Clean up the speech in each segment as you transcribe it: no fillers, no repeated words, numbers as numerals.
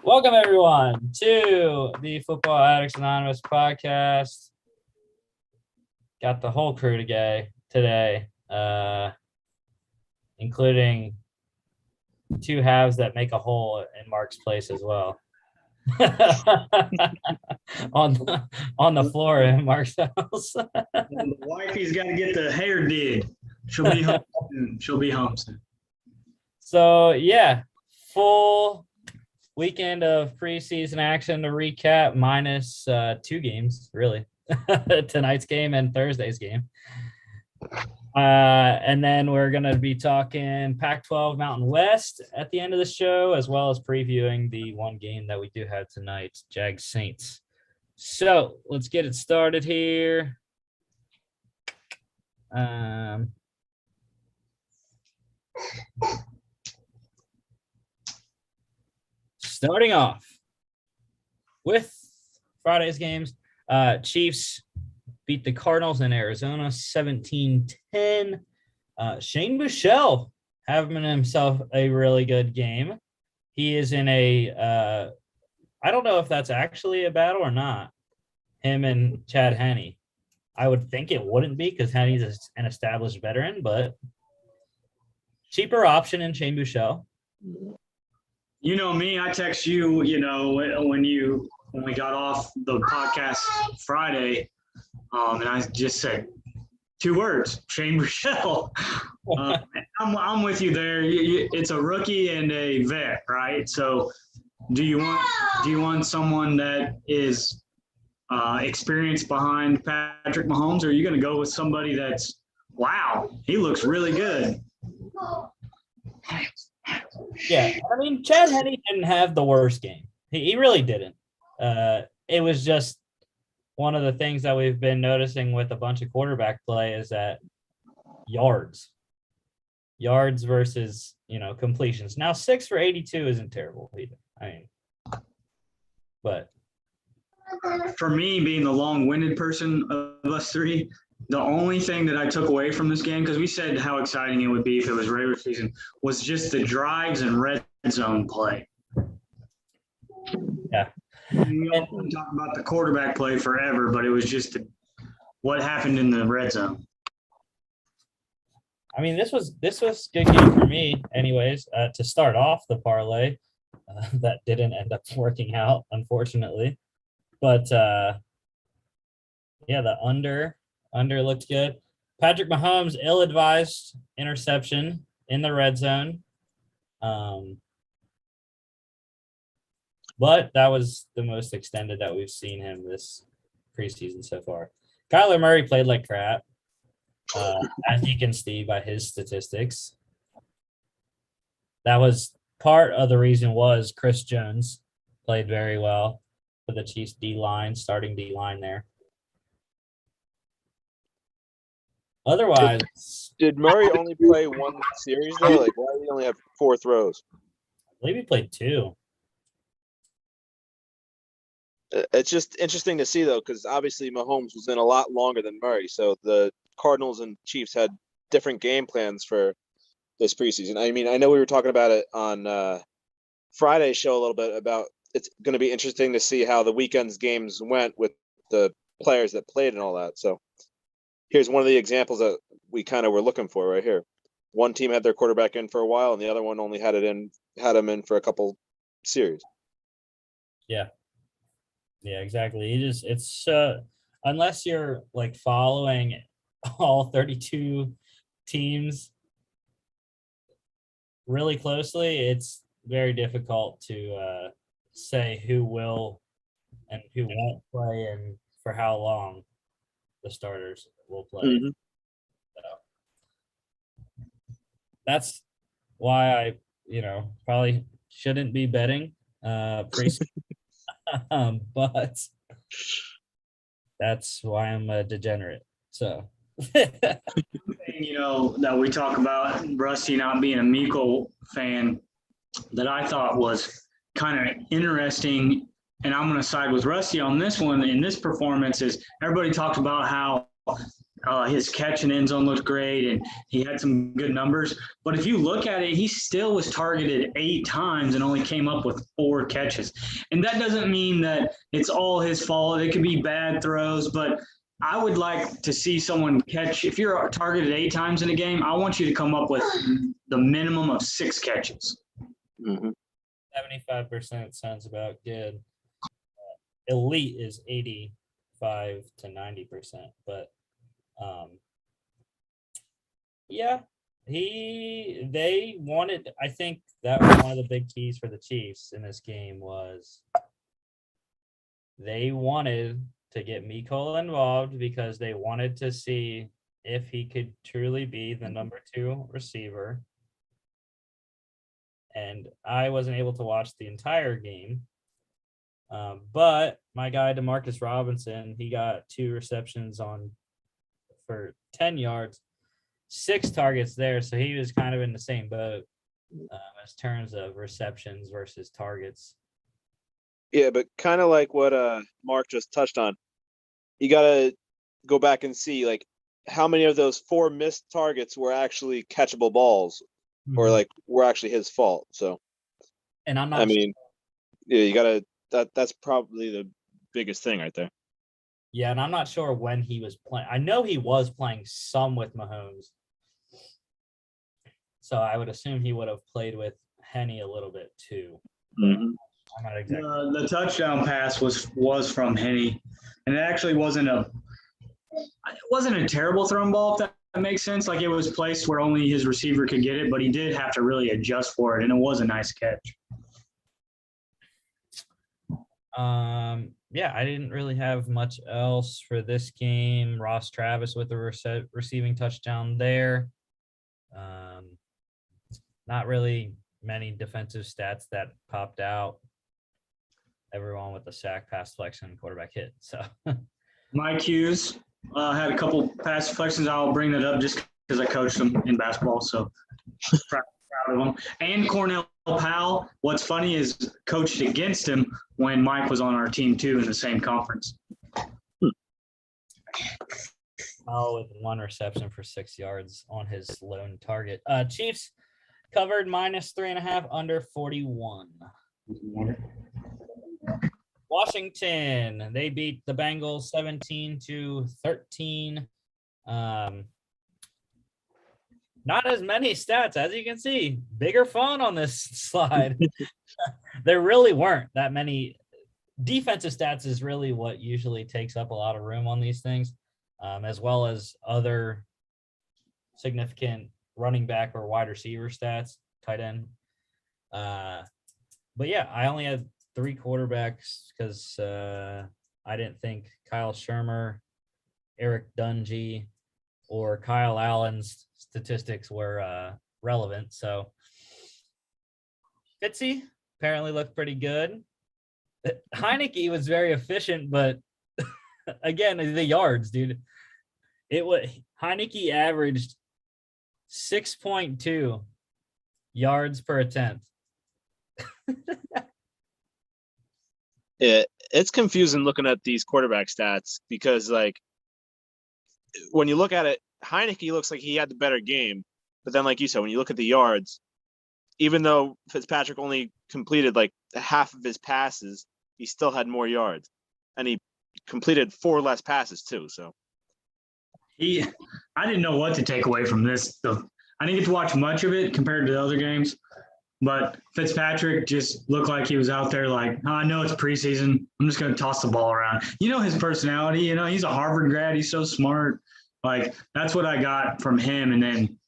Welcome, everyone, to the Football Addicts Anonymous podcast. Got the whole crew today, including two halves that make a hole in Mark's place as well. on the floor in Mark's house. The wifey's got to get the hair did. She'll be home soon. She'll be home soon. So, yeah, full weekend of preseason action to recap, minus two games, really. Tonight's game and Thursday's game. And then we're going to be talking Pac-12 Mountain West at the end of the show, as well as previewing the one game that we do have tonight, Jags Saints. So let's get it started here. Starting off with Friday's games, Chiefs beat the Cardinals in Arizona 17-10. Shane Buechele having himself a really good game. He is in a I don't know if that's actually a battle or not, him and Chad Henne. I would think it wouldn't be because Henne's an established veteran, but cheaper option in Shane Buechele. You know me, I text you, when we got off the podcast Friday, and I just said 2 words, Shane Buechele. I'm with you there. It's a rookie and a vet, right? So do you want someone that is experienced behind Patrick Mahomes, or are you going to go with somebody that's, wow, he looks really good? Yeah, I mean, Chad Henne didn't have the worst game. He really didn't. It was just one of the things that we've been noticing with a bunch of quarterback play is that yards versus, completions. Now, 6 for 82 isn't terrible either. I mean, but for me, being the long-winded person of us three, the only thing that I took away from this game, because we said how exciting it would be if it was regular season, was just the drives and red zone play. Yeah. We can talk about the quarterback play forever, but it was just what happened in the red zone. I mean, this was a good game for me anyways, to start off the parlay. That didn't end up working out, unfortunately. But, yeah, the under looked good. Patrick Mahomes, ill-advised interception in the red zone. But that was the most extended that we've seen him this preseason so far. Kyler Murray played like crap, as you can see by his statistics. That was part of the reason was Chris Jones played very well for the Chiefs D-line, starting D-line there. Otherwise, did Murray only play one series though? Like, why did he only have 4 throws? I believe he played 2. It's just interesting to see though, because obviously Mahomes was in a lot longer than Murray, so the Cardinals and Chiefs had different game plans for this preseason. I mean, I know we were talking about it on Friday's show a little bit about it's going to be interesting to see how the weekend's games went with the players that played and all that. So here's one of the examples that we kind of were looking for right here. One team had their quarterback in for a while, and the other one only had him in for a couple series. Yeah. Yeah, exactly. It's unless you're like following all 32 teams really closely, it's very difficult to say who will and who won't play and for how long the starters will play. Mm-hmm. So that's why I, probably shouldn't be betting preseason. But that's why I'm a degenerate. So, that we talk about Rusty not being a Miko fan, that I thought was kind of interesting, and I'm going to side with Rusty on this one. In this performance, is everybody talks about how His catch and end zone looked great, and he had some good numbers. But if you look at it, he still was targeted 8 times and only came up with 4 catches. And that doesn't mean that it's all his fault. It could be bad throws, but I would like to see someone catch. If you're targeted 8 times in a game, I want you to come up with the minimum of 6 catches. Mm-hmm. 75% sounds about good. Elite is 85 to 90%, but yeah, they wanted. I think that was one of the big keys for the Chiefs in this game was they wanted to get Mecole involved because they wanted to see if he could truly be the number 2 receiver. And I wasn't able to watch the entire game. But my guy, Demarcus Robinson, he got 2 receptions for 10 yards, 6 targets there. So he was kind of in the same boat as terms of receptions versus targets. Yeah, but kind of like what Mark just touched on, you got to go back and see like how many of those 4 missed targets were actually catchable balls or like were actually his fault. So, and I'm not. Yeah, you got to. That's probably the biggest thing right there. Yeah, and I'm not sure when he was playing. I know he was playing some with Mahomes. So I would assume he would have played with Henny a little bit too. Mm-hmm. I'm not exactly. The touchdown pass was from Henny, and it actually wasn't a terrible thrown ball, if that makes sense. Like it was placed where only his receiver could get it, but he did have to really adjust for it, and it was a nice catch. Yeah, I didn't really have much else for this game. Ross Travis with a receiving touchdown there. Not really many defensive stats that popped out. Everyone with the sack, pass deflection, quarterback hit. So Mike Hughes had a couple pass deflections. I'll bring that up just because I coached him in basketball, so proud of him. And Cornell Powell, what's funny is coached against him when Mike was on our team too in the same conference. Oh, with 1 reception for 6 yards on his lone target. Chiefs covered -3.5 under 41. Washington, they beat the Bengals 17-13. Not as many stats, as you can see. Bigger font on this slide. There really weren't that many. Defensive stats is really what usually takes up a lot of room on these things, as well as other significant running back or wide receiver stats, tight end. But yeah, I only had 3 quarterbacks because I didn't think Kyle Shermer, Eric Dungy, or Kyle Allen's statistics were relevant. So Fitzy apparently looked pretty good. Heineke was very efficient, but again, the yards, dude. Heineke averaged 6.2 yards per attempt. It's confusing looking at these quarterback stats because, like, when you look at it, Heineke looks like he had the better game. But then, like you said, when you look at the yards, even though Fitzpatrick only completed like half of his passes, he still had more yards. And he completed 4 less passes too. So I didn't know what to take away from this. I didn't get to watch much of it compared to the other games. But Fitzpatrick just looked like he was out there like, I know it's preseason. I'm just going to toss the ball around. You know his personality. You know, he's a Harvard grad. He's so smart. Like, that's what I got from him. And then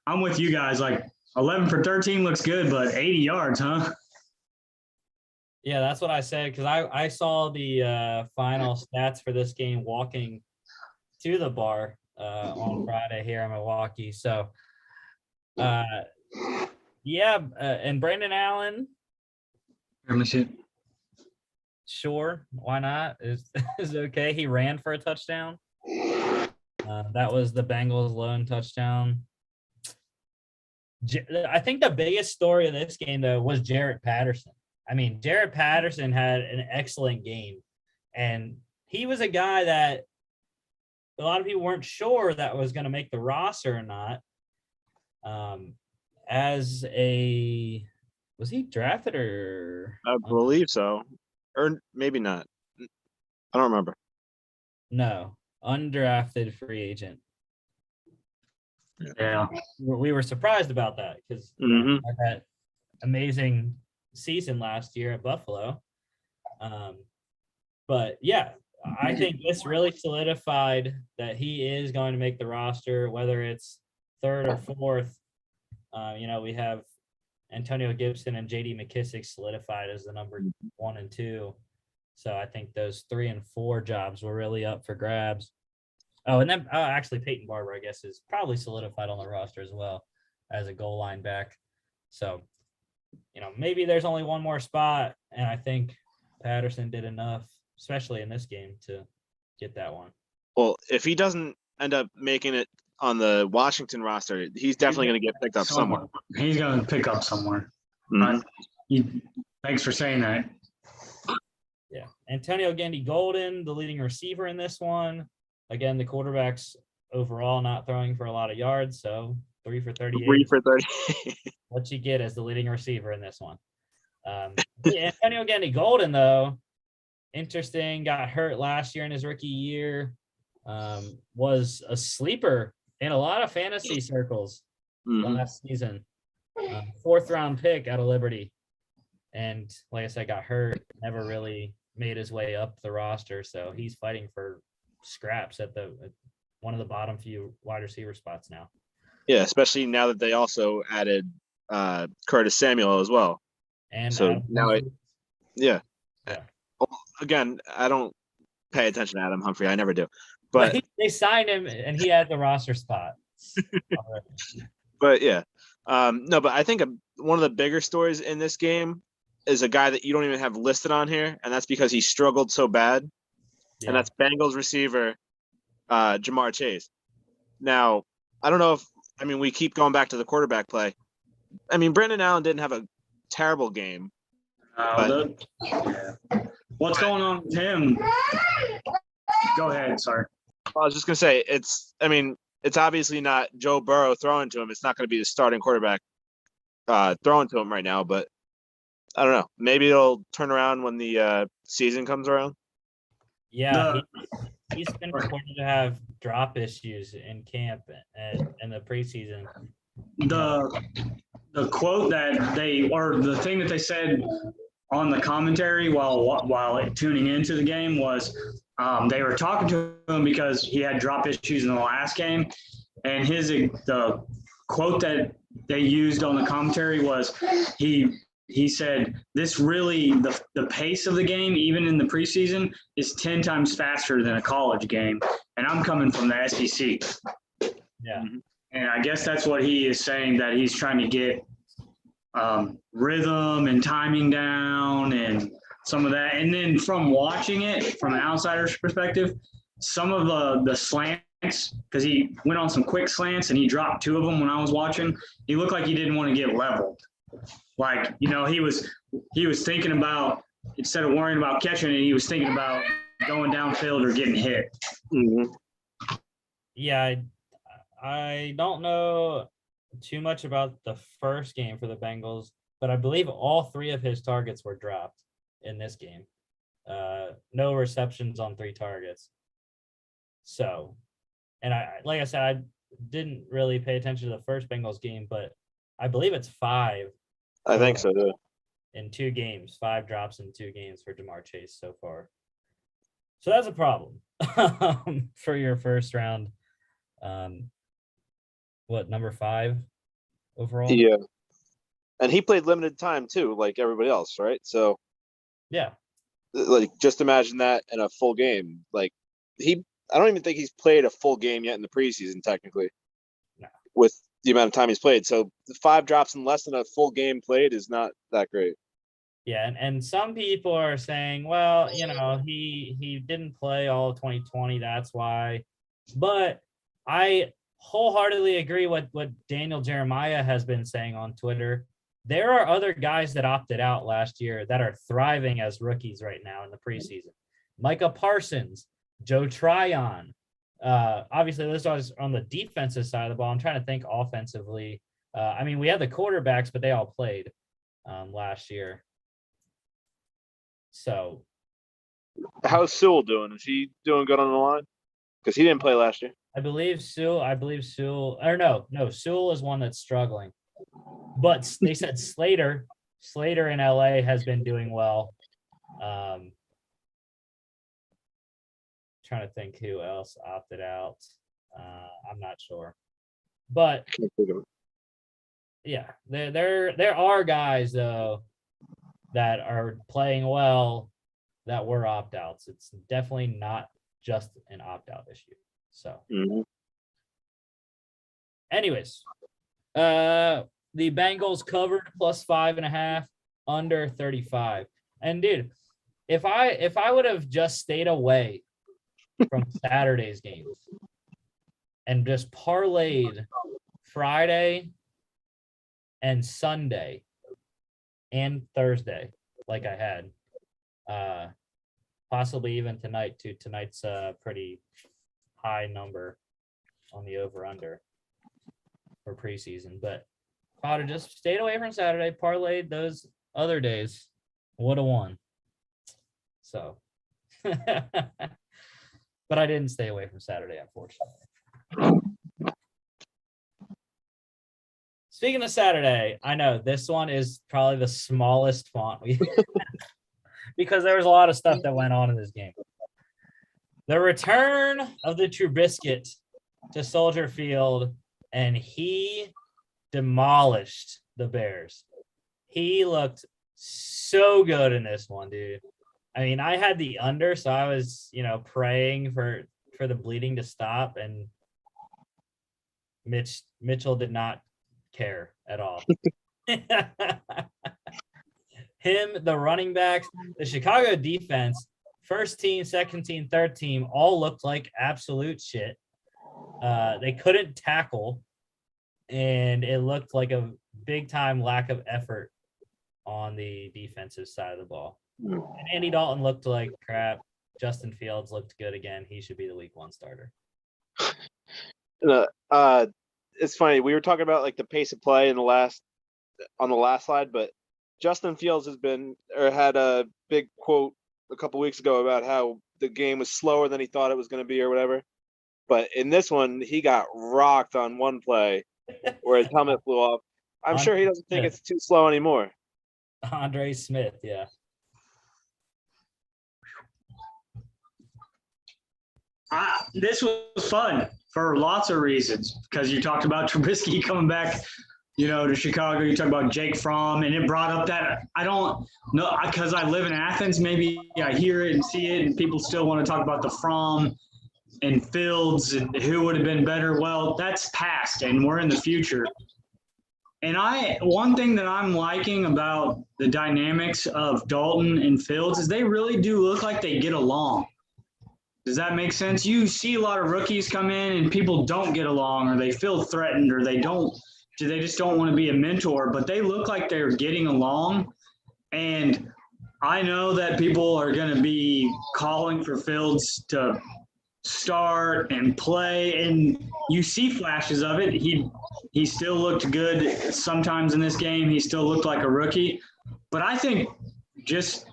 I'm with you guys. Like, 11 for 13 looks good, but 80 yards, huh? Yeah, that's what I said because I saw the final stats for this game walking to the bar on Friday here in Milwaukee. So, yeah, and Brandon Allen. Let me see. Sure, why not? Is okay. He ran for a touchdown. That was the Bengals' lone touchdown. I think the biggest story of this game, though, was Jarrett Patterson. I mean, Jarrett Patterson had an excellent game, and he was a guy that a lot of people weren't sure that was going to make the roster or not. Was he drafted or? I believe so, or maybe not. I don't remember. No, undrafted free agent. Yeah. We were surprised about that because that amazing season last year at Buffalo. But yeah, I think this really solidified that he is going to make the roster, whether it's third or fourth. We have Antonio Gibson and JD McKissick solidified as the number 1 and 2. So I think those 3 and 4 jobs were really up for grabs. Oh, and then actually Peyton Barber, I guess, is probably solidified on the roster as well as a goal line back. So, maybe there's only one more spot, and I think Patterson did enough, especially in this game, to get that one. Well, if he doesn't end up making it on the Washington roster, he's definitely going to get picked up somewhere. He's going to pick up somewhere. Thanks for saying that. Yeah. Antonio Gandy Golden, the leading receiver in this one. Again, the quarterback's overall not throwing for a lot of yards, so 3 for 38. 3 for 30. What you get as the leading receiver in this one. Antonio Gandy Golden, though, interesting, got hurt last year in his rookie year, was a sleeper in a lot of fantasy circles last season. 4th round pick out of Liberty. And like I said, got hurt, never really made his way up the roster. So he's fighting for scraps at one of the bottom few wide receiver spots now. Yeah, especially now that they also added Curtis Samuel as well. And so now again, I don't pay attention to Adam Humphrey. I never do. But they signed him and he had the roster spot. But yeah. No, but I think one of the bigger stories in this game is a guy that you don't even have listed on here, and that's because he struggled so bad. Yeah. And that's Bengals receiver Jamar Chase. Now, I don't know we keep going back to the quarterback play. Brandon Allen didn't have a terrible game. What's going on with him? Go ahead, sorry. I was just going to say, it's obviously not Joe Burrow throwing to him. It's not going to be the starting quarterback throwing to him right now, but I don't know. Maybe it'll turn around when the season comes around. Yeah, he's been reported to have drop issues in camp and in the preseason. The quote that the thing that they said on the commentary while tuning into the game was they were talking to him because he had drop issues in the last game, and the quote that they used on the commentary was he said, this really, the pace of the game, even in the preseason, is 10 times faster than a college game. And I'm coming from the SEC. Yeah. And I guess that's what he is saying, that he's trying to get rhythm and timing down and some of that. And then from watching it, from an outsider's perspective, some of the slants, because he went on some quick slants and he dropped 2 of them when I was watching, he looked like he didn't want to get leveled. Like, he was thinking about, instead of worrying about catching it, he was thinking about going downfield or getting hit. Mm-hmm. Yeah, I don't know too much about the first game for the Bengals, but I believe all 3 of his targets were dropped in this game. No receptions on 3 targets. So, and like I said, I didn't really pay attention to the first Bengals game, but I believe it's 5. I think so, too. In 2 games, 5 drops in 2 games for Jamar Chase so far. So that's a problem for your first round. Number 5 overall? Yeah. And he played limited time, too, like everybody else, right? So, yeah. Like, just imagine that in a full game. Like, I don't even think he's played a full game yet in the preseason, technically. No. With the amount of time he's played. So the 5 drops in less than a full game played is not that great. Yeah, and some people are saying, well, he didn't play all of 2020, that's why. But I wholeheartedly agree with what Daniel Jeremiah has been saying on Twitter. There are other guys that opted out last year that are thriving as rookies right now in the preseason. Micah Parsons, Joe Tryon, Obviously, this was on the defensive side of the ball. I'm trying to think offensively. I mean, we had the quarterbacks, but they all played last year. So, How's Sewell doing? Is he doing good on the line? Because he didn't play last year. I believe Sewell, or no, Sewell is one that's struggling. But they said Slater in LA has been doing well. Trying to think who else opted out. I'm not sure. But yeah, there are guys though that are playing well that were opt-outs. It's definitely not just an opt-out issue. So anyways, the Bengals covered plus 5.5 under 35. And dude, if I would have just stayed away from Saturday's games and just parlayed Friday and Sunday and Thursday like I had, possibly even tonight too. Tonight's a pretty high number on the over-under for preseason. But if I would have just stayed away from Saturday, parlayed those other days, would have won. So, but I didn't stay away from Saturday, unfortunately. Speaking of Saturday, I know this one is probably the smallest font we because there was a lot of stuff that went on in this game. The return of the Trubisky to Soldier Field, and he demolished the Bears. He looked so good in this one, dude. I mean, I had the under, so I was, praying for the bleeding to stop, and Mitchell did not care at all. Him, the running backs, the Chicago defense, first team, second team, third team, all looked like absolute shit. They couldn't tackle, and it looked like a big-time lack of effort on the defensive side of the ball. And Andy Dalton looked like crap. Justin Fields looked good again. He should be the week 1 starter. It's funny. We were talking about like the pace of play on the last slide, but Justin Fields had a big quote a couple weeks ago about how the game was slower than he thought it was going to be or whatever. But in this one, he got rocked on one play where his helmet flew off. I'm sure he doesn't think it's too slow anymore. Andre Smith, yeah. This was fun for lots of reasons, because you talked about Trubisky coming back, to Chicago. You talked about Jake Fromm, and it brought up that I don't know, because I live in Athens. Maybe I hear it and see it, and people still want to talk about the Fromm and Fields and who would have been better. Well, that's past, and we're in the future. And one thing that I'm liking about the dynamics of Dalton and Fields is they really do look like they get along. Does that make sense? You see a lot of rookies come in and people don't get along, or they feel threatened, or they just don't want to be a mentor, but they look like they're getting along. And I know that people are going to be calling for Fields to start and play, and you see flashes of it. He still looked good sometimes in this game. He still looked like a rookie. But I think, just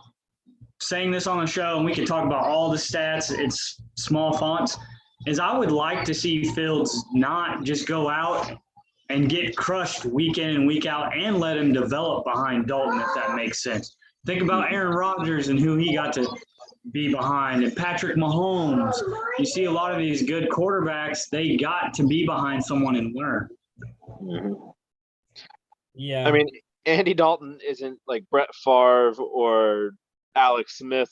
saying this on the show, and we can talk about all the stats, it's small fonts, is I would like to see Fields not just go out and get crushed week in and week out, and let him develop behind Dalton, if that makes sense. Think about Aaron Rodgers and who he got to be behind, and Patrick Mahomes. You see a lot of these good quarterbacks, they got to be behind someone and learn. Yeah. I mean, Andy Dalton isn't like Brett Favre or Alex Smith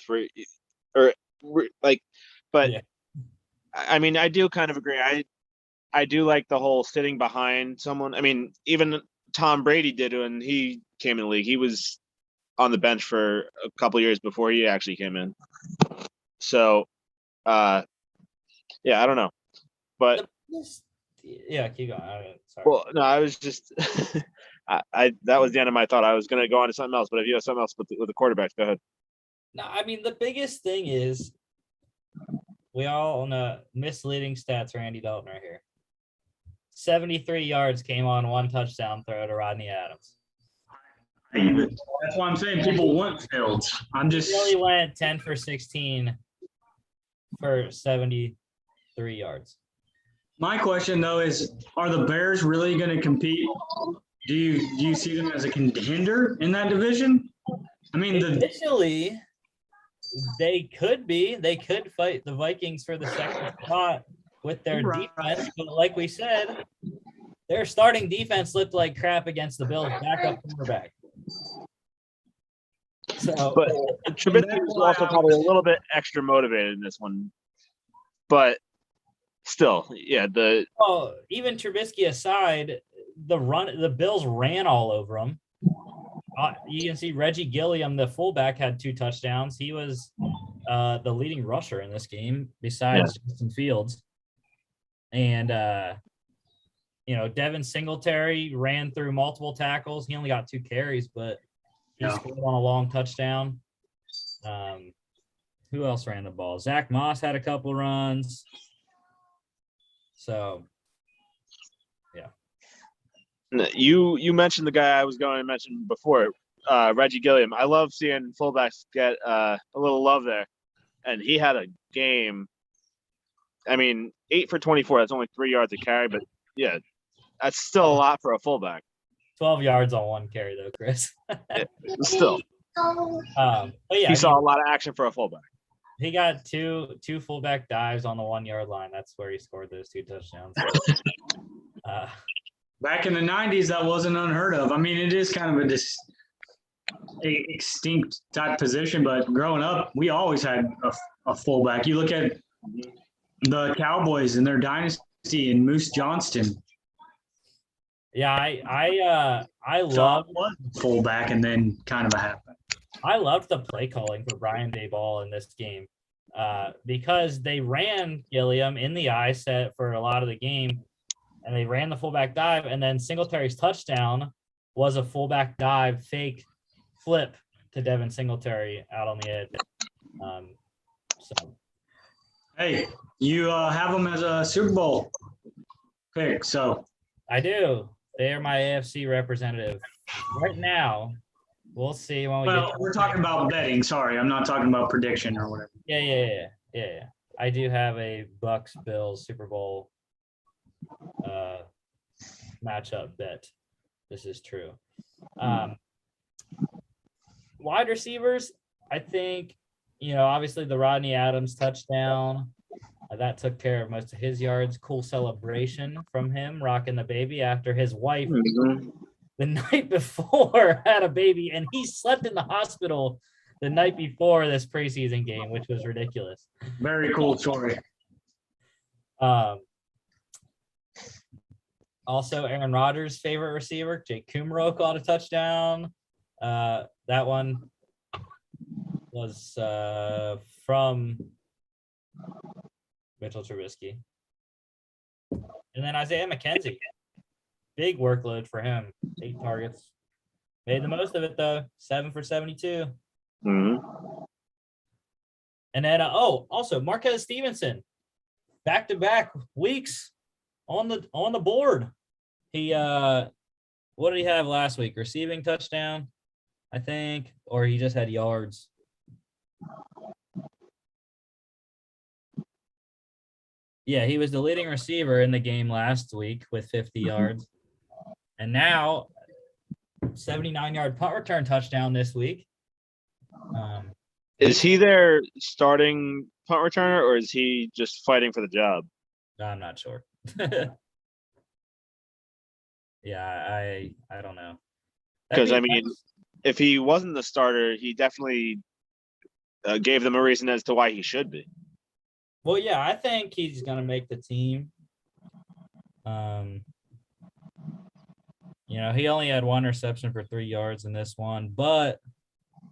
but yeah. I mean, I do kind of agree. I do like the whole sitting behind someone. I mean, even Tom Brady did when he came in the league. He was on the bench for a couple years before he actually came in. So, yeah, I don't know, but yeah, keep going. Sorry. Well, no, I was just that was the end of my thought. I was going to go on to something else, but if you have something else with the quarterbacks, go ahead. No, I mean, the biggest thing is we all know misleading stats. Randy Dalton right here. 73 yards came on one touchdown throw to Rodney Adams. That's why I'm saying people want Fields. I'm just He really went 10 for 16 for 73 yards. My question though is: are the Bears really going to compete? Do you see them as a contender in that division? I mean, Initially, they could be. They could fight the Vikings for the second spot with their defense, but like we said, their starting defense looked like crap against the Bills' backup quarterback. So, But Trubisky was also probably a little bit extra motivated in this one. But still, yeah, even Trubisky aside, the Bills ran all over him. You can see Reggie Gilliam, the fullback, had 2 touchdowns. He was the leading rusher in this game, besides Justin Fields. And Devin Singletary ran through multiple tackles. He only got 2 carries, but he scored on a long touchdown. Who else ran the ball? Zach Moss had a couple runs. So, yeah. You mentioned the guy I was going to mention before, Reggie Gilliam. I love seeing fullbacks get a little love there, and he had a game. I mean, 8 for 24. That's only 3 yards a carry, but yeah, that's still a lot for a fullback. 12 yards on 1 carry, though, Chris. Still, but yeah, he saw a lot of action for a fullback. He got two fullback dives on the 1 yard line. That's where he scored those 2 touchdowns. Back in the 90s, that wasn't unheard of. I mean, it is kind of a extinct type position, but growing up, we always had a fullback. You look at the Cowboys and their dynasty and Moose Johnston. Yeah, I love fullback and then kind of a halfback. I loved the play calling for Brian Daboll in this game because they ran Gilliam in the eye set for a lot of the game, and they ran the fullback dive, and then Singletary's touchdown was a fullback dive fake flip to Devin Singletary out on the edge. Hey, you have them as a Super Bowl pick, so I do. They are my AFC representative right now. We'll see when we get. Well, we're talking about betting. Sorry, I'm not talking about prediction or whatever. Yeah. I do have a Bucks Bills Super Bowl matchup bet. This is true. Wide receivers, I think, obviously the Rodney Adams touchdown, that took care of most of his yards. Cool celebration from him, rocking the baby after his wife the night before had a baby, and he slept in the hospital the night before this preseason game, which was ridiculous. Very cool story. Also, Aaron Rodgers' favorite receiver, Jake Kumro, caught a touchdown. That one was from Mitchell Trubisky. And then Isaiah McKenzie. Big workload for him. 8 targets. Made the most of it, though. 7 for 72. Mm-hmm. And then, also Marquez Stevenson. Back-to-back weeks on the board. He what did he have last week? Receiving touchdown, I think, or he just had yards. Yeah, he was the leading receiver in the game last week with 50 yards. And now 79-yard punt return touchdown this week. Is he their starting punt returner, or is he just fighting for the job? I'm not sure. Yeah, I don't know. Because, I mean, if he wasn't the starter, he definitely gave them a reason as to why he should be. Well, yeah, I think he's going to make the team. He only had 1 reception for 3 yards in this one, but,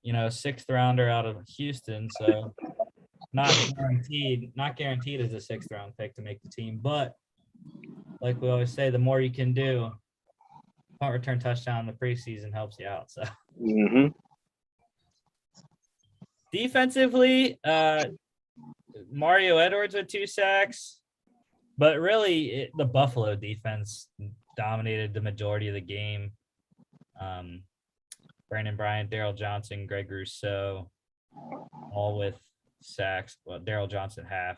6th rounder out of Houston, so not guaranteed as a 6th round pick to make the team. But like we always say, the more you can do, punt return touchdown in the preseason helps you out. So defensively, Mario Edwards with 2 sacks, but really the Buffalo defense dominated the majority of the game. Brandon Bryant, Daryl Johnson, Greg Rousseau, all with sacks. Well, Daryl Johnson half,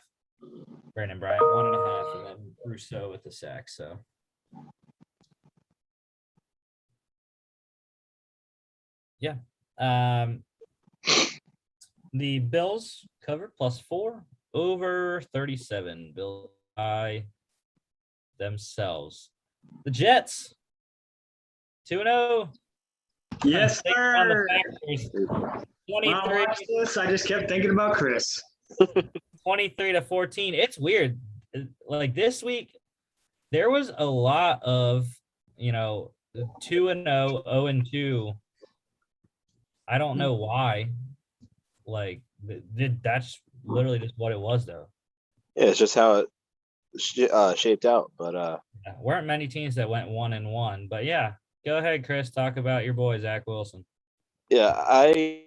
Brandon Bryant 1.5, and then Rousseau with the sack. So yeah. The Bills cover +4 over 37. Bills by themselves. The Jets 2-0. Yes, On the sir. Packers. When I watched this, I just kept thinking about Chris. 23-14. It's weird. Like this week, there was a lot of 2-0, 0-2. I don't know why. Like that's literally just what it was, though. Yeah, it's just how it shaped out. But There weren't many teams that went 1-1. But yeah, go ahead, Chris. Talk about your boy Zach Wilson. yeah, I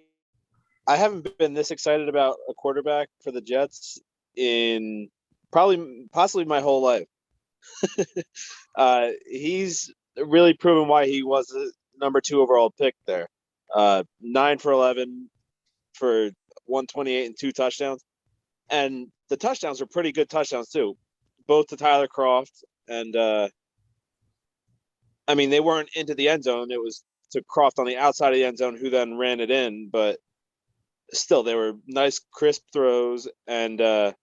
haven't been this excited about a quarterback for the Jets in possibly my whole life. He's really proven why he was the number 2 overall pick there. 9 for 11 for 128 and 2 touchdowns. And the touchdowns were pretty good touchdowns too, both to Tyler Croft and I mean, they weren't into the end zone. It was to Croft on the outside of the end zone, who then ran it in. But still, they were nice, crisp throws. And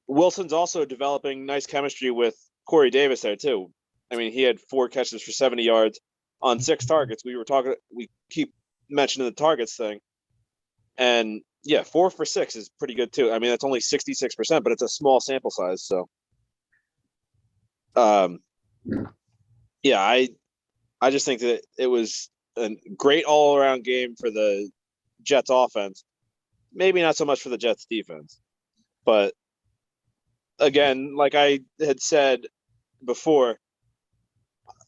Wilson's also developing nice chemistry with Corey Davis there too. I mean, he had 4 catches for 70 yards on 6 targets. We keep mentioning the targets thing. And yeah, 4 for 6 is pretty good too. I mean, that's only 66%, but it's a small sample size. So, yeah, I just think that it was a great all-around game for the Jets offense. Maybe not so much for the Jets defense. But again, like I had said before,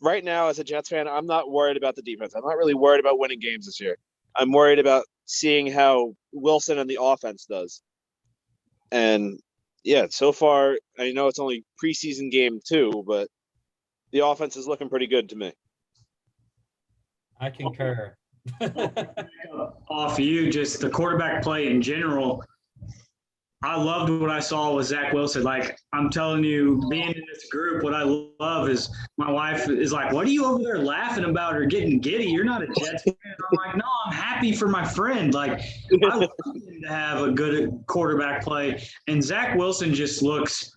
right now as a Jets fan, I'm not worried about the defense. I'm not really worried about winning games this year. I'm worried about seeing how Wilson and the offense does. And yeah, so far, I know it's only preseason game 2, but the offense is looking pretty good to me. I concur. Off you, just the quarterback play in general. I loved what I saw with Zach Wilson. Like, I'm telling you, being in this group, what I love is my wife is like, what are you over there laughing about or getting giddy? You're not a Jets fan. I'm like, no, I'm happy for my friend. Like, I want him to have a good quarterback play. And Zach Wilson just looks,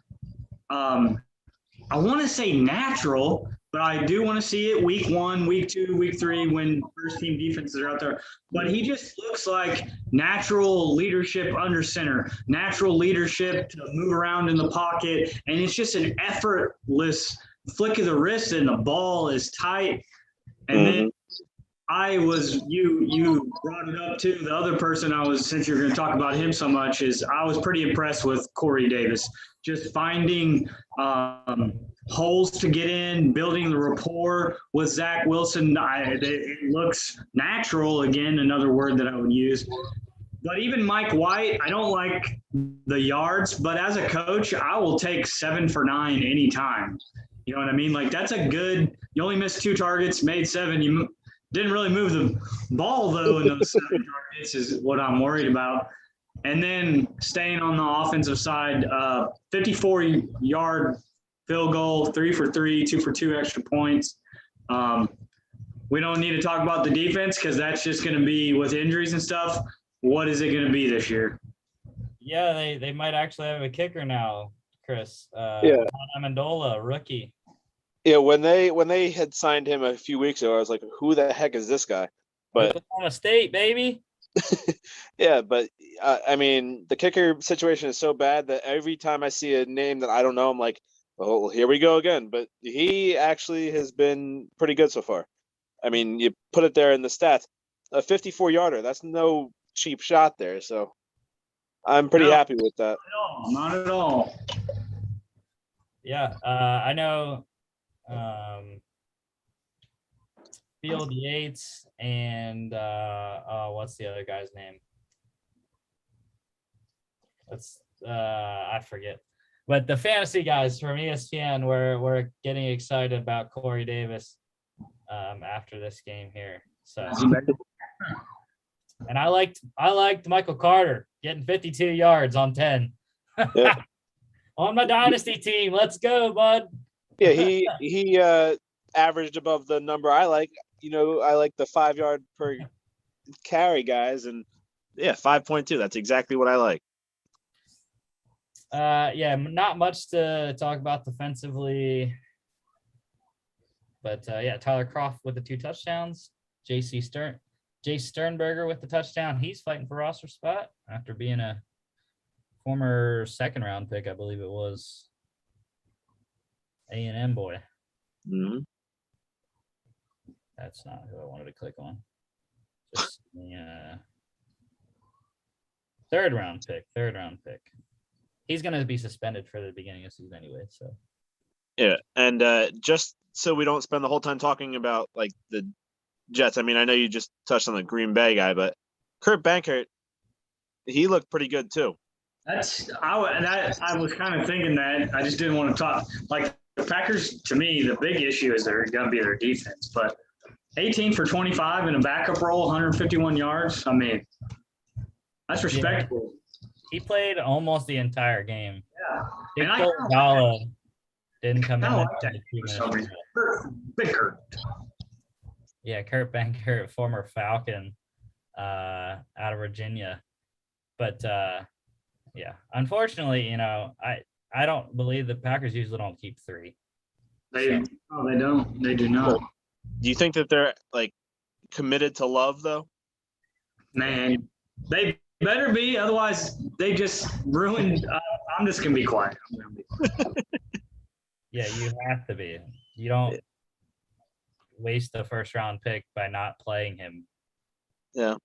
I want to say natural, but I do want to see it week 1, week 2, week 3 when first team defenses are out there. But he just looks like natural leadership under center, natural leadership to move around in the pocket. And it's just an effortless flick of the wrist and the ball is tight. And then you brought it up too. The other person since you're going to talk about him so much, is I was pretty impressed with Corey Davis. Just finding holes to get in, building the rapport with Zach Wilson. It looks natural, again, another word that I would use. But even Mike White, I don't like the yards, but as a coach, I will take 7 for 9 anytime. You know what I mean? Like, that's a good – you only missed 2 targets, made 7. You didn't really move the ball, though, in those 7 targets is what I'm worried about. And then staying on the offensive side, 54-yard field goal, 3 for 3, 2 for 2 extra points. We don't need to talk about the defense because that's just going to be with injuries and stuff. What is it going to be this year? Yeah, they might actually have a kicker now, Chris. Amendola, rookie. Yeah, when they had signed him a few weeks ago, I was like, who the heck is this guy? But Oklahoma State, baby. yeah, but I mean, the kicker situation is so bad that every time I see a name that I don't know, I'm like, oh, here we go again. But he actually has been pretty good so far. I mean, you put it there in the stats, a 54-yarder. That's no cheap shot there. So I'm pretty happy with that. Not at all. Yeah, I know Field Yates and what's the other guy's name? That's I forget. But the fantasy guys from ESPN were getting excited about Corey Davis after this game here. So and I liked Michael Carter getting 52 yards on 10. Yeah. On my dynasty team. Let's go, bud. Yeah, he averaged above the number I like. I like the 5 yard per carry guys, and 5.2. That's exactly what I like. Yeah, not much to talk about defensively. But Tyler Croft with the 2 touchdowns. Jay Sternberger with the touchdown. He's fighting for roster spot after being a former 2nd round pick, I believe it was. A&M boy. Mm-hmm. That's not who I wanted to click on. Just the 3rd round pick. He's going to be suspended for the beginning of the season anyway. So yeah, and just so we don't spend the whole time talking about like the Jets. I mean, I know you just touched on the Green Bay guy, but Kurt Benkert, he looked pretty good too. I was kind of thinking that. I just didn't want to talk. Like the Packers, to me, the big issue is they're going to be their defense. But 18 for 25 in a backup role, 151 yards. I mean, that's respectable. Yeah. He played almost the entire game. Yeah. Big Gala didn't come in. Like that for some reason. Kurt. Yeah, Kurt Benkert, former Falcon out of Virginia. But unfortunately, I don't believe the Packers usually don't keep 3. They don't. They do not. Do you think that they're like committed to Love though? Man, they better be. Otherwise, they just ruined. I'm just gonna be quiet. Yeah, you have to be. You don't waste the 1st round pick by not playing him. Yeah.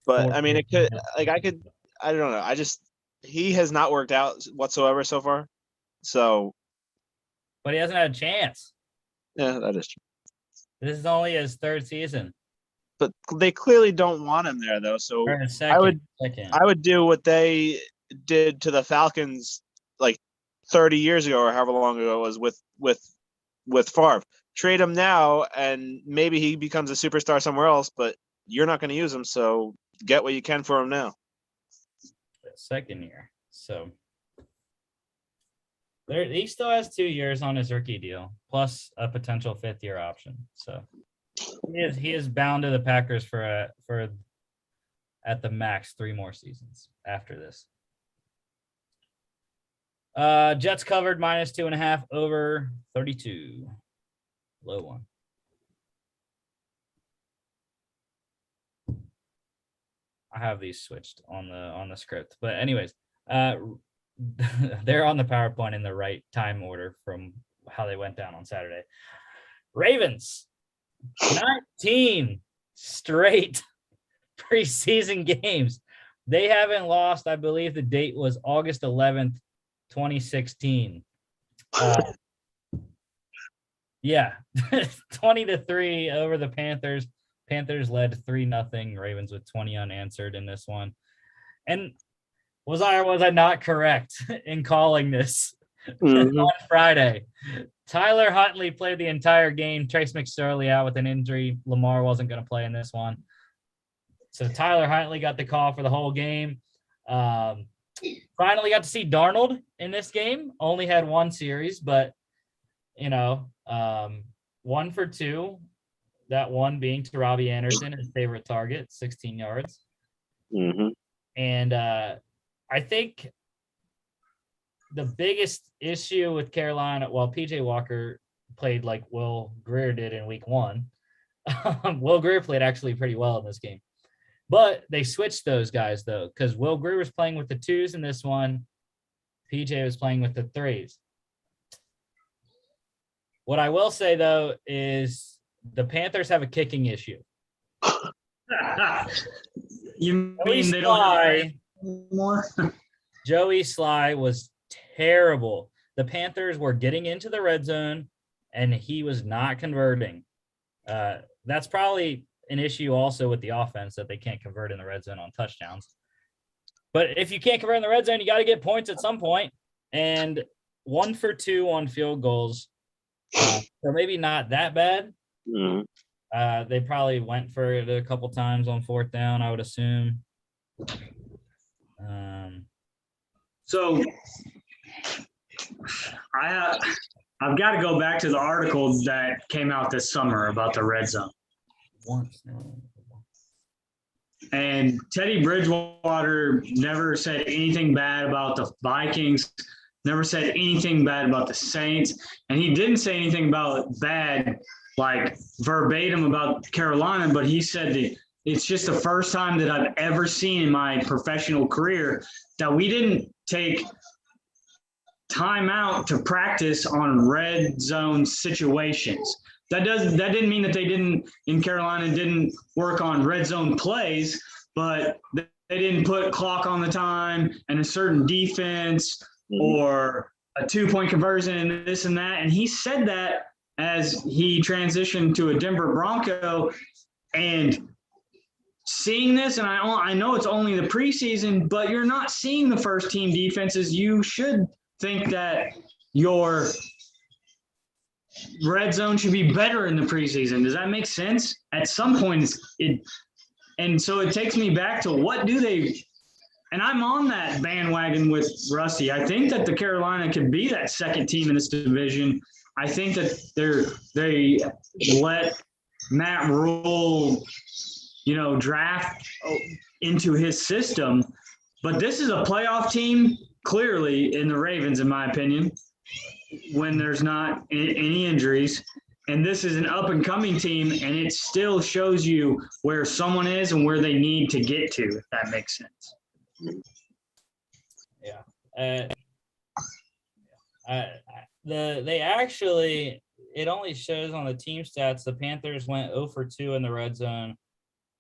But I mean, it could. Like, I don't know. He has not worked out whatsoever so far. So. But he hasn't had a chance. Yeah, that is true. This is only his 3rd season. But they clearly don't want him there, though. So I would do what they did to the Falcons like 30 years ago or however long ago it was with Favre. Trade him now, and maybe he becomes a superstar somewhere else. But you're not going to use him, so get what you can for him now. 2nd year, so he still has 2 years on his rookie deal, plus a potential 5th year option. So he is bound to the Packers for at the max 3 more seasons after this. Jets covered -2.5 over 32. Low one. I have these switched on the script, but anyways, they're on the PowerPoint in the right time order from how they went down on Saturday. Ravens, 19 straight preseason games. They haven't lost. I believe the date was August 11th, 2016. 20-3 over the Panthers. Panthers led 3-0. Ravens with 20 unanswered in this one. And was I or was I not correct in calling this on Friday? Tyler Huntley played the entire game. Trace McSorley out with an injury. Lamar wasn't going to play in this one. So Tyler Huntley got the call for the whole game. Finally got to see Darnold in this game. Only had 1 series, but, 1 for 2. That one being to Robbie Anderson, his favorite target, 16 yards. Mm-hmm. And I think the biggest issue with Carolina, well, PJ Walker played like Will Grier did in week 1. Will Grier played actually pretty well in this game. But they switched those guys, though, because Will Grier was playing with the 2s in this one. PJ was playing with the 3s. What I will say, though, is the Panthers have a kicking issue. You mean they don't have more? Joey Sly was terrible. The Panthers were getting into the red zone, and he was not converting. That's probably an issue also with the offense that they can't convert in the red zone on touchdowns. But if you can't convert in the red zone, you got to get points at some point. And 1 for 2 on field goals. So maybe not that bad. Mhm. They probably went for it a couple times on 4th down, I would assume. So I've got to go back to the article that came out this summer about the red zone. And Teddy Bridgewater never said anything bad about the Vikings, never said anything bad about the Saints, and he didn't say anything about bad, like verbatim about Carolina, but he said that it's just the first time that I've ever seen in my professional career that we didn't take time out to practice on red zone situations. That didn't mean that they didn't in Carolina didn't work on red zone plays, but they didn't put clock on the time and a certain defense or a 2-point conversion and this and that. And he said that as he transitioned to a Denver Bronco. And seeing this, and I know it's only the preseason, but you're not seeing the first team defenses. You should think that your red zone should be better in the preseason. Does that make sense? At some point, and so it takes me back to what do they – and I'm on that bandwagon with Rusty. I think that the Carolina could be that second team in this division. I think that they let Matt Rule, draft into his system. But this is a playoff team, clearly, in the Ravens, in my opinion, when there's not any injuries. And this is an up-and-coming team, and it still shows you where someone is and where they need to get to, if that makes sense. Yeah. They actually – it only shows on the team stats the Panthers went 0 for 2 in the red zone,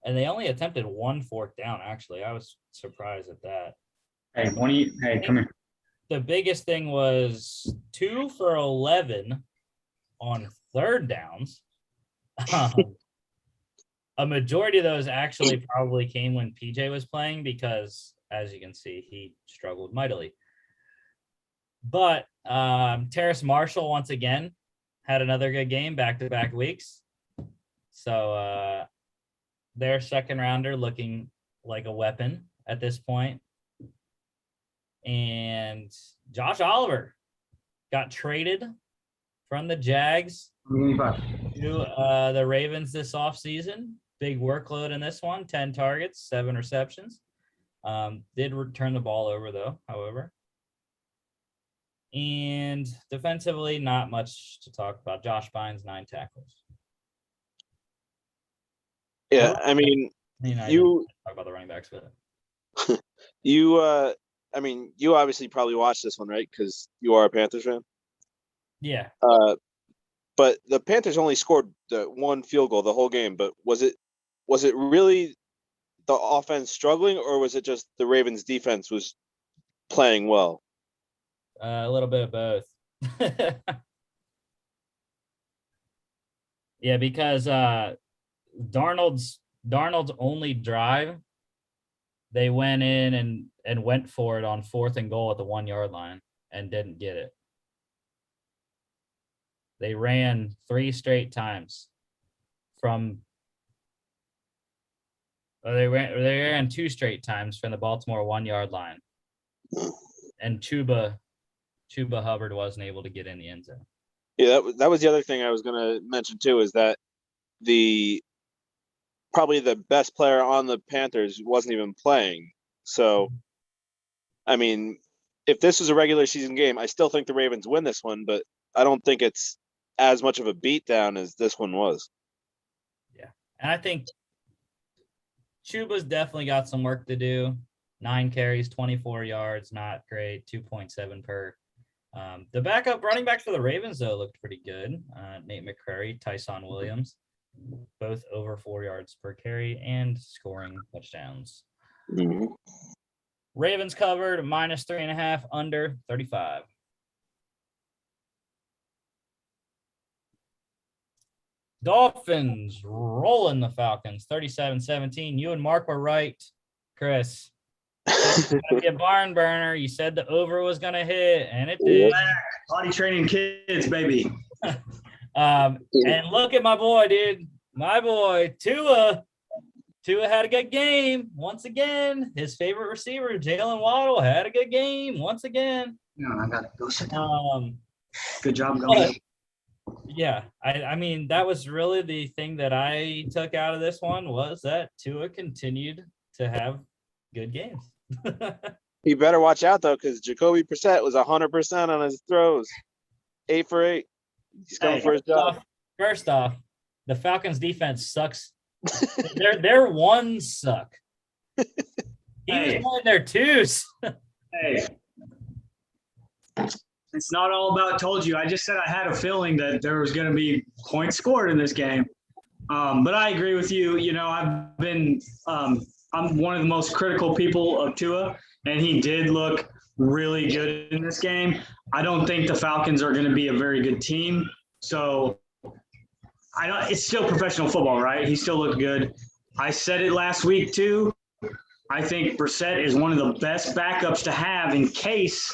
and they only attempted 1 4th down, actually. I was surprised at that. Hey, come here. The biggest thing was 2 for 11 on 3rd downs. A majority of those actually probably came when PJ was playing because, as you can see, he struggled mightily. But Terrace Marshall, once again, had another good game back-to-back weeks. So their second rounder looking like a weapon at this point. And Josh Oliver got traded from the Jags to the Ravens this offseason. Big workload in this one, 10 targets, 7 receptions. Did return the ball over, though, however. And defensively, not much to talk about. Josh Bynes, 9 tackles. Yeah, I mean, you talk about the running backs, but you obviously probably watched this one, right? Because you are a Panthers fan. Yeah. But the Panthers only scored the 1 field goal the whole game. But was it really the offense struggling, or was it just the Ravens' defense was playing well? A little bit of both. Yeah, because Darnold's only drive, they went in and went for it on 4th and goal at the 1-yard line and didn't get it. They ran 3 straight times they ran 2 straight times from the Baltimore 1-yard line. And Chuba Hubbard wasn't able to get in the end zone. Yeah, that was the other thing I was going to mention too, is that probably the best player on the Panthers wasn't even playing. So, I mean, if this was a regular season game, I still think the Ravens win this one, but I don't think it's as much of a beatdown as this one was. Yeah, and I think Chuba's definitely got some work to do. 9 carries, 24 yards, not great, 2.7 per. The backup running backs for the Ravens, though, looked pretty good. Nate McCrary, Tyson Williams, both over 4 yards per carry and scoring touchdowns. Mm-hmm. Ravens covered -3.5, under 35. Dolphins rolling the Falcons, 37-17. You and Mark were right, Chris. It's gonna be a barn burner. You said the over was gonna hit, and it did. Potty training kids, baby. And look at my boy, dude. My boy, Tua. Tua had a good game once again. His favorite receiver, Jalen Waddle, had a good game once again. No, I gotta go sit down. Good job, going. Yeah, I mean, that was really the thing that I took out of this one was that Tua continued to have good games. He better watch out though, because Jacoby Brissett was 100% on his throws, 8 for 8. He's going for his job. First off, the Falcons' defense sucks. their ones suck. He was playing their twos. Hey, it's not all about told you. I just said I had a feeling that there was going to be points scored in this game. But I agree with you. You know, I'm one of the most critical people of Tua, and he did look really good in this game. I don't think the Falcons are going to be a very good team. So it's still professional football, right? He still looked good. I said it last week too. I think Brissett is one of the best backups to have in case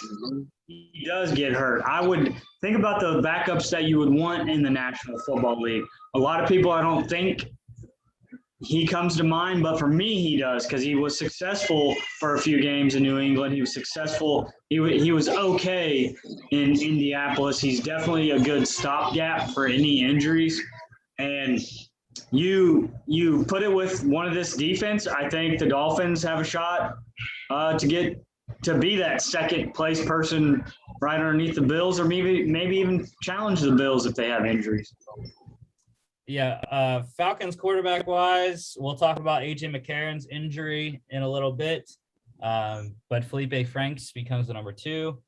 he does get hurt. I would think about the backups that you would want in the National Football League. A lot of people, I don't think he comes to mind, but for me, he does because he was successful for a few games in New England. He was successful. He was okay in Indianapolis. He's definitely a good stopgap for any injuries. And you put it with one of this defense, I think the Dolphins have a shot to be that second place person right underneath the Bills, or maybe even challenge the Bills if they have injuries. Yeah, Falcons quarterback wise, we'll talk about AJ McCarron's injury in a little bit. But Felipe Franks becomes the number 2.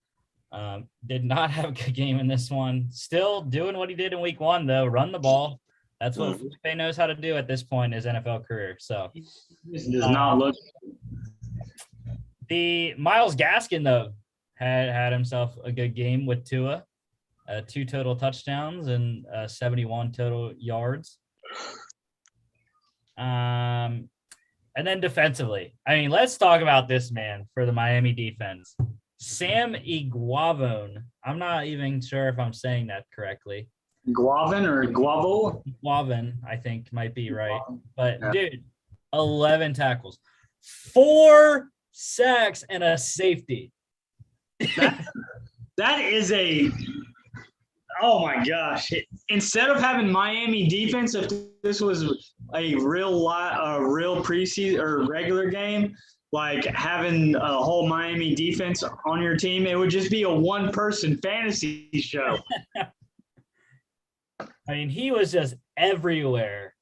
Did not have a good game in this one. Still doing what he did in week 1, though, run the ball. That's what Felipe knows how to do at this point in his NFL career. So this does not look. The Myles Gaskin, though, had himself a good game with Tua. 2 total touchdowns and 71 total yards. And then defensively, I mean, let's talk about this man for the Miami defense. Sam Iguavon. I'm not even sure if I'm saying that correctly. Guavin or Guavo? Guavin, I think might be right. But yeah. Dude, 11 tackles, 4 sacks, and a safety. That is oh my gosh. Instead of having Miami defense, if this was a real preseason or regular game, like having a whole Miami defense on your team, it would just be a one-person fantasy show. I mean, he was just everywhere.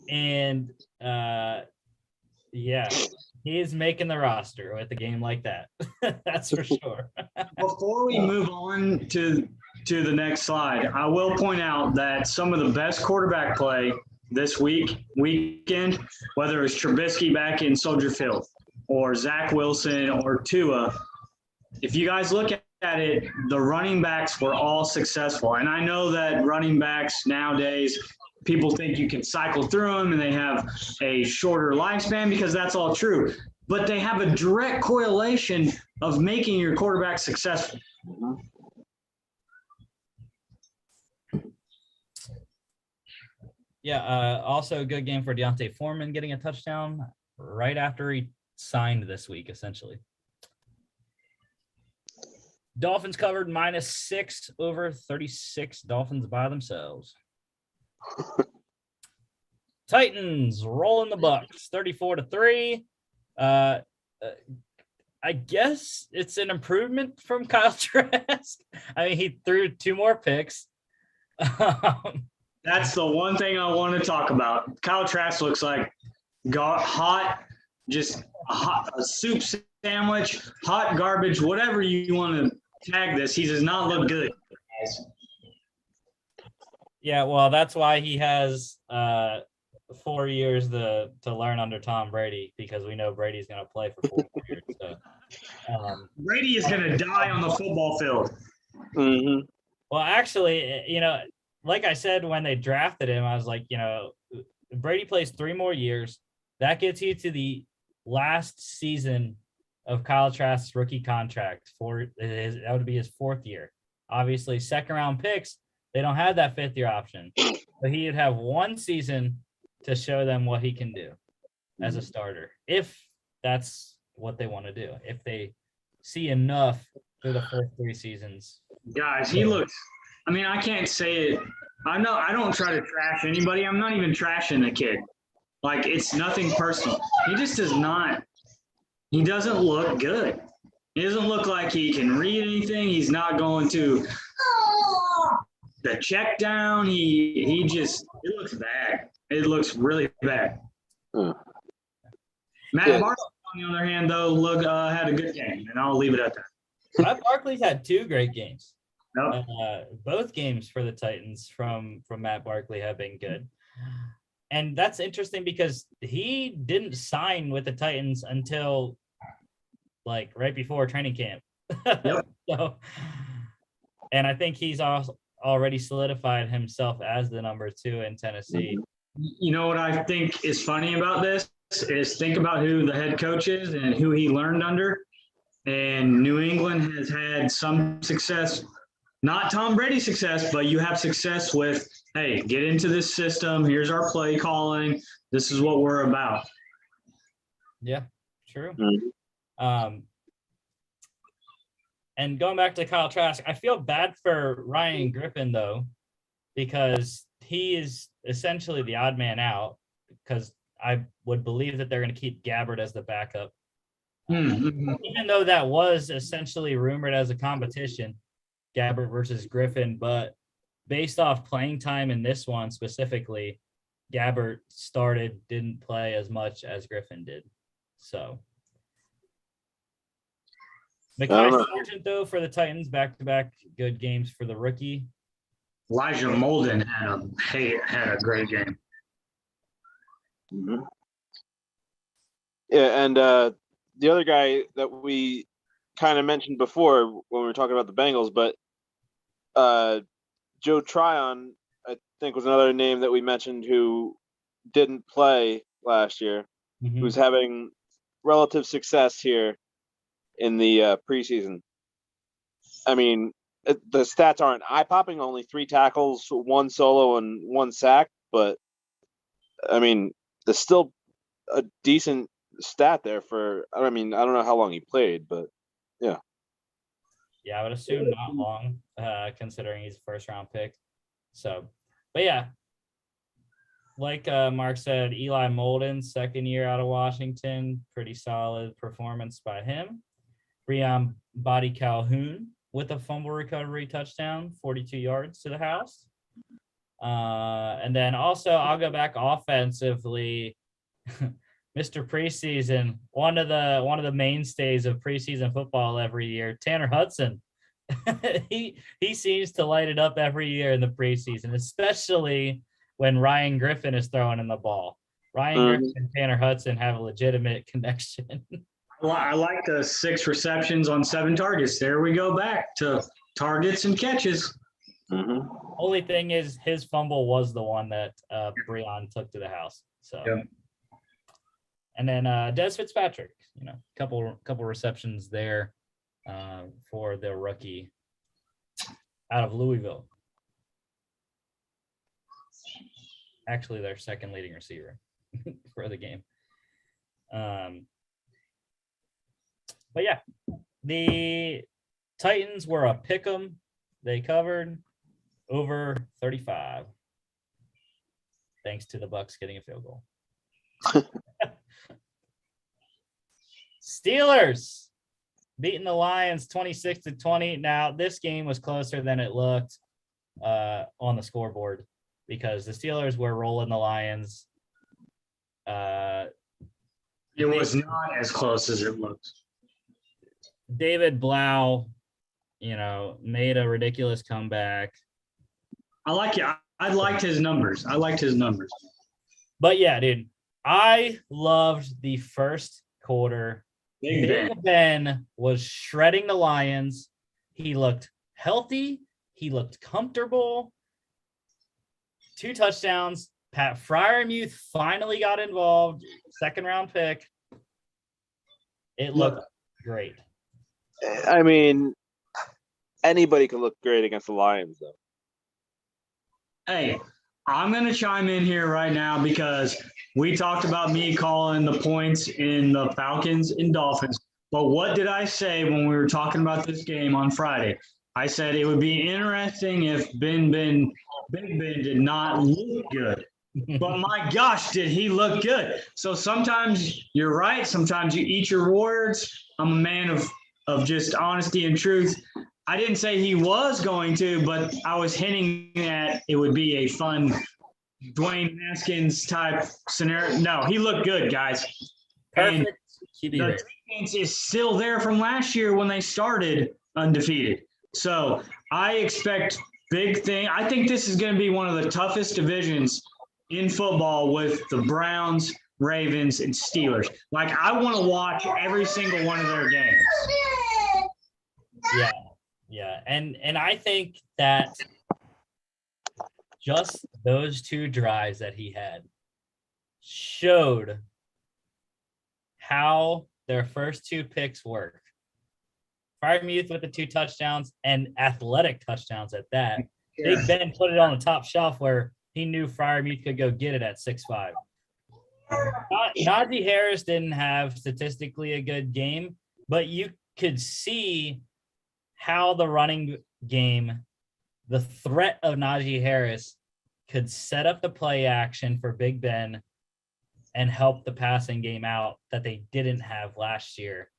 And, yeah, he is making the roster with a game like that. That's for sure. Before we move on to the next slide, I will point out that some of the best quarterback play this weekend, whether it's Trubisky back in Soldier Field or Zach Wilson or Tua, if you guys look at it, the running backs were all successful. And I know that running backs nowadays, people think you can cycle through them and they have a shorter lifespan, because that's all true. But they have a direct correlation of making your quarterback successful. Yeah, also a good game for Deontay Foreman, getting a touchdown right after he signed this week, essentially. Dolphins covered -6 over 36. Dolphins by themselves. Titans rolling the Bucks 34-3. I guess it's an improvement from Kyle Trask. I mean, he threw 2 more picks. That's the one thing I want to talk about. Kyle Trask looks like hot, just a soup sandwich, hot garbage, whatever you want to tag this. He does not look good. Yeah, well, that's why he has 4 years to learn under Tom Brady, because we know Brady's going to play for 4 years. So, Brady is going to die on the football field. Mm-hmm. Well, actually, like I said, when they drafted him, I was like, Brady plays 3 more years. That gets you to the last season of Kyle Trask's rookie contract. That would be his 4th year. Obviously, second-round picks, they don't have that 5th-year option. So he would have 1 season to show them what he can do as a starter, if that's what they want to do. If they see enough through the first 3 seasons. Guys, he looks – I mean, I can't say it. I don't try to trash anybody. I'm not even trashing the kid. Like, it's nothing personal. He just does not – he doesn't look good. He doesn't look like he can read anything. He's not going to the check down. It looks bad. It looks really bad. Matt Barkley, on the other hand, though, had a good game, and I'll leave it at that. Matt Barkley's had 2 great games. Nope. Both games for the Titans from Matt Barkley have been good. And that's interesting because he didn't sign with the Titans until like right before training camp. Yep. And I think he's already solidified himself as the number 2 in Tennessee. You know what I think is funny about this is think about who the head coach is and who he learned under. And New England has had some success, not Tom Brady success, but you have success with, hey, get into this system. Here's our play calling. This is what we're about. Yeah, true. And going back to Kyle Trask, I feel bad for Ryan Griffin, though, because he is essentially the odd man out, because I would believe that they're going to keep Gabbert as the backup. Even though that was essentially rumored as a competition, Gabbert versus Griffin, but based off playing time in this one specifically, Gabbert didn't play as much as Griffin did. So Mekhi Sargent, though, for the Titans, back-to-back good games for the rookie. Elijah Molden had a great game. Yeah, and the other guy that we kind of mentioned before when we were talking about the Bengals, but Joe Tryon, I think, was another name that we mentioned who didn't play last year, who's having relative success here in the preseason. I mean, the stats aren't eye-popping, only 3 tackles, 1 solo, and 1 sack, but, I mean, there's still a decent stat there I don't know how long he played, but yeah. Yeah, I would assume not long, considering he's a first-round pick. So, but yeah, like Mark said, Eli Molden, 2nd year out of Washington, pretty solid performance by him. Breon Body Calhoun with a fumble recovery touchdown, 42 yards to the house. And then also I'll go back offensively. Mr. Preseason, one of the mainstays of preseason football every year, Tanner Hudson. he seems to light it up every year in the preseason, especially when Ryan Griffin is throwing in the ball. Ryan Griffin and Tanner Hudson have a legitimate connection. Well, I like the 6 receptions on 7 targets. There we go back to targets and catches. Only thing is his fumble was the one that Breon took to the house. So, yeah. And then Des Fitzpatrick, couple receptions there for the rookie out of Louisville. Actually, their 2nd leading receiver for the game. But yeah, the Titans were a pick 'em. They covered over 35, thanks to the Bucs getting a field goal. Steelers beating the Lions 26-20. Now, this game was closer than it looked on the scoreboard because the Steelers were rolling the Lions. It was not as close as it looked. David Blau, made a ridiculous comeback. I like it. I liked his numbers. But yeah, dude, I loved the first quarter. Big Ben was shredding the Lions. He looked healthy. He looked comfortable. 2 touchdowns. Pat Fryermuth finally got involved. 2nd-round pick. It looked great. I mean, anybody could look great against the Lions, though. Hey, I'm going to chime in here right now because we talked about me calling the points in the Falcons and Dolphins. But what did I say when we were talking about this game on Friday? I said it would be interesting if Big Ben did not look good. But my gosh, did he look good? So sometimes you're right. Sometimes you eat your words. I'm a man of just honesty and truth. I didn't say he was going to, but I was hinting that it would be a fun Dwayne Haskins type scenario. No, he looked good, guys. Perfect And QB the rating. defense is still there from last year when they started undefeated. So I expect big thing. I think this is going to be one of the toughest divisions in football with the Browns, Ravens, and Steelers. Like, I want to watch every single one of their games. Yeah. And I think that just those two drives that he had showed how their first two picks work. Freiermuth with the 2 touchdowns and athletic touchdowns at that. Yeah. Big Ben put it on the top shelf where he knew Freiermuth could go get it at 6'5". Najee Harris didn't have statistically a good game, but you could see how the running game, the threat of Najee Harris, could set up the play action for Big Ben and help the passing game out that they didn't have last year.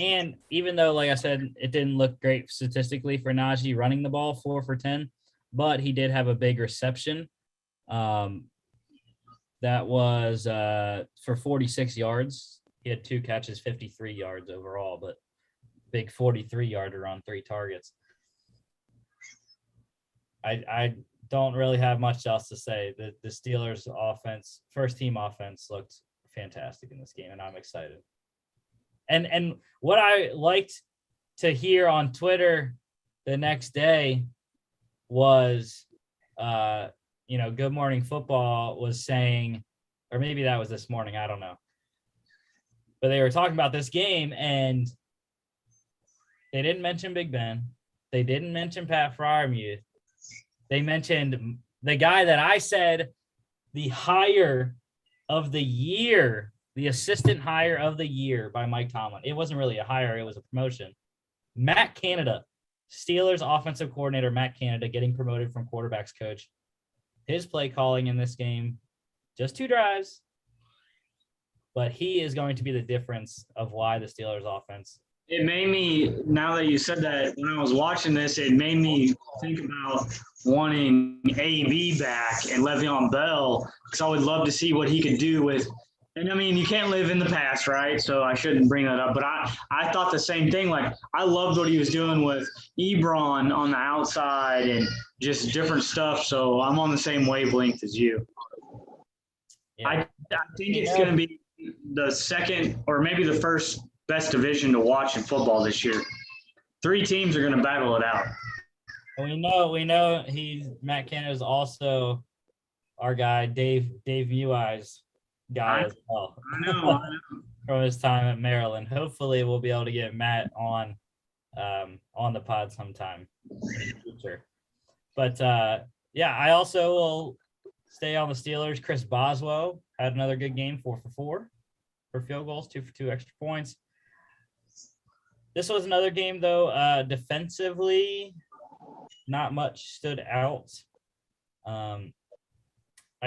And even though, like I said, it didn't look great statistically for Najee running the ball 4 for 10, but he did have a big reception. That was for 46 yards. He had 2 catches, 53 yards overall, but big 43-yarder on 3 targets. I don't really have much else to say. The Steelers' offense, first-team offense, looked fantastic in this game, and I'm excited. And what I liked to hear on Twitter the next day was, Good Morning Football was saying, or maybe that was this morning, I don't know. But they were talking about this game, and they didn't mention Big Ben. They didn't mention Pat Freiermuth. They mentioned the guy that I said the hire of the year, the assistant hire of the year by Mike Tomlin. It wasn't really a hire, it was a promotion. Matt Canada, Steelers offensive coordinator Matt Canada, getting promoted from quarterbacks coach. His play calling in this game, just 2 drives, but he is going to be the difference of why the Steelers offense. It made me, now that you said that, when I was watching this, it made me think about wanting AB back and Le'Veon Bell, because I would love to see what he could do with. And I mean, you can't live in the past, right? So I shouldn't bring that up. But I thought the same thing. Like, I loved what he was doing with Ebron on the outside and just different stuff. So I'm on the same wavelength as you. Yeah. I think it's going to be the second or maybe the first best division to watch in football this year. 3 teams are going to battle it out. We know Matt Canada is also our guy, Dave Mui's guy as well. I know. From his time at Maryland. Hopefully we'll be able to get Matt on the pod sometime in the future. But I also will stay on the Steelers. Chris Boswell had another good game, 4 for 4 for field goals, 2 for 2 extra points. This was another game, though, defensively, not much stood out. I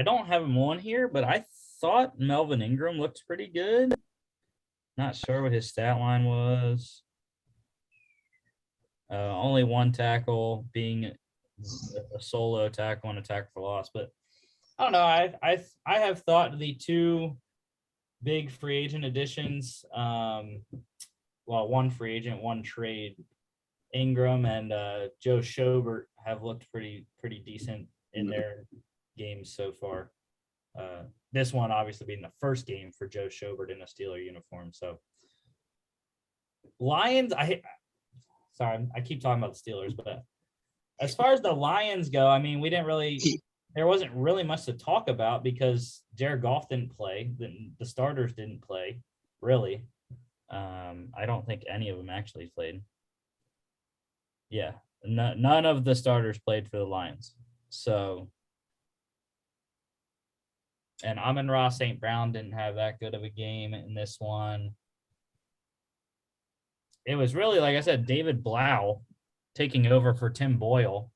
don't have him on here, but I thought Melvin Ingram looked pretty good. Not sure what his stat line was. Only 1 tackle, being a solo tackle and a tackle for loss. But I don't know. I have thought the 2 big free agent additions, 1 free agent, 1 trade, Ingram and Joe Schobert have looked pretty decent in their games so far. This one obviously being the first game for Joe Schobert in a Steeler uniform. So Lions, I keep talking about the Steelers, but as far as the Lions go, I mean, there wasn't really much to talk about because Jared Goff didn't play. The starters didn't play, really. I don't think any of them actually played. Yeah, none of the starters played for the Lions. So, and Amon-Ra St. Brown didn't have that good of a game in this one. It was really, like I said, David Blau taking over for Tim Boyle.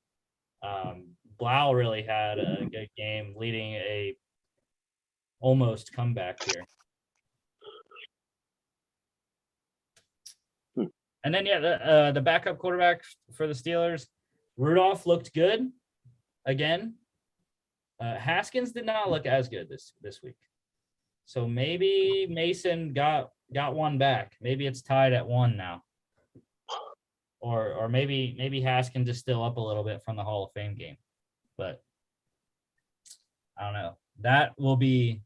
Blau really had a good game, leading a almost comeback here. And then, the backup quarterback for the Steelers, Rudolph, looked good again. Haskins did not look as good this week. So maybe Mason got one back. Maybe it's tied at 1 now. Or maybe Haskins is still up a little bit from the Hall of Fame game. But I don't know. That will be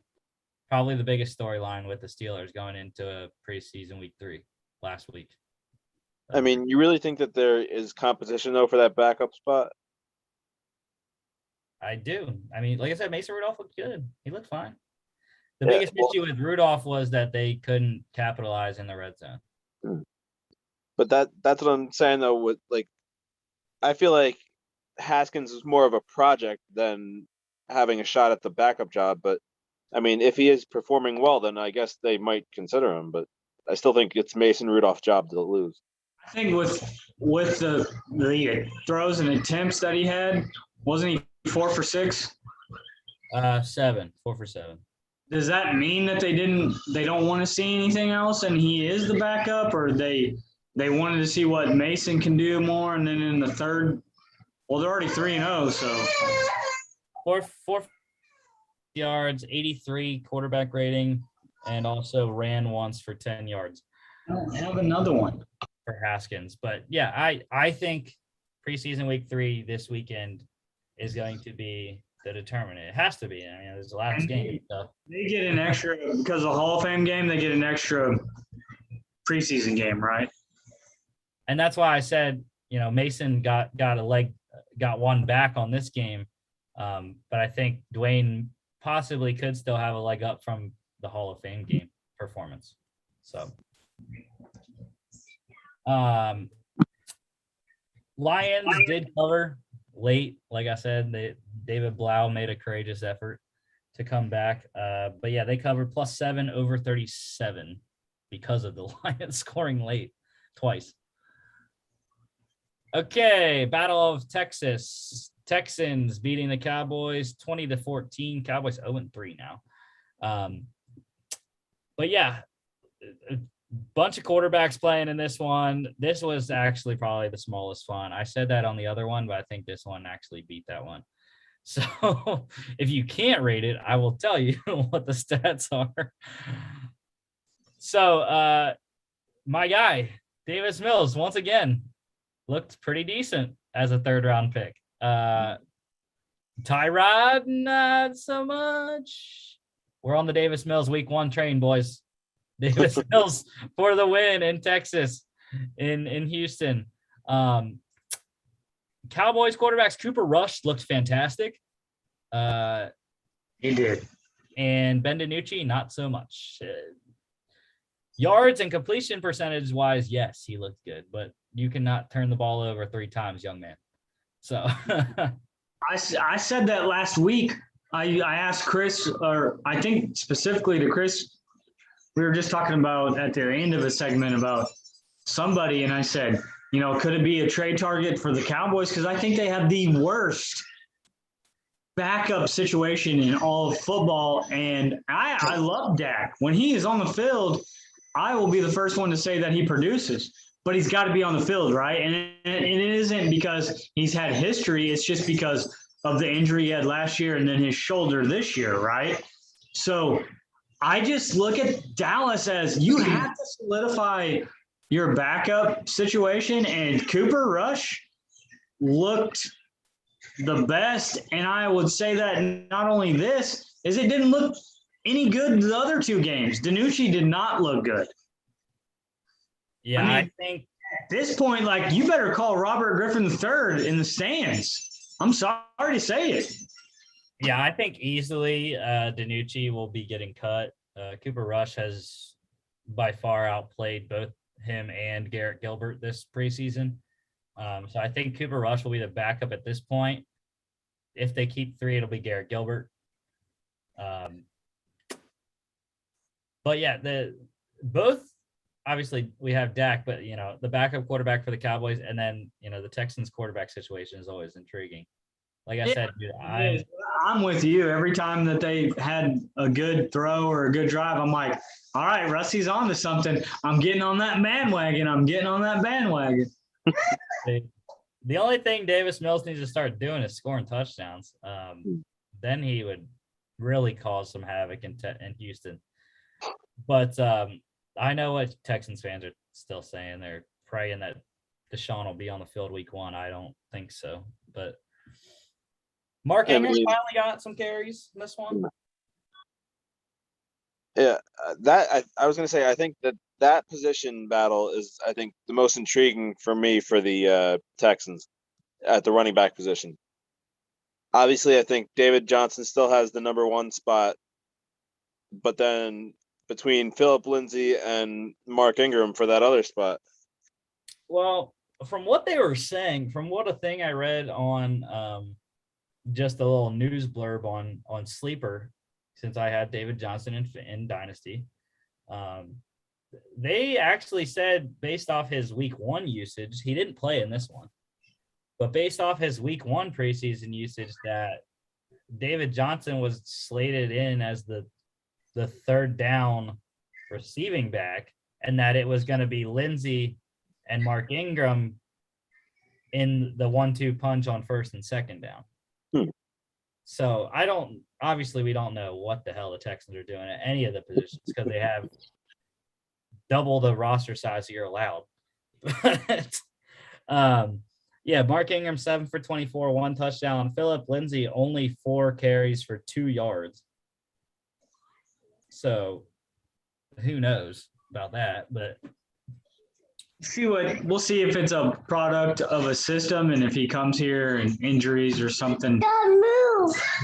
probably the biggest storyline with the Steelers going into preseason week 3 last week. I mean, you really think that there is competition though for that backup spot? I do. I mean, like I said, Mason Rudolph looked good. He looked fine. The Yeah, biggest issue with Rudolph was that they couldn't capitalize in the red zone. But that's what I'm saying though. With like, I feel like Haskins is more of a project than having a shot at the backup job. But I mean, if he is performing well, then I guess they might consider him. But I still think it's Mason Rudolph's job to lose. I think with the throws and attempts that he had, wasn't he 4 for 6? 7, 4 for 7. Does that mean that they don't want to see anything else and he is the backup, or they wanted to see what Mason can do more, and then in the third, well, they're already 3-0, so 4 yards, 83 quarterback rating, and also ran once for 10 yards. I don't have another one for Haskins. But yeah, I think preseason week 3 this weekend is going to be the determinant. It has to be. I mean, it's the last game. So. They get an extra, because of the Hall of Fame game, they get an extra preseason game, right? And that's why I said, Mason got one back on this game. But I think Dwayne possibly could still have a leg up from the Hall of Fame game performance. So Lions did cover late. Like I said, David Blau made a courageous effort to come back. But yeah, they covered +7 over 37 because of the Lions scoring late twice. Okay, Battle of Texas. Texans beating the Cowboys 20-14. Cowboys 0-3 now. But yeah, a bunch of quarterbacks playing in this one. This was actually probably the smallest one. I said that on the other one, but I think this one actually beat that one. So if you can't rate it, I will tell you what the stats are. So my guy, Davis Mills, once again, looked pretty decent as a 3rd-round pick. Tyrod, not so much. We're on the Davis Mills week 1 train, boys. Davis Mills for the win in Texas, in Houston. Cowboys quarterbacks, Cooper Rush looked fantastic. He did. And Ben DiNucci, not so much. Yards and completion percentage wise, yes, he looked good, but you cannot turn the ball over 3 times, young man. So I said that last week. I asked Chris, or I think specifically to Chris, we were just talking about at the end of a segment about somebody, and I said, could it be a trade target for the Cowboys? Because I think they have the worst backup situation in all of football, and I love Dak. When he is on the field, I will be the first one to say that he produces. But he's got to be on the field, right? And it isn't because he's had history. It's just because of the injury he had last year and then his shoulder this year, right? So I just look at Dallas as you have to solidify your backup situation, and Cooper Rush looked the best. And I would say that not only this, is it didn't look any good the other 2 games. DiNucci did not look good. Yeah, I think at this point, you better call Robert Griffin III in the stands. I'm sorry to say it. Yeah, I think easily DiNucci will be getting cut. Cooper Rush has by far outplayed both him and Garrett Gilbert this preseason. So I think Cooper Rush will be the backup at this point. If they keep 3, it'll be Garrett Gilbert. But yeah, both obviously we have Dak, but the backup quarterback for the Cowboys, and then the Texans quarterback situation is always intriguing. Like I said, dude, I'm with you. Every time that they've had a good throw or a good drive, I'm like, all right, Rusty's on to something. I'm getting on that bandwagon. The only thing Davis Mills needs to start doing is scoring touchdowns. Then he would really cause some havoc in Houston. But I know what Texans fans are still saying. They're praying that Deshaun will be on the field week 1. I don't think so. But Mark Ingram finally got some carries in this one. Yeah, I was going to say, I think that position battle is, I think, the most intriguing for me for the Texans at the running back position. Obviously, I think David Johnson still has the number 1 spot, but then between Phillip Lindsay and Mark Ingram for that other spot. Well, from what they were saying, from what a thing I read on just a little news blurb on Sleeper, since I had David Johnson in Dynasty, they actually said based off his week 1 usage, he didn't play in this one, but based off his week 1 preseason usage, that David Johnson was slated in as the third down receiving back, and that it was going to be Lindsey and Mark Ingram in the 1-2 punch on first and second down. So we don't know what the hell the Texans are doing at any of the positions because they have double the roster size you're allowed. Mark Ingram 7 for 24, 1 touchdown. Phillip Lindsay only 4 carries for 2 yards. So who knows about that, but we'll see if it's a product of a system, and if he comes here and injuries or something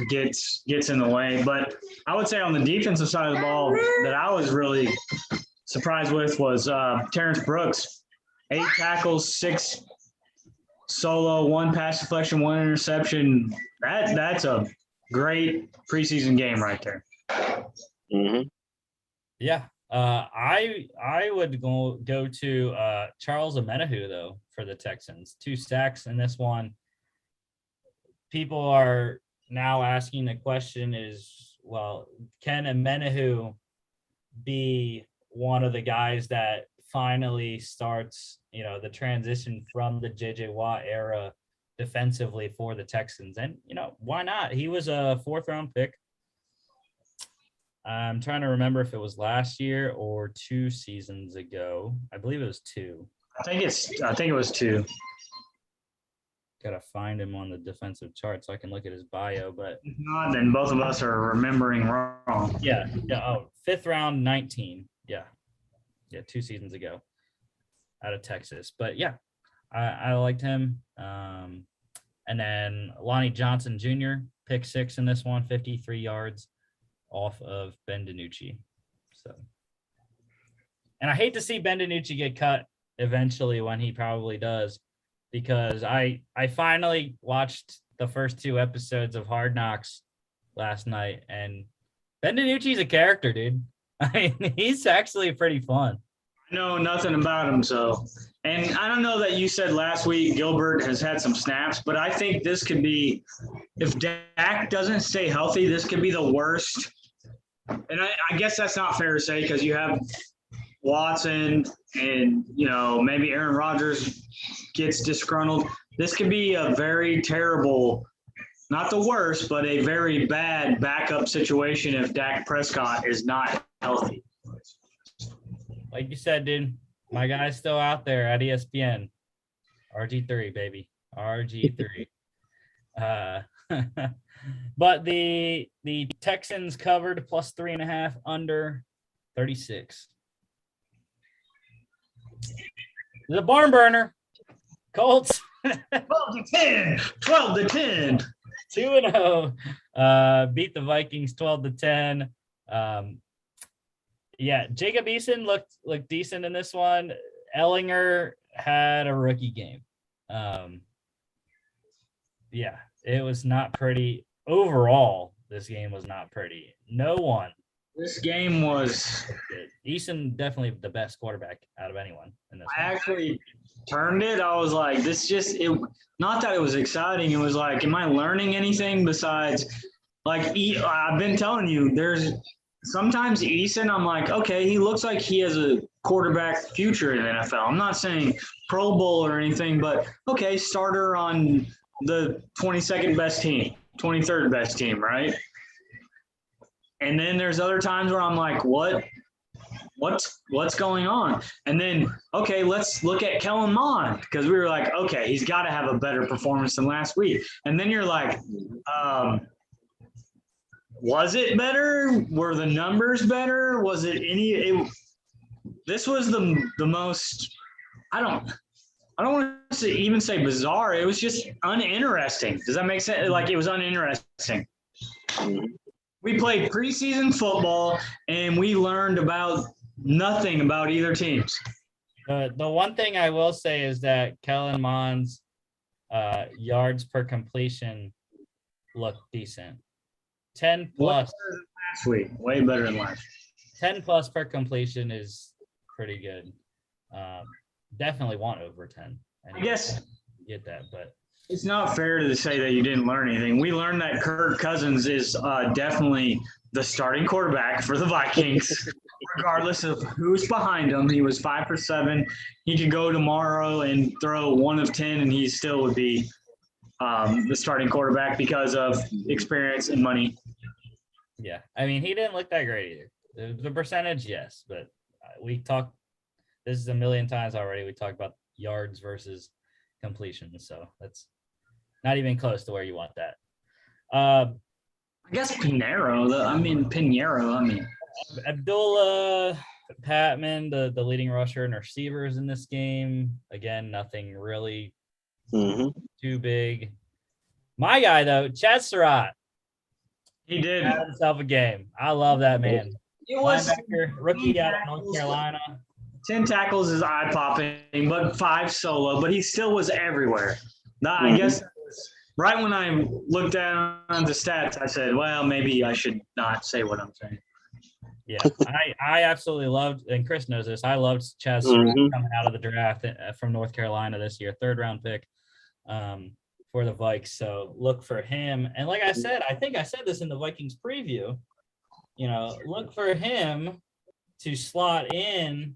gets in the way. But I would say on the defensive side of the ball that I was really surprised with was Terrence Brooks. 8 tackles, 6 solo, 1 pass deflection, 1 interception. That's a great preseason game right there. Mm-hmm. Yeah. I would go to Charles Omenihu though for the Texans. 2 sacks in this one. People are now asking the question is, well, can Omenihu be one of the guys that finally starts, the transition from the JJ Watt era defensively for the Texans? And, why not? He was a 4th round pick. I'm trying to remember if it was last year or 2 seasons ago. I believe it was 2. I think it was 2. Gotta find him on the defensive chart so I can look at his bio. But if not, then both of us are remembering wrong. Yeah. Oh, 5th round, 19. Yeah, 2 seasons ago, out of Texas. But yeah, I liked him. And then Lonnie Johnson Jr. pick 6 in this one, 53 yards. Off of Ben DiNucci. So, and I hate to see Ben DiNucci get cut eventually when he probably does, because I finally watched the first 2 episodes of Hard Knocks last night, and Ben DiNucci's a character, dude. I mean, he's actually pretty fun. I know nothing about him, so. And I don't know that you said last week Gilbert has had some snaps, but I think this could be, if Dak doesn't stay healthy, this could be the worst. And I guess that's not fair to say because you have Watson and, maybe Aaron Rodgers gets disgruntled. This could be a very terrible, not the worst, but a very bad backup situation if Dak Prescott is not healthy. Like you said, dude, my guy's still out there at ESPN. RG3, baby. RG3. But the Texans covered plus 3.5 under 36. The barn burner. Colts. 12-10. 12-10. 2-0. Beat the Vikings 12-10. Yeah, Jacob Eason looked decent in this one. Ellinger had a rookie game. Yeah, it was not pretty. Overall, this game was not pretty. No one. This game was. Eason definitely the best quarterback out of anyone in this I one. actually turned it. I was like, this just it. Not that it was exciting. It was like, am I learning anything besides? Like I've been telling you, there's sometimes Eason. I'm like, okay, he looks like he has a quarterback future in the NFL. I'm not saying Pro Bowl or anything, but okay, starter on the 22nd best team, 23rd best team, right? And then there's other times where I'm like, what's going on? And then, okay, let's look at Kellen Mond, because we were like, okay, he's got to have a better performance than last week. And then you're like, was it better? Were the numbers better? Was it this was the most, I don't want to even say bizarre. It was just uninteresting. Does that make sense? Like, it was uninteresting. We played preseason football, and we learned about nothing about either teams. The one thing I will say is that Kellen Mond's yards per completion looked decent. 10 plus. Last week, way better than last. 10 plus per completion is pretty good. Definitely want over 10. I guess get that, but it's not fair to say that you didn't learn anything. We learned that Kirk Cousins is definitely the starting quarterback for the Vikings, regardless of who's behind him. He was 5 for 7. He could go tomorrow and throw 1 of 10, and he still would be the starting quarterback because of experience and money. Yeah, I mean, he didn't look that great either. The percentage, yes, but we talked. This is a million times already. We talked about yards versus completion, so that's not even close to where you want that. I guess Pinheiro. Abdullah Patman, the leading rusher and receivers in this game. Again, nothing really too big. My guy though, Chad Surratt. He did had himself a game. I love that man. It was linebacker, rookie out of North Carolina. 10 tackles is eye-popping, but 5 solo, but he still was everywhere. I guess right when I looked down on the stats, I said, well, maybe I should not say what I'm saying. Yeah, I absolutely loved, and Chris knows this, I loved Chaz Surratt coming out of the draft from North Carolina this year, 3rd-round pick for the Vikes. So look for him. And like I said, I think I said this in the Vikings preview, look for him to slot in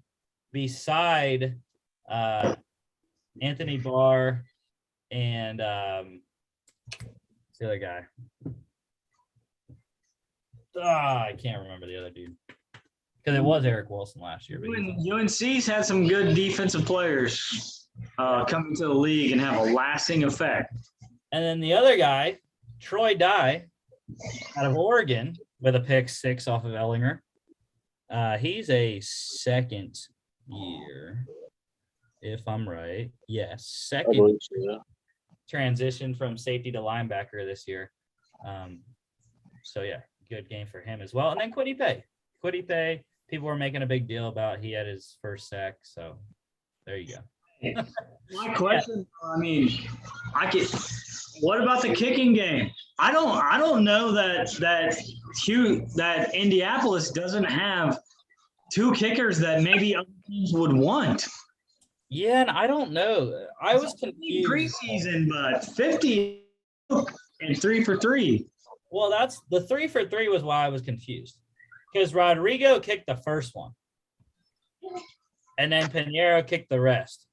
beside Anthony Barr and the other guy. I can't remember the other dude because it was Eric Wilson last year. UNC's had some good defensive players coming to the league and have a lasting effect. And then the other guy, Troy Dye, out of Oregon, with a pick 6 off of Ellinger. He's a 2nd year, if I'm right. Yes, 2nd transition from safety to linebacker this year. So, yeah, good game for him as well. And then Kwity Paye. People were making a big deal about he had his first sack. So, there you go. My question, what about the kicking game? I don't know that Indianapolis doesn't have 2 kickers that maybe other teams would want. Yeah, and I don't know. I was confused. Preseason, but 50 and 3 for 3. Well, that's the 3 for 3 was why I was confused. Because Rodrigo kicked the first one. And then Pinheiro kicked the rest.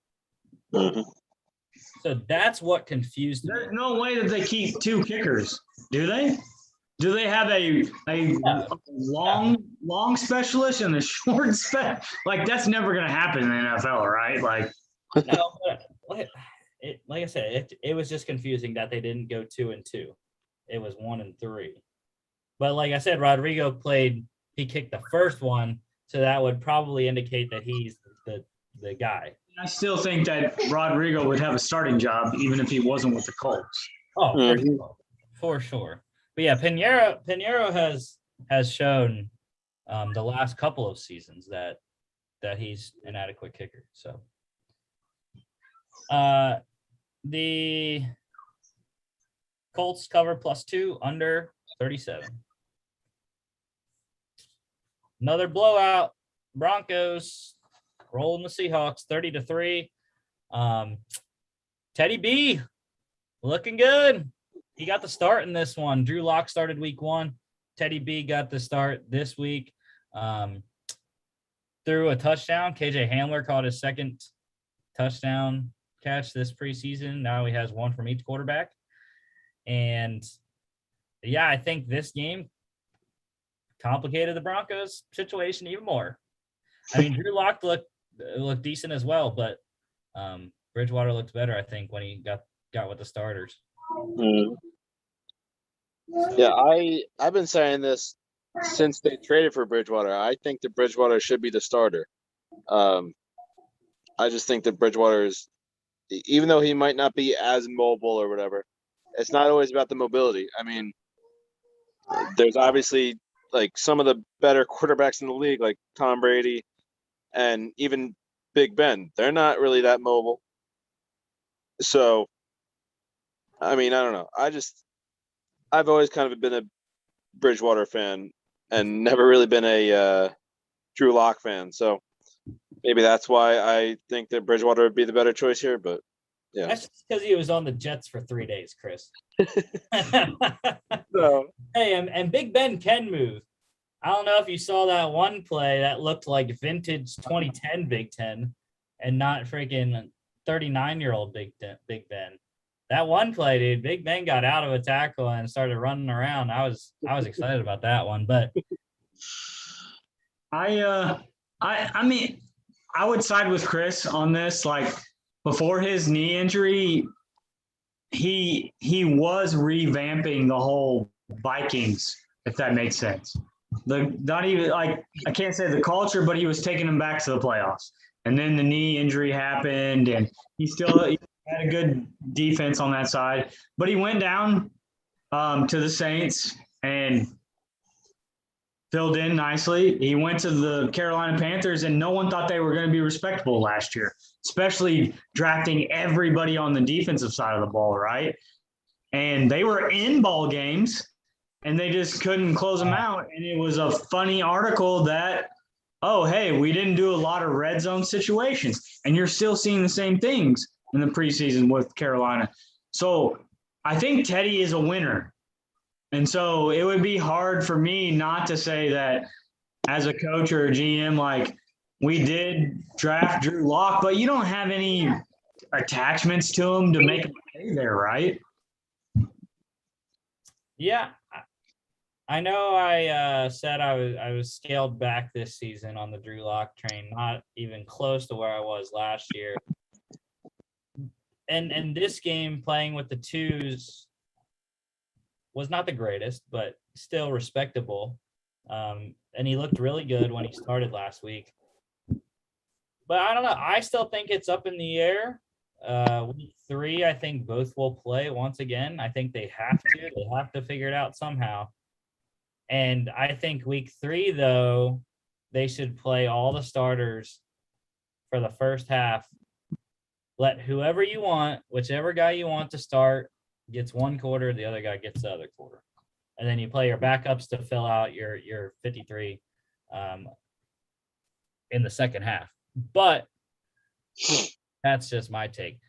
So that's what confused me. There's no way that they keep 2 kickers, do they? Do they have a long specialist and a short spec? Like, that's never going to happen in the NFL, right? Like, no, but like I said, it was just confusing that they didn't go 2 and 2. It was 1 and 3. But like I said, Rodrigo he kicked the first one, so that would probably indicate that he's the guy. I still think that Rodrigo would have a starting job even if he wasn't with the Colts. Oh, for sure. But yeah, Pinheiro has shown the last couple of seasons that he's an adequate kicker. So the Colts cover +2 under 37. Another blowout. Broncos rolling the Seahawks 30-3. Teddy B looking good. He got the start in this one. Drew Lock started week 1. Teddy B got the start this week. Threw a touchdown. KJ Hamler caught his second touchdown catch this preseason. Now he has one from each quarterback. And yeah, I think this game complicated the Broncos situation even more. I mean, Drew Lock looked decent as well, but Bridgewater looked better, I think, when he got with the starters. Mm. Yeah, I've been saying this since they traded for Bridgewater. I think that Bridgewater should be the starter. I just think that Bridgewater is, even though he might not be as mobile or whatever, it's not always about the mobility. I mean, there's obviously like some of the better quarterbacks in the league, like Tom Brady and even Big Ben. They're not really that mobile. So, I mean, I don't know. I've always kind of been a Bridgewater fan and never really been a Drew Lock fan. So maybe that's why I think that Bridgewater would be the better choice here. But yeah, that's just because he was on the Jets for 3 days, Chris. so, Hey, and Big Ben can move. I don't know if you saw that one play that looked like vintage 2010 Big Ten and not freaking 39-year-old Big Ben. That one play, dude, Big Ben got out of a tackle and started running around. I was excited about that one, but I mean, I would side with Chris on this. Like before his knee injury, he was revamping the whole Vikings, if that makes sense. Not even like I can't say the culture, but he was taking them back to the playoffs. And then the knee injury happened, and he had a good defense on that side. But he went down to the Saints and filled in nicely. He went to the Carolina Panthers, and no one thought they were going to be respectable last year, especially drafting everybody on the defensive side of the ball, right? And they were in ball games, and they just couldn't close them out. And it was a funny article that, oh, hey, we didn't do a lot of red zone situations. And you're still seeing the same things in the preseason with Carolina. So I think Teddy is a winner. And so it would be hard for me not to say that as a coach or a GM, like we did draft Drew Lock, but you don't have any attachments to him to make him stay there, right? yeah, I know I said I was scaled back this season on the Drew Lock train, not even close to where I was last year. And this game, playing with the twos, was not the greatest, but still respectable. And he looked really good when he started last week. But I don't know. I still think it's up in the air. Week 3, I think both will play once again. I think they have to. They have to figure it out somehow. And I think week 3, though, they should play all the starters for the first half. Let whoever you want, whichever guy you want to start, gets one quarter, the other guy gets the other quarter. And then you play your backups to fill out your 53 in the second half. But that's just my take.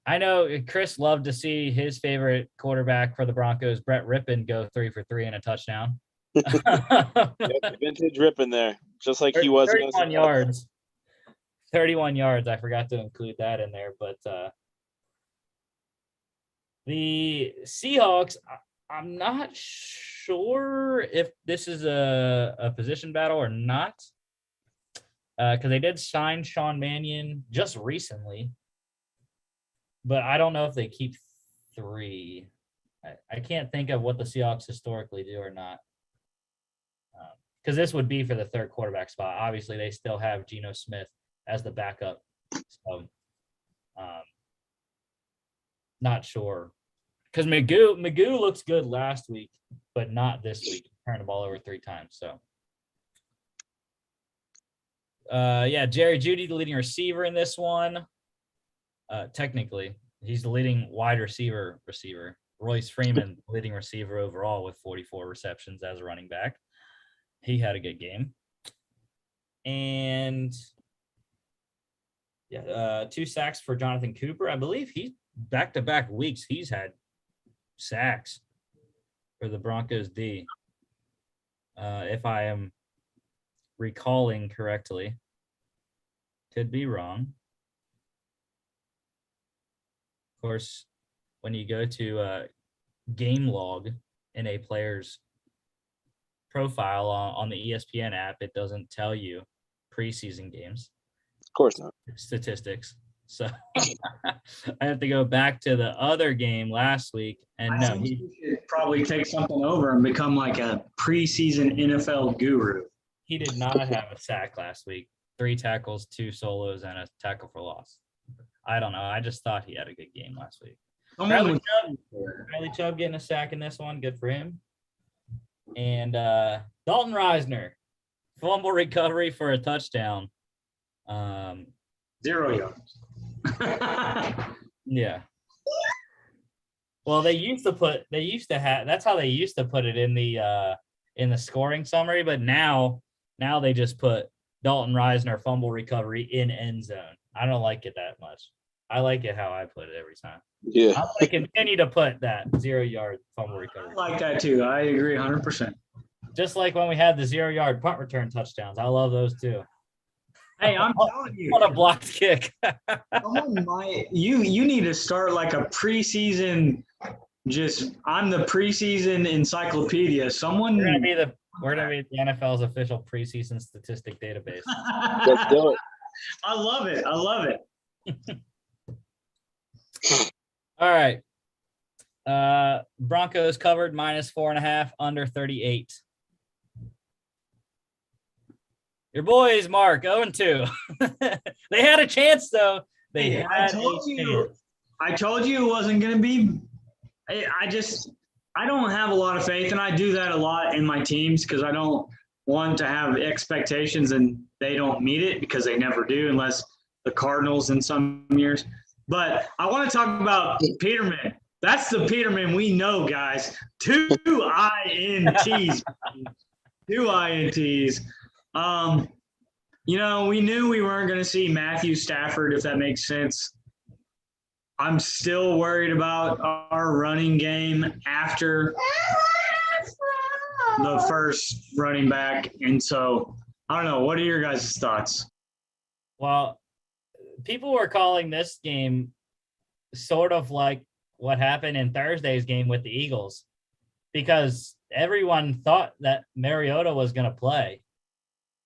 I know Chris loved to see his favorite quarterback for the Broncos, Brett Rippon, go 3 for 3 and a touchdown. yep, vintage Rippon there, just like he was. 31 yards. 31 yards. I forgot to include that in there. But the Seahawks, I'm not sure if this is a position battle or not, because they did sign Sean Mannion just recently. But I don't know if they keep 3. I can't think of what the Seahawks historically do or not. Because this would be for the third quarterback spot. Obviously, they still have Geno Smith as the backup. So, not sure. Because Magoo looks good last week, but not this week. He turned the ball over 3 times. So Jerry Jeudy, the leading receiver in this one. Technically, he's the leading wide receiver. Royce Freeman, leading receiver overall with 44 receptions as a running back. He had a good game. And 2 sacks for Jonathan Cooper. I believe he's back-to-back weeks. He's had sacks for the Broncos D. If I am recalling correctly. Could be wrong. Of course, when you go to game log in a player's profile on the ESPN app, it doesn't tell you preseason games. Of course not. Statistics. So I have to go back to the other game last week. And I think he should probably take something over and become like a preseason NFL guru. He did not have a sack last week. 3 tackles, 2 solos, and a tackle for loss. I don't know. I just thought he had a good game last week. Riley Chubb getting a sack in this one. Good for him. And Dalton Reisner, fumble recovery for a touchdown. 0 yards. Yeah. Well, that's how they used to put it in the scoring summary, but now they just put Dalton Reisner fumble recovery in end zone. I don't like it that much. I like it how I put it every time. Yeah. I'm going to continue to put that 0 yard fumble recovery. I like that too. I agree 100%. Just like when we had the 0 yard punt return touchdowns. I love those too. Hey, I'm telling you. What a blocked kick. You need to start like a preseason, I'm the preseason encyclopedia. We're gonna be the NFL's official preseason statistic database. Let's do it. I love it. All right. Broncos covered -4.5, under 38. Your boys, Mark, 0-2. They had a chance, though. I told you it wasn't going to be. I don't have a lot of faith, and I do that a lot in my teams because I don't want to have expectations and they don't meet it because they never do unless the Cardinals in some years. But I want to talk about Peterman. That's the Peterman we know, guys. 2 INTs. 2 INTs. We knew we weren't going to see Matthew Stafford, if that makes sense. I'm still worried about our running game after the first running back. And so, I don't know. What are your guys' thoughts? Well, people were calling this game sort of like what happened in Thursday's game with the Eagles because everyone thought that Mariota was going to play.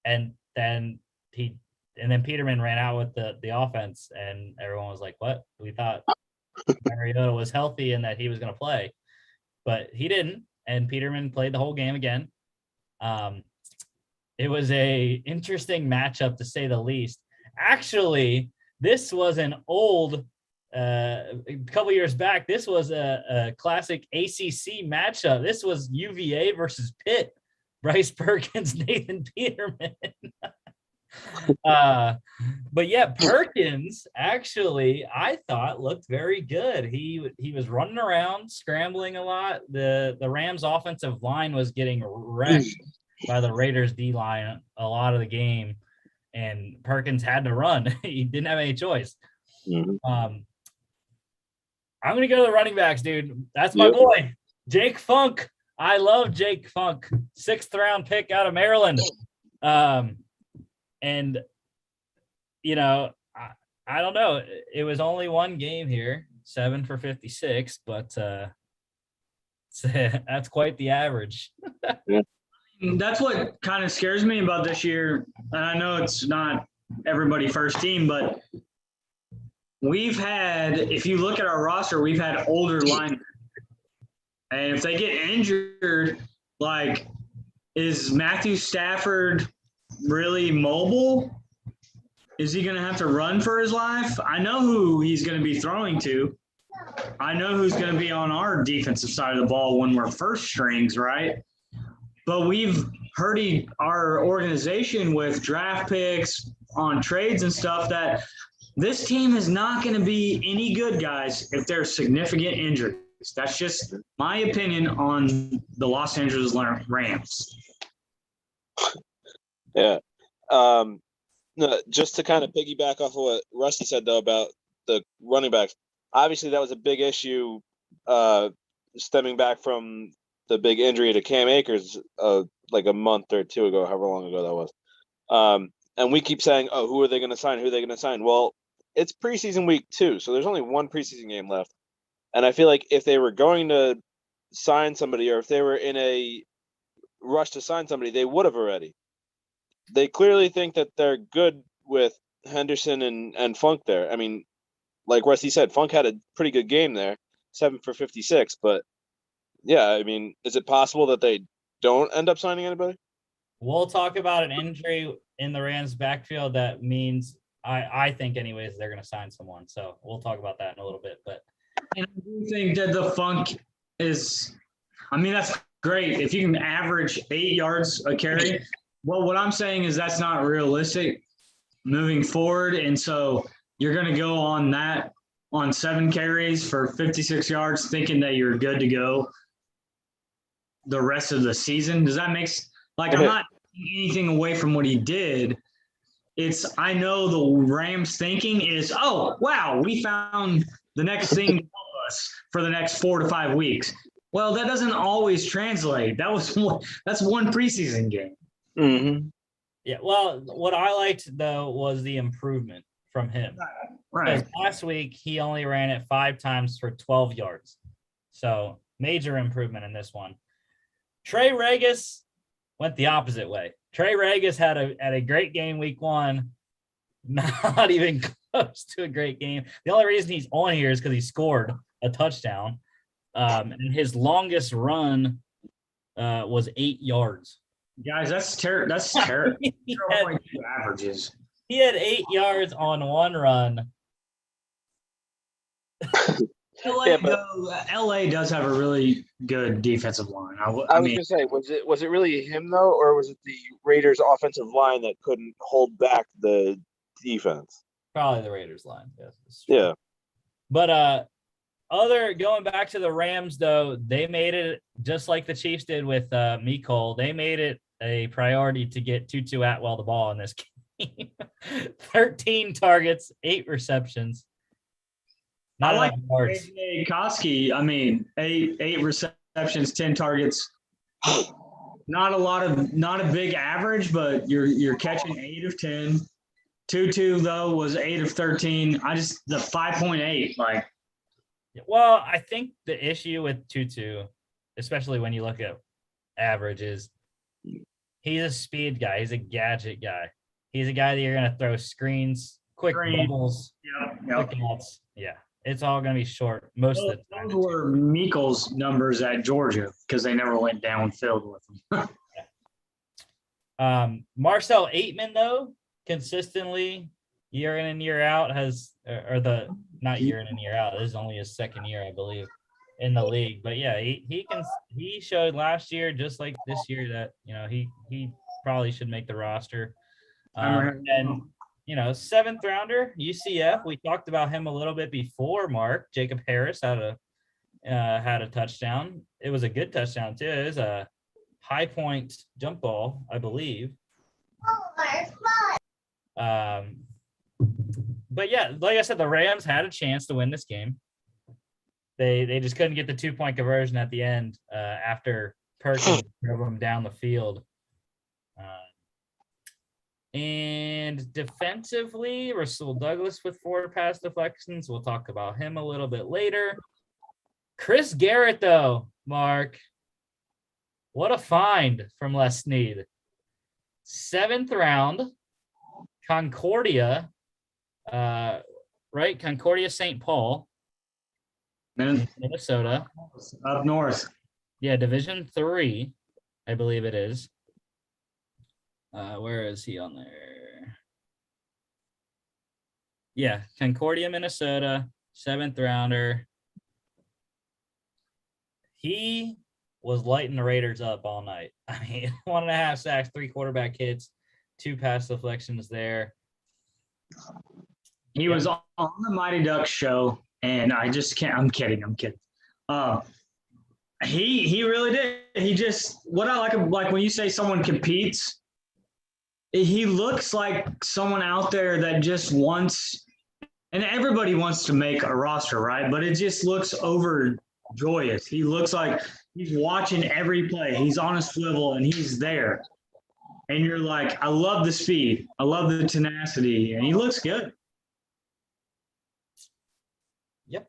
And then Peterman ran out with the offense, and everyone was like, what? We thought Mariota was healthy and that he was going to play. But he didn't, and Peterman played the whole game again. It was a interesting matchup, to say the least. Actually, this was an old a couple years back. This was a classic ACC matchup. This was UVA versus Pitt. Bryce Perkins, Nathan Peterman. But yeah, Perkins actually, I thought, looked very good. He was running around, scrambling a lot. The Rams' offensive line was getting wrecked by the Raiders' D-line a lot of the game, and Perkins had to run. He didn't have any choice. Mm-hmm. I'm going to go to the running backs, dude. That's my boy, Jake Funk. I love Jake Funk, 6th round pick out of Maryland. And, I don't know. It was only one game here, 7 for 56, but that's quite the average. That's what kind of scares me about this year. And I know it's not everybody first team, but we've had, if you look at our roster, we've had older linemen. And if they get injured, is Matthew Stafford really mobile? Is he going to have to run for his life? I know who he's going to be throwing to. I know who's going to be on our defensive side of the ball when we're first strings, right? But we've hurting our organization with draft picks on trades and stuff that this team is not going to be any good, guys, if there's significant injuries. That's just my opinion on the Los Angeles Rams. Yeah. No, just to kind of piggyback off of what Rusty said, though, about the running backs, obviously that was a big issue stemming back from the big injury to Cam Akers like a month or two ago, however long ago that was. And we keep saying, oh, who are they going to sign? Who are they going to sign? Well, it's preseason week 2, so there's only one preseason game left. And I feel like if they were going to sign somebody, or if they were in a rush to sign somebody, they would have already. They clearly think that they're good with Henderson and Funk there. I mean, like Rusty said, Funk had a pretty good game there, 7 for 56. But yeah, I mean, is it possible that they don't end up signing anybody? We'll talk about an injury in the Rams backfield. That means I think anyways, they're going to sign someone. So we'll talk about that in a little bit, but. And I do think that the Funk is, I mean, that's great. If you can average 8 yards a carry, well, what I'm saying is that's not realistic moving forward. And so you're going to go on that on 7 carries for 56 yards, thinking that you're good to go the rest of the season. Does that make sense? Like, I'm not taking anything away from what he did. I know the Rams thinking is, oh, wow, we found the next thing to help us for the next 4 to 5 weeks. Well, that doesn't always translate. That's one preseason game. Mm-hmm. Yeah, well, what I liked, though, was the improvement from him. Right. Because last week, he only ran it 5 times for 12 yards. So, major improvement in this one. Trey Regis went the opposite way. Trey Regis had a great game week 1. Not even close to a great game. The only reason he's on here is because he scored a touchdown. And his longest run was 8 yards. Guys, that's terrible. That's terrible. Averages. He had 8 yards on one run. LA does have a really good defensive line. I was going to say, was it really him though, or was it the Raiders' offensive line that couldn't hold back the defense? Probably the Raiders line. Yes. Yeah. But going back to the Rams though, they made it just like the Chiefs did with Mecole. They made it a priority to get Tutu Atwell the ball in this game. 13 targets, 8 receptions. Not like yards. Koski. I mean, 8 receptions, 10 targets. Not a big average, but you're catching 8 of 10. Tutu though was 8 of 13. The 5.8 like. Well, I think the issue with Tutu, especially when you look at averages, he's a speed guy. He's a gadget guy. He's a guy that you're going to throw screens, quick bubbles, quick outs. Yeah, it's all going to be short most of the time. Those were Mecole's numbers at Georgia because they never went downfield with them. Marcel Aitman, though, consistently year in and year out not year in and year out. This is only his second year, I believe, in the league. But yeah, he showed last year, just like this year, that he probably should make the roster. And 7th rounder UCF. We talked about him a little bit before. Mark Jacob Harris had a touchdown. It was a good touchdown too. It was a high point jump ball, I believe. But yeah, like I said, the Rams had a chance to win this game. They just couldn't get the 2-point conversion at the end after Perkins drove them down the field. And defensively, Rasul Douglas with 4 pass deflections. We'll talk about him a little bit later. Chris Garrett, though, Mark, what a find from Les Snead. 7th round, Concordia, right? Concordia St. Paul, Minnesota. Up north. Yeah, Division 3, I believe it is. Where is he on there? Yeah, Concordia, Minnesota, 7th rounder. He was lighting the Raiders up all night. I mean, 1.5 sacks, 3 quarterback hits, 2 pass deflections there. He was on the Mighty Ducks show, and I just can't. I'm kidding. He really did. He just, what I like when you say someone competes, he looks like someone out there that just wants, and everybody wants to make a roster, right? But it just looks overjoyous. He looks like he's watching every play. He's on a swivel and he's there. And you're like, I love the speed. I love the tenacity. And he looks good. Yep.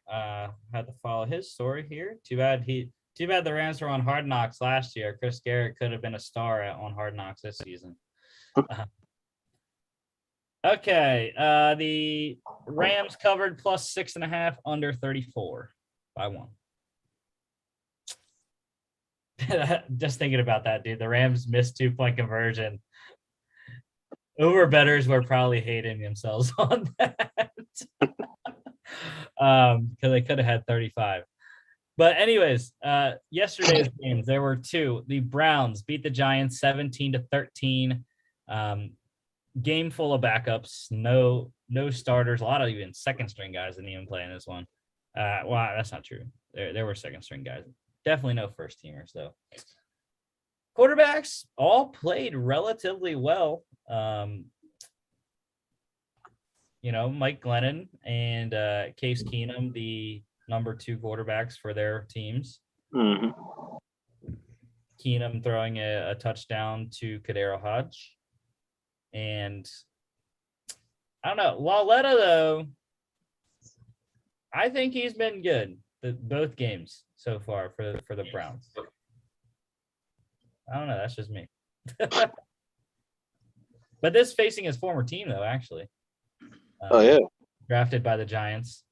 Had to follow his story here. Too bad the Rams were on Hard Knocks last year. Chris Garrett could have been a star on Hard Knocks this season. Okay. The Rams covered plus 6.5 under 34 by 1. Just thinking about that, dude. The Rams missed 2-point conversion. Uber bettors were probably hating themselves on that. Because they could have had 35. But anyways, yesterday's games, there were 2. The Browns beat the Giants 17-13. Game full of backups, no starters, a lot of even second string guys didn't even play in this one. Well, that's not true. There were second string guys. Definitely no first teamers though. Quarterbacks all played relatively well. Mike Glennon and Case Keenum, the number 2 quarterbacks for their teams. Mm-hmm. Keenum throwing a touchdown to Kadero Hodge. And I don't know. Walletta, though, I think he's been good both games so far for the Browns. I don't know. That's just me. But this facing his former team, though, actually. Yeah. Drafted by the Giants.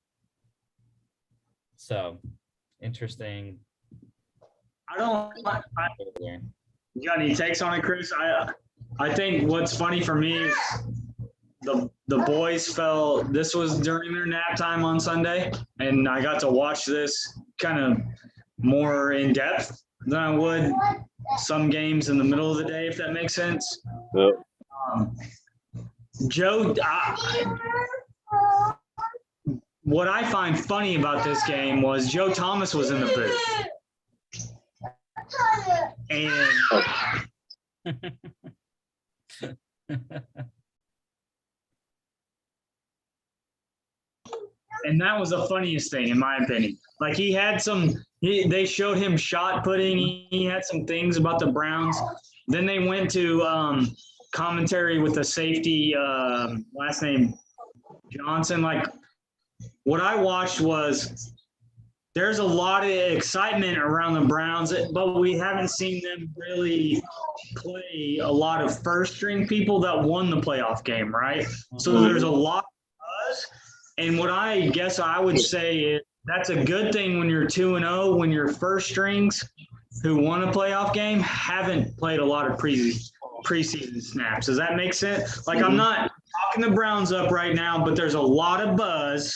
So, interesting. You got any takes on it, Chris? I think what's funny for me is the boys felt this was during their nap time on Sunday, and I got to watch this kind of more in depth than I would some games in the middle of the day, if that makes sense. Yep. Joe, what I find funny about this game was Joe Thomas was in the booth. And that was the funniest thing, in my opinion. Like, he had they showed him shot putting. He had some things about the Browns. Then they went to commentary with the safety, last name Johnson. Like, what I watched was there's a lot of excitement around the Browns, but we haven't seen them really play a lot of first-string people that won the playoff game, right? So there's a lot of buzz. And what I guess I would say is that's a good thing when you're 2-0, when your first strings who won a playoff game haven't played a lot of preseason snaps. Does that make sense? Like, I'm not talking the Browns up right now, but there's a lot of buzz.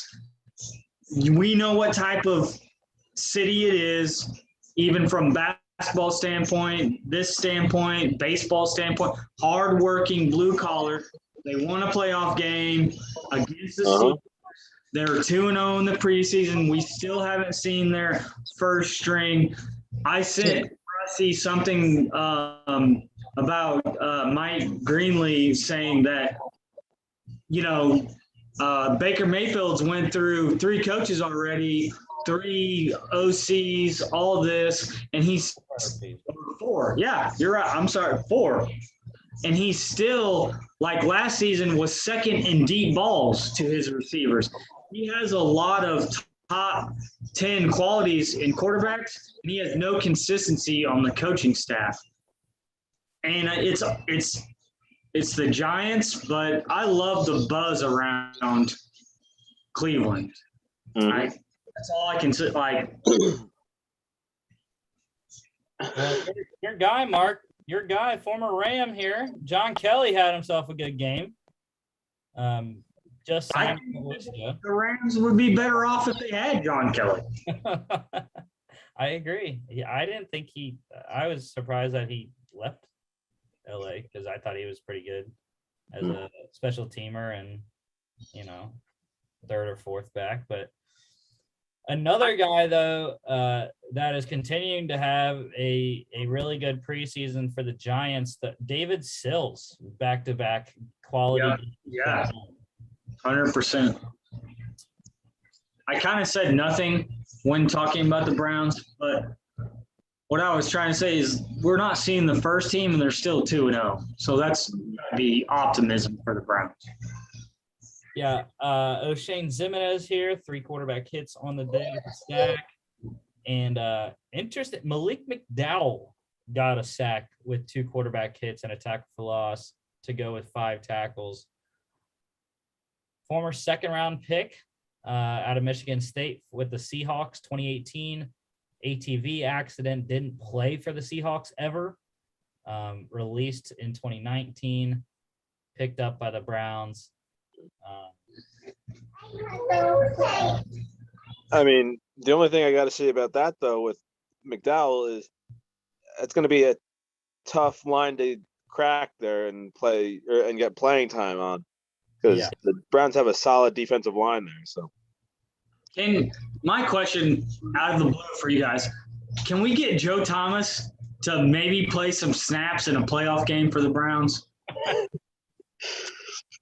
We know what type of city it is, even from basketball standpoint, this standpoint, baseball standpoint, hardworking, blue collar. They won a playoff game against the Steelers. They were 2-0 in the preseason. We still haven't seen their first string. I sent Rusty something about Mike Greenlee saying that, Baker Mayfield's went through 3 coaches already, 3 OCs, all this, and he's 4. Yeah, you're right. I'm sorry, 4. And he still, like last season, was second in deep balls to his receivers. He has a lot of top 10 qualities in quarterbacks, and he has no consistency on the coaching staff. And it's the Giants, but I love the buzz around Cleveland. Mm-hmm. That's all I can say. Your guy, Mark. Your guy, former Ram here, John Kelly had himself a good game. Just saying. The Rams would be better off if they had John Kelly. I agree. Yeah, I didn't think I was surprised that he left LA because I thought he was pretty good as a special teamer and, third or fourth back. But another guy, though, that is continuing to have a really good preseason for the Giants, David Sills, back-to-back quality. Yeah. 100%. I kind of said nothing when talking about the Browns, but what I was trying to say is we're not seeing the first team, and they're still 2-0. So that's the optimism for the Browns. Yeah, O'Shane Zimenez here, 3 quarterback hits on the day with a sack. And interesting, Malik McDowell got a sack with 2 quarterback hits and a tackle for loss to go with 5 tackles. Former second-round pick out of Michigan State with the Seahawks, 2018. ATV accident, didn't play for the Seahawks ever. Released in 2019, picked up by the Browns. I mean, the only thing I got to say about that, though, with McDowell is it's going to be a tough line to crack there and play and get playing time on because the Browns have a solid defensive line there. So, my question out of the blue for you guys, can we get Joe Thomas to maybe play some snaps in a playoff game for the Browns?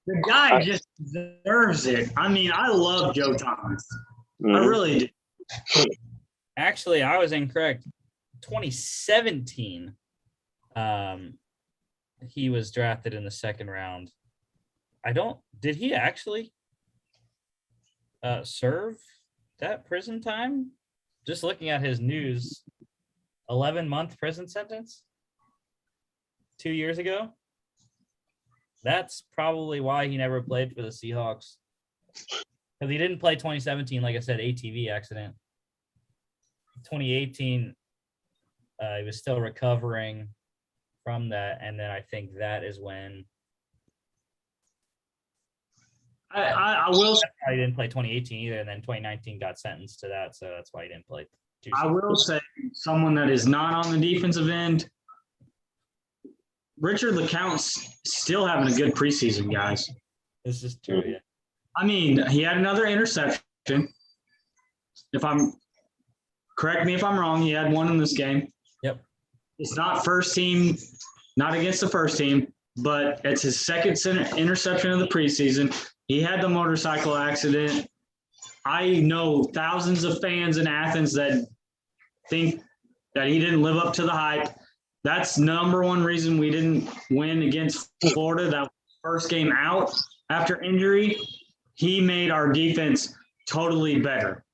The guy just deserves it. I mean, I love Joe Thomas. I really do. Actually, I was incorrect. 2017, he was drafted in the second round. Did he actually serve that prison time? Just looking at his news, 11-month prison sentence 2 years ago. That's probably why he never played for the Seahawks. Because he didn't play 2017, like I said, ATV accident. 2018, he was still recovering from that. And then I think that is when I will say he didn't play 2018 either. And then 2019 got sentenced to that. So that's why he didn't play. I will say someone that is not on the defensive end, Richard LeCount's still having a good preseason, guys. This is true, yeah. I mean, he had another interception. Correct me if I'm wrong, he had one in this game. Yep. It's not first team, not against the first team, but it's his second interception of the preseason. He had the motorcycle accident. I know thousands of fans in Athens that think that he didn't live up to the hype. That's number one reason we didn't win against Florida. That first game out after injury, he made our defense totally better.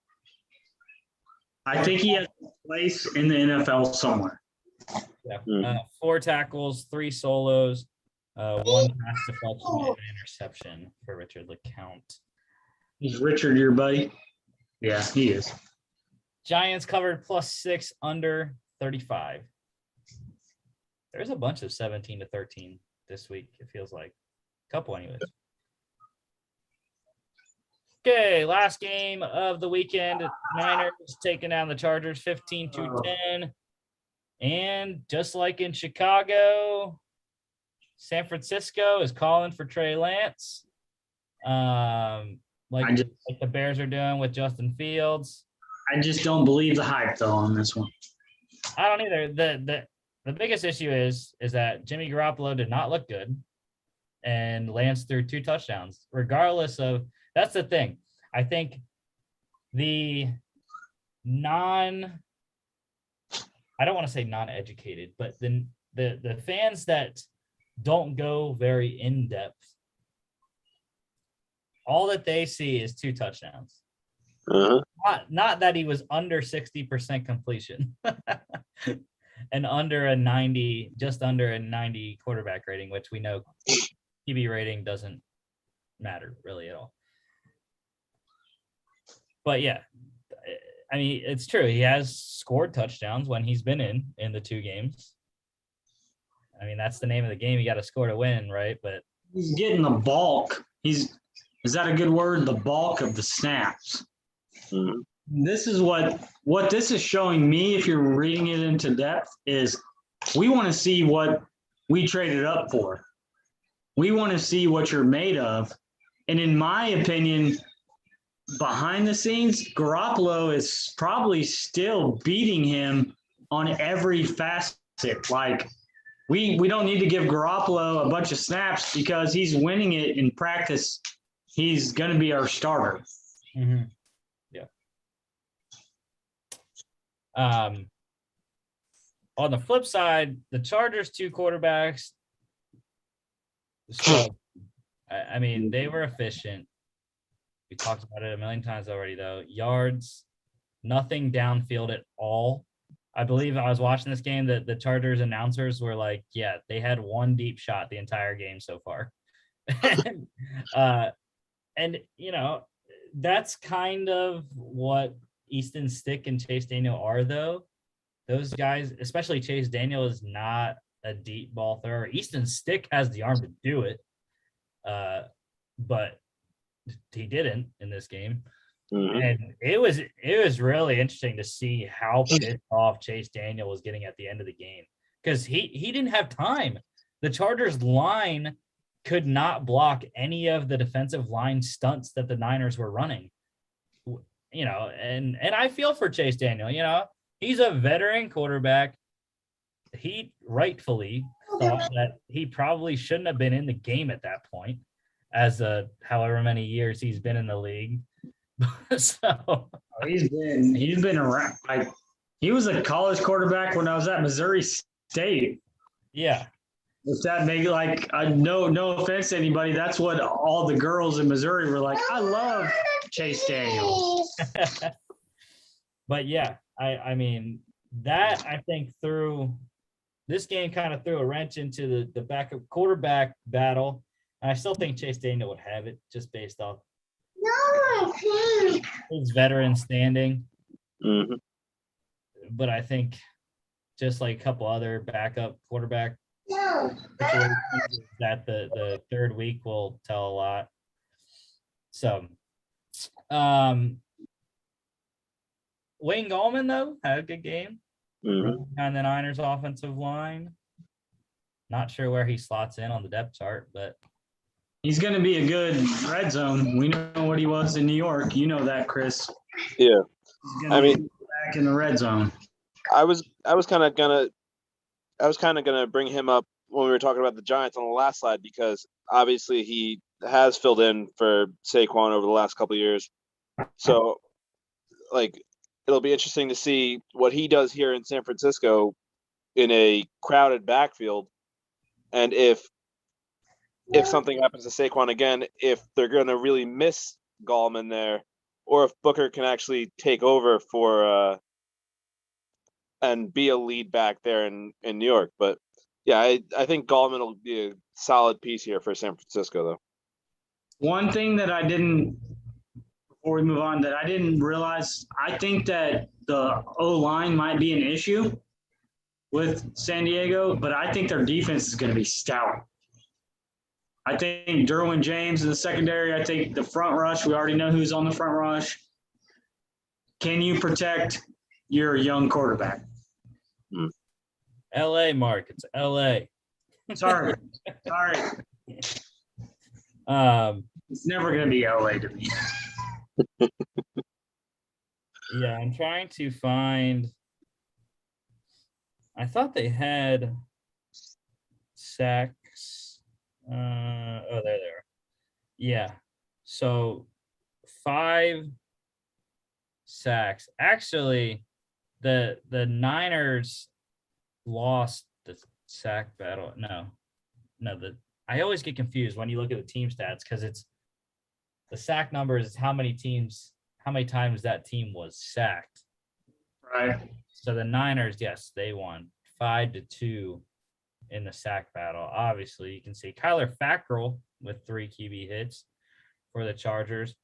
I think he has a place in the NFL somewhere. Yeah. 4 tackles, 3 solos, 1 pass deflection, and an interception for Richard LeCount. Is Richard your buddy? Yeah, he is. Giants covered +6 under 35. There's a bunch of 17-13 this week, it feels like. A couple anyways. Okay, last game of the weekend. Niners taking down the Chargers 15-10. And just like in Chicago, San Francisco is calling for Trey Lance. Like the Bears are doing with Justin Fields. I just don't believe the hype, though, on this one. I don't either. The biggest issue is that Jimmy Garoppolo did not look good, and Lance threw 2 touchdowns. Regardless of – that's the thing. I think the I don't want to say non-educated, but the fans that don't go very in-depth, all that they see is 2 touchdowns. Not that he was under 60% completion and just under a 90 quarterback rating, which we know QB rating doesn't matter really at all. But yeah, I mean, it's true. He has scored touchdowns when he's been in the 2 games. I mean, that's the name of the game. You got to score to win, right? But he's getting the bulk. Is that a good word? The bulk of the snaps. this is what this is showing me, if you're reading it into depth, is we want to see what we traded up for. We want to see what you're made of. And in my opinion, behind the scenes, Garoppolo is probably still beating him on every facet. Like, we don't need to give Garoppolo a bunch of snaps because he's winning it in practice. He's going to be our starter. Mm-hmm. Yeah. On the flip side, the Chargers' 2 quarterbacks. So, I mean, they were efficient. We talked about it a million times already, though. Yards, nothing downfield at all. I believe I was watching this game that the Chargers announcers were like, yeah, they had 1 deep shot the entire game so far. And, you know, that's kind of what Easton Stick and Chase Daniel are, though. Those guys, especially Chase Daniel, is not a deep ball thrower. Easton Stick has the arm to do it, but he didn't in this game. Mhm. And it was really interesting to see how pissed off Chase Daniel was getting at the end of the game, because he didn't have time. The Chargers line could not block any of the defensive line stunts that the Niners were running. You know, and I feel for Chase Daniel. You know, he's a veteran quarterback. He rightfully thought that he probably shouldn't have been in the game at that point, as however many years he's been in the league. So he's been around. Like, he was a college quarterback when I was at Missouri State. yeah, If that make no offense to anybody, that's what all the girls in Missouri were like. I love Chase Daniel. but yeah, I mean, that I think this game kind of threw a wrench into the backup quarterback battle. And I still think Chase Daniel would have it just based off his veteran standing. Mhm. But I think just like a couple other backup quarterback situations, that the third week will tell a lot. So, Wayne Gallman, though, had a good game. Mhm. Behind the Niners offensive line. Not sure where he slots in on the depth chart, but He's going to be a good red zone. We know what he was in New York. You know that, Chris. Yeah. He's going to be back in the red zone. I was kind of gonna bring him up when we were talking about the Giants on the last slide, because obviously he has filled in for Saquon over the last couple of years. So, like, it'll be interesting to see what he does here in San Francisco in a crowded backfield, and if something happens to Saquon again, if they're going to really miss Gallman there, or if Booker can actually take over for and be a lead back there in New York. But yeah, I think Gallman will be a solid piece here for San Francisco, though. One thing that before we move on, that I didn't realize, I think that the O-line might be an issue with San Diego, but I think their defense is going to be stout. I think Derwin James in the secondary. I think the front rush, we already know who's on the front rush. Can you protect your young quarterback? LA, Mark, it's LA. Sorry. It's never going to be LA to me. Yeah, I'm trying to find. I thought they had sacks. There they are. Yeah. So 5 sacks. Actually, the Niners lost the sack battle. No, I always get confused when you look at the team stats, because it's the sack numbers is how many times that team was sacked. Right. So the Niners, yes, they won 5-2 in the sack battle. Obviously, you can see Kyler Fackrell with 3 QB hits for the Chargers.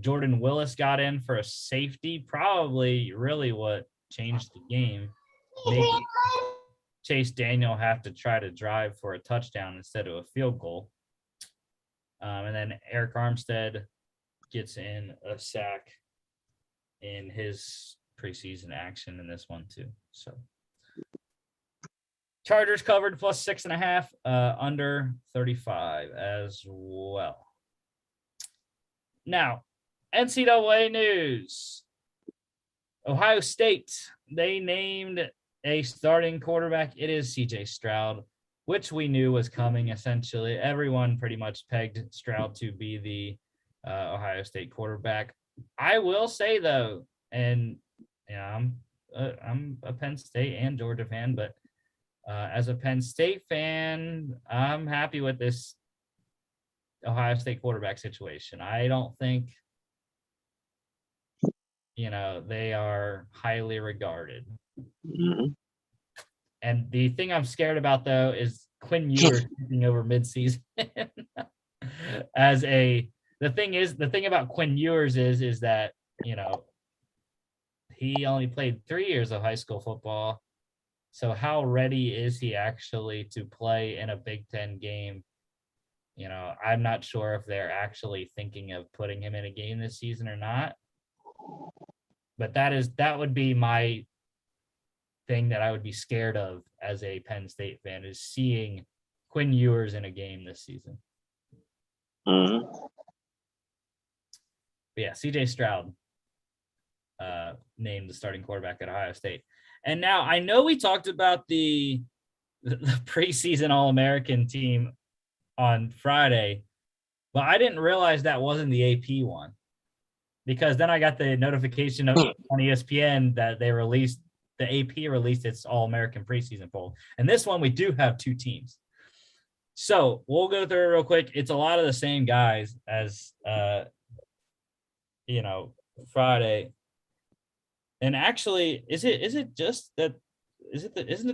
Jordan Willis got in for a safety, probably really what changed the game. Maybe Chase Daniel have to try to drive for a touchdown instead of a field goal. And then Eric Armstead gets in a sack in his preseason action in this one too. So Chargers covered plus 6.5, under 35 as well. Now, NCAA news. Ohio State, they named a starting quarterback. It is CJ Stroud, which we knew was coming. Essentially, everyone pretty much pegged Stroud to be the Ohio State quarterback. I will say though, and I'm a Penn State and Georgia fan, but as a Penn State fan, I'm happy with this Ohio State quarterback situation. I don't think, they are highly regarded. Mm-hmm. And the thing I'm scared about though is Quinn Ewers taking over midseason. The thing about Quinn Ewers is that, he only played 3 years of high school football. So how ready is he actually to play in a Big Ten game? I'm not sure if they're actually thinking of putting him in a game this season or not. But that would be my thing that I would be scared of as a Penn State fan, is seeing Quinn Ewers in a game this season. Mm-hmm. But yeah, CJ Stroud named the starting quarterback at Ohio State. And now I know we talked about the preseason All-American team on Friday, but I didn't realize that wasn't the AP one, because then I got the notification on ESPN that the AP released its All-American preseason poll. And this one, we do have 2 teams. So we'll go through it real quick. It's a lot of the same guys as, Friday. And actually, isn't it the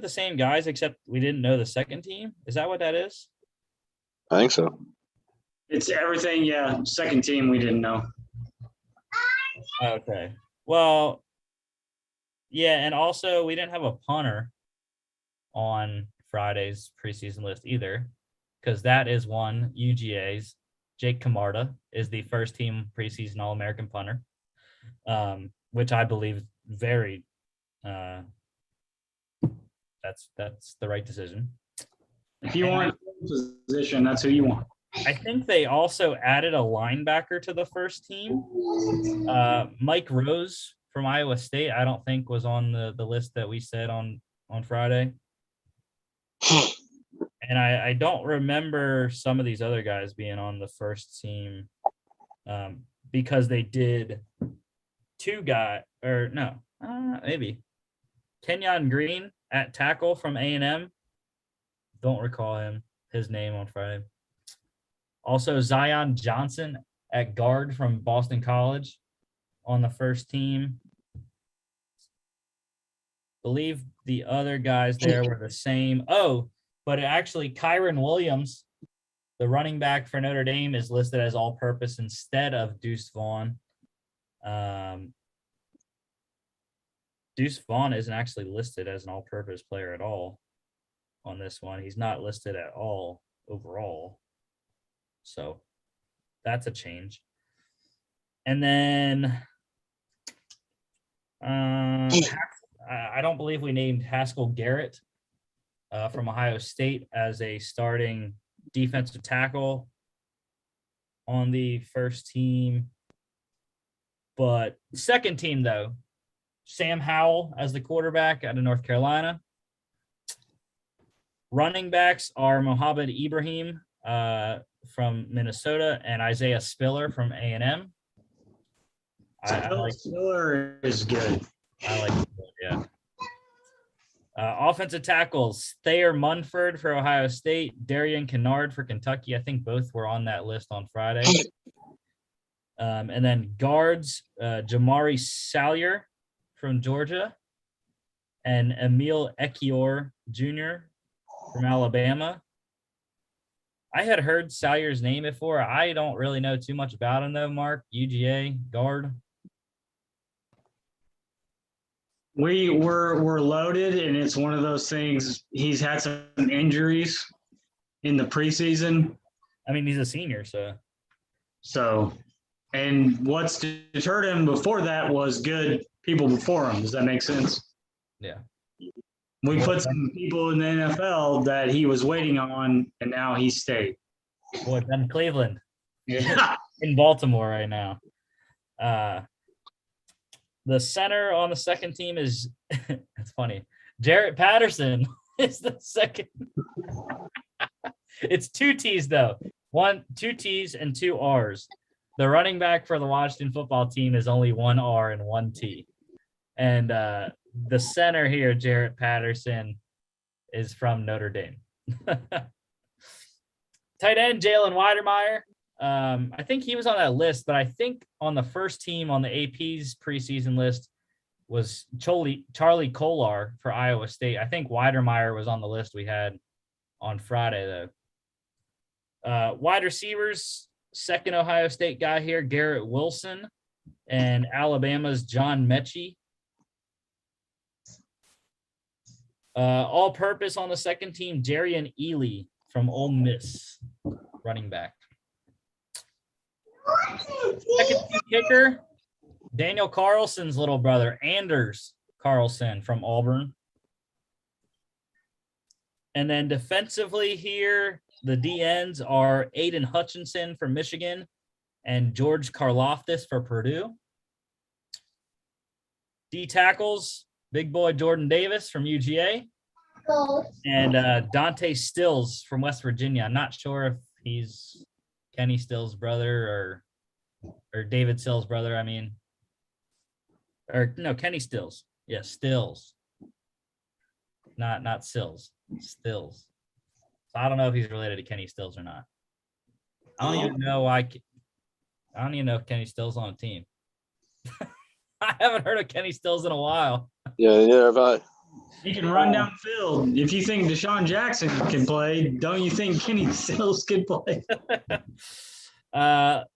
same guys, except we didn't know the second team? Is that what that is? I think so. It's everything, yeah. Second team we didn't know. Okay. Well, yeah, and also we didn't have a punter on Friday's preseason list either, because that is one UGA's. Jake Camarda is the first team preseason All-American punter, which I believe very that's the right decision. If you want position, that's who you want. I think they also added a linebacker to the first team. Mike Rose from Iowa State, I don't think was on the list that we said on Friday. And I don't remember some of these other guys being on the first team, because they did maybe Kenyon Green at tackle from A&M. Don't recall his name on Friday. Also Zion Johnson at guard from Boston College on the first team. Believe the other guys there were the same. But actually Kyron Williams, the running back for Notre Dame, is listed as all-purpose instead of Deuce Vaughn. Deuce Vaughn isn't actually listed as an all-purpose player at all on this one. He's not listed at all overall. So that's a change. And then I don't believe we named Haskell Garrett from Ohio State as a starting defensive tackle on the first team. But second team, though, Sam Howell as the quarterback out of North Carolina. Running backs are Mohamed Ibrahim from Minnesota and Isaiah Spiller from A&M. Spiller is good. I like Spiller, yeah. Offensive tackles, Thayer Munford for Ohio State, Darian Kennard for Kentucky. I think both were on that list on Friday. And then guards, Jamari Salyer from Georgia and Emil Ekiyor Jr. from Alabama. I had heard Salyer's name before. I don't really know too much about him, though, Mark. UGA, guard. We're loaded, and it's one of those things. He's had some injuries in the preseason. I mean, he's a senior, so. And what's deterred him before that was good people before him. Does that make sense? Yeah. We put some people in the NFL that he was waiting on, and now he stayed. Boy, it's in Cleveland. Yeah. In Baltimore right now. The center on the second team is it's funny. Jarrett Patterson is the second. It's 2 T's though. 2 T's and 2 R's. The running back for the Washington football team is only 1 R and 1 T. And the center here, Jarrett Patterson, is from Notre Dame. Tight end, Jalen Weidermeyer. I think he was on that list, but I think on the first team on the AP's preseason list was Charlie Kolar for Iowa State. I think Weidermeyer was on the list we had on Friday, though. Wide receivers, second Ohio State guy here, Garrett Wilson, and Alabama's John Mechie. All-purpose on the second team, Jarian Ely from Ole Miss, running back. Second team kicker, Daniel Carlson's little brother, Anders Carlson from Auburn. And then defensively here, the DNs are Aiden Hutchinson from Michigan and George Karlaftis for Purdue. D tackles, big boy Jordan Davis from UGA. And Dante Stills from West Virginia. I'm not sure if he's Kenny Stills' brother or David Stills' brother, I mean. Or no, Kenny Stills. Yes, Stills. Not Sills. Stills. So I don't know if he's related to Kenny Stills or not. I don't even know if Kenny Stills on a team. I haven't heard of Kenny Stills in a while. Yeah, neither have I. He can run down the field. If you think Deshaun Jackson can play, don't you think Kenny Stills can play? The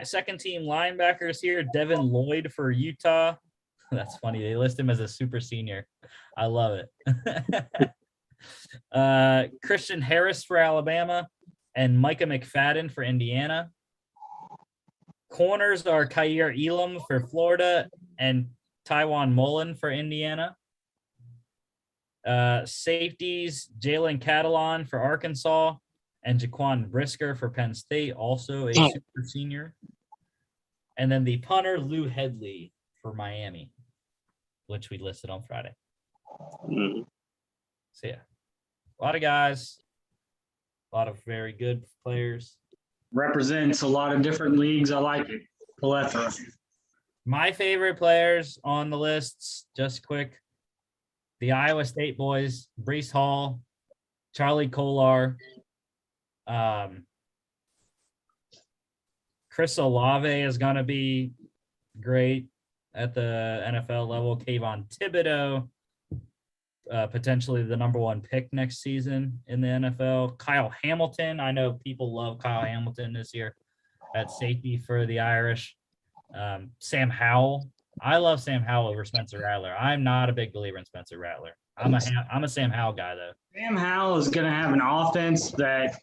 second team linebackers here, Devin Lloyd for Utah. That's funny. They list him as a super senior. I love it. Christian Harris for Alabama and Micah McFadden for Indiana. Corners are Kaiir Elam for Florida and Tywan Mullen for Indiana. Safeties, Jalen Catalon for Arkansas and Jaquan Brisker for Penn State, also a super senior. And then the punter, Lou Headley for Miami, which we listed on Friday. So, yeah, a lot of guys, a lot of very good players. Represents a lot of different leagues. I like it. Plethora. My favorite players on the lists, just quick, the Iowa State boys, Breece Hall, Charlie Kolar, Chris Olave is going to be great at the NFL level. Kayvon Thibodeau, potentially the number 1 pick next season in the NFL. Kyle Hamilton. I know people love Kyle Hamilton this year at safety for the Irish. Sam Howell. I love Sam Howell over Spencer Rattler. I'm not a big believer in Spencer Rattler. I'm a Sam Howell guy, though. Sam Howell is going to have an offense that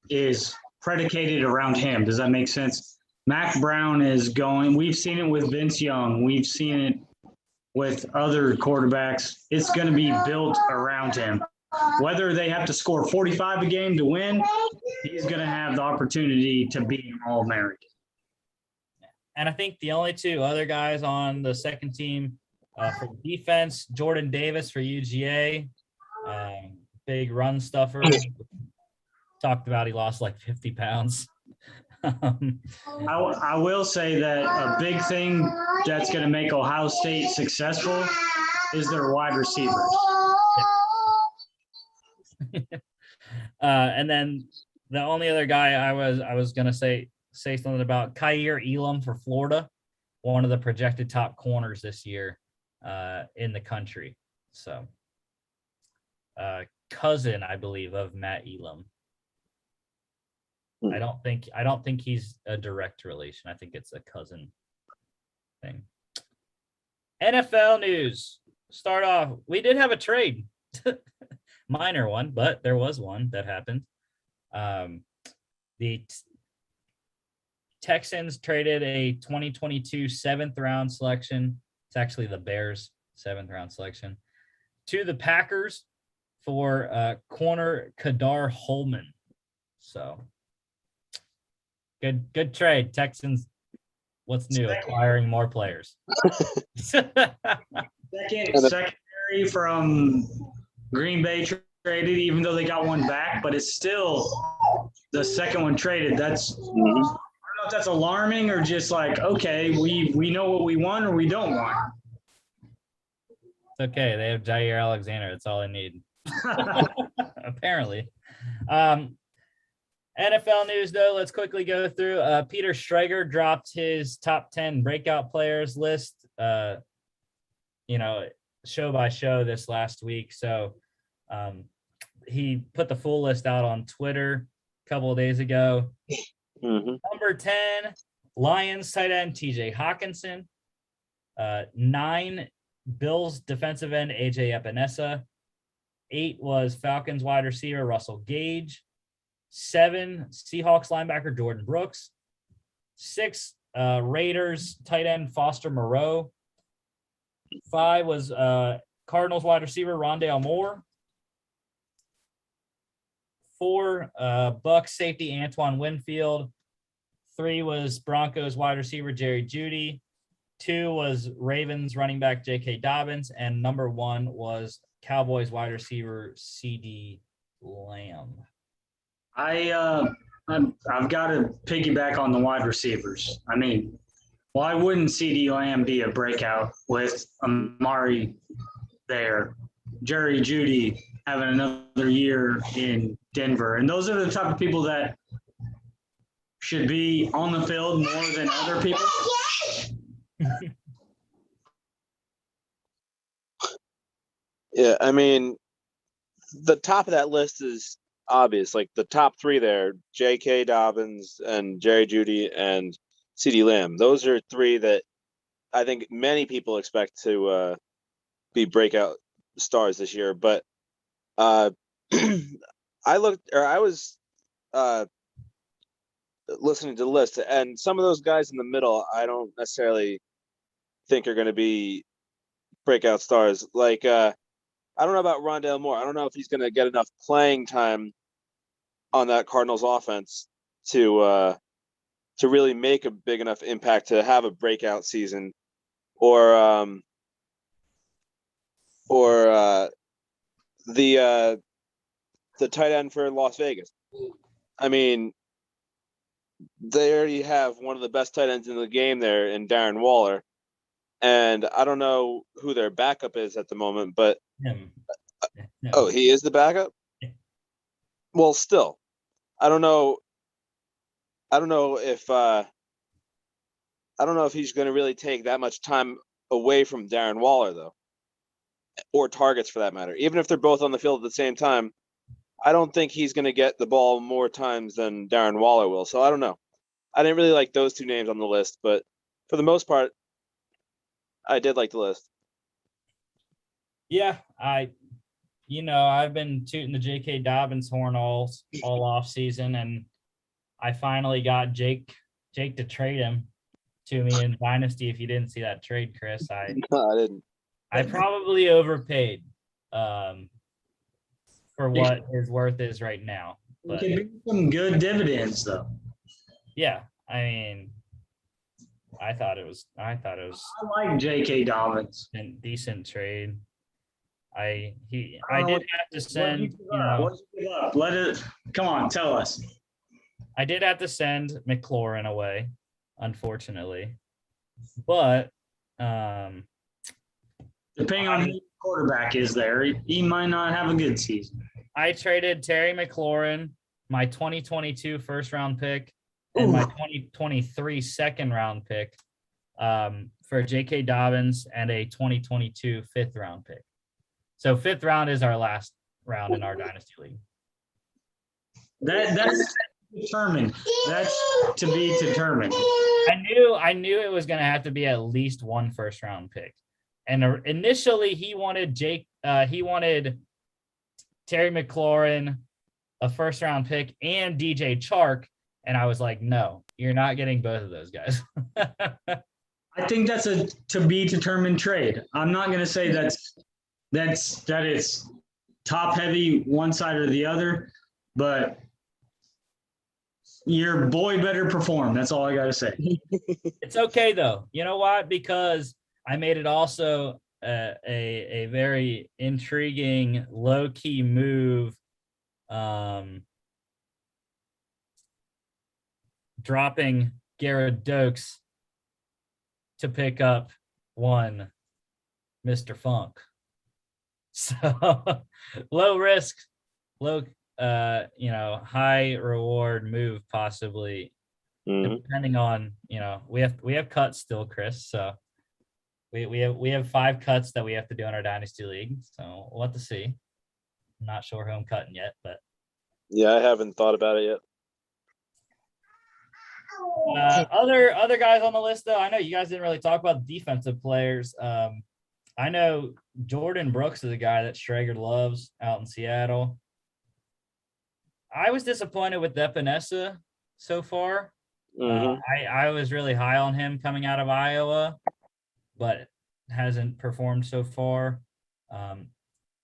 is predicated around him. Does that make sense? Mac Brown is going. We've seen it with Vince Young. We've seen it with other quarterbacks. It's going to be built around him. Whether they have to score 45 a game to win, he's going to have the opportunity to be an All-American. And I think the only 2 other guys on the second team for defense, Jordan Davis for UGA, big run stuffer. Talked about he lost like 50 pounds. I will say that a big thing that's going to make Ohio State successful is their wide receivers. And then the only other guy I was going to say something about, Kaiir Elam for Florida, one of the projected top corners this year in the country. So cousin, I believe, of Matt Elam. I don't think he's a direct relation. I think it's a cousin thing. NFL news. Start off. We did have a trade. Minor one, but there was one that happened. The Texans traded a 2022 seventh round selection. It's actually the Bears' seventh round selection to the Packers for corner Kadar Holman. So good trade. Texans, what's new? Acquiring more players. Secondary from Green Bay traded, even though they got one back, but it's still the second one traded. That's I don't know if that's alarming or just like, okay, we know what we want or we don't want. It's okay. They have Jair Alexander. That's all they need. Apparently. NFL news, though, let's quickly go through. Peter Schrager dropped his top 10 breakout players list, show by show this last week. So he put the full list out on Twitter a couple of days ago. Number 10, Lions tight end TJ Hawkinson. 9, Bills defensive end AJ Epinesa. 8 was Falcons wide receiver Russell Gage. 7, Seahawks linebacker Jordan Brooks. 6, Raiders tight end Foster Moreau. 5 was Cardinals wide receiver Rondale Moore. 4, Bucks safety Antoine Winfield. 3 was Broncos wide receiver Jerry Jeudy. 2 was Ravens running back J.K. Dobbins. And number 1 was Cowboys wide receiver CeeDee Lamb. I've got to piggyback on the wide receivers. I mean, why wouldn't CeeDee Lamb be a breakout with Amari there? Jerry Jeudy having another year in Denver. And those are the type of people that should be on the field more than other people. Yeah, I mean, the top of that list is obvious. Like the top 3 there, J.K. Dobbins and Jerry Jeudy and CeeDee Lamb. Those are 3 that I think many people expect to be breakout stars this year. But I was listening to the list, and some of those guys in the middle, I don't necessarily think are going to be breakout stars. Like, I don't know about Rondale Moore. I don't know if he's going to get enough playing time on that Cardinals offense to really make a big enough impact to have a breakout season, or the tight end for Las Vegas. I mean, they already have one of the best tight ends in the game there in Darren Waller. And I don't know who their backup is at the moment, but No. Oh, he is the backup? Yeah. Well, still, I don't know if he's going to really take that much time away from Darren Waller, though, or targets for that matter. Even if they're both on the field at the same time, I don't think he's going to get the ball more times than Darren Waller will. So I don't know. I didn't really like those 2 names on the list, but for the most part, I did like the list. Yeah, I've been tooting the J.K. Dobbins horn all off season, and I finally got Jake to trade him to me in Dynasty. If you didn't see that trade, Chris, No, I didn't. I probably overpaid for what his worth is right now. It But could be some good dividends, though. yeah, I mean, I thought it was I like J.K. Dobbins. a decent trade. I did Oh, have to send, What did you give up? Come on, tell us. I did have to send McLaurin away, unfortunately. But Depending on who the quarterback is there, he might not have a good season. I traded Terry McLaurin, my 2022 first round pick, and my 2023 second round pick for J.K. Dobbins and a 2022 fifth round pick. So fifth round is our last round in our Dynasty League. That's determined. That's to be determined. I knew it was going to have to be at least one first round pick. And initially he wanted Terry McLaurin, a first round pick, and DJ Chark. And I was like, no, you're not getting both of those guys. I think that's a to be determined trade. I'm not going to say that it's top heavy one side or the other, but your boy better perform. That's all I got to say. It's okay though. You know what? Because I made it also a very intriguing low key move. Dropping Garrett Dokes to pick up one Mr. Funk. So low risk, low high reward move possibly, depending on, we have cuts still, Chris. So we have 5 cuts that we have to do in our dynasty league. So we'll have to see. I'm not sure who I'm cutting yet, but yeah, I haven't thought about it yet. Other guys on the list, though, I know you guys didn't really talk about the defensive players. I know Jordan Brooks is a guy that Strager loves out in Seattle. I was disappointed with Epinesa so far. I was really high on him coming out of Iowa, but hasn't performed so far.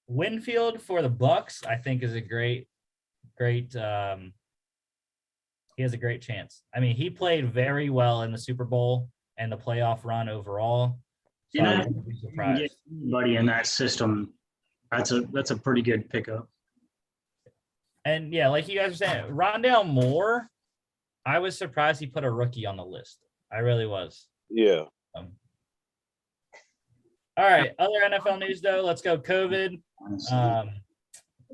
Winfield for the Bucks, I think, is a great. He has a great chance. I mean, he played very well in the Super Bowl and the playoff run overall. So I wouldn't be surprised. Get anybody in that system, that's a pretty good pickup. And yeah, like you guys were saying, Rondale Moore, I was surprised he put a rookie on the list. I really was. Yeah. All right. Other NFL news, though. Let's go COVID.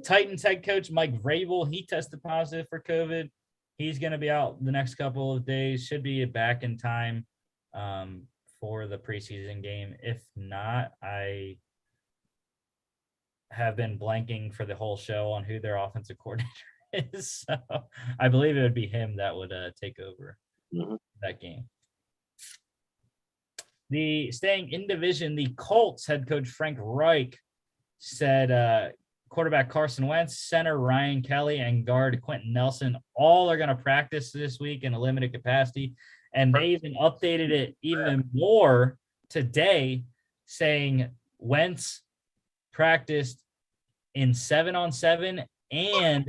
Titans head coach Mike Vrabel, he tested positive for COVID. He's going to be out the next couple of days. Should be back in time for the preseason game. If not, I have been blanking for the whole show on who their offensive coordinator is. So I believe it would be him that would take over that game. Staying in division, the Colts head coach Frank Reich said quarterback Carson Wentz, center Ryan Kelly, and guard Quentin Nelson all are going to practice this week in a limited capacity. And they even updated it even more today, saying Wentz practiced in 7-on-7 and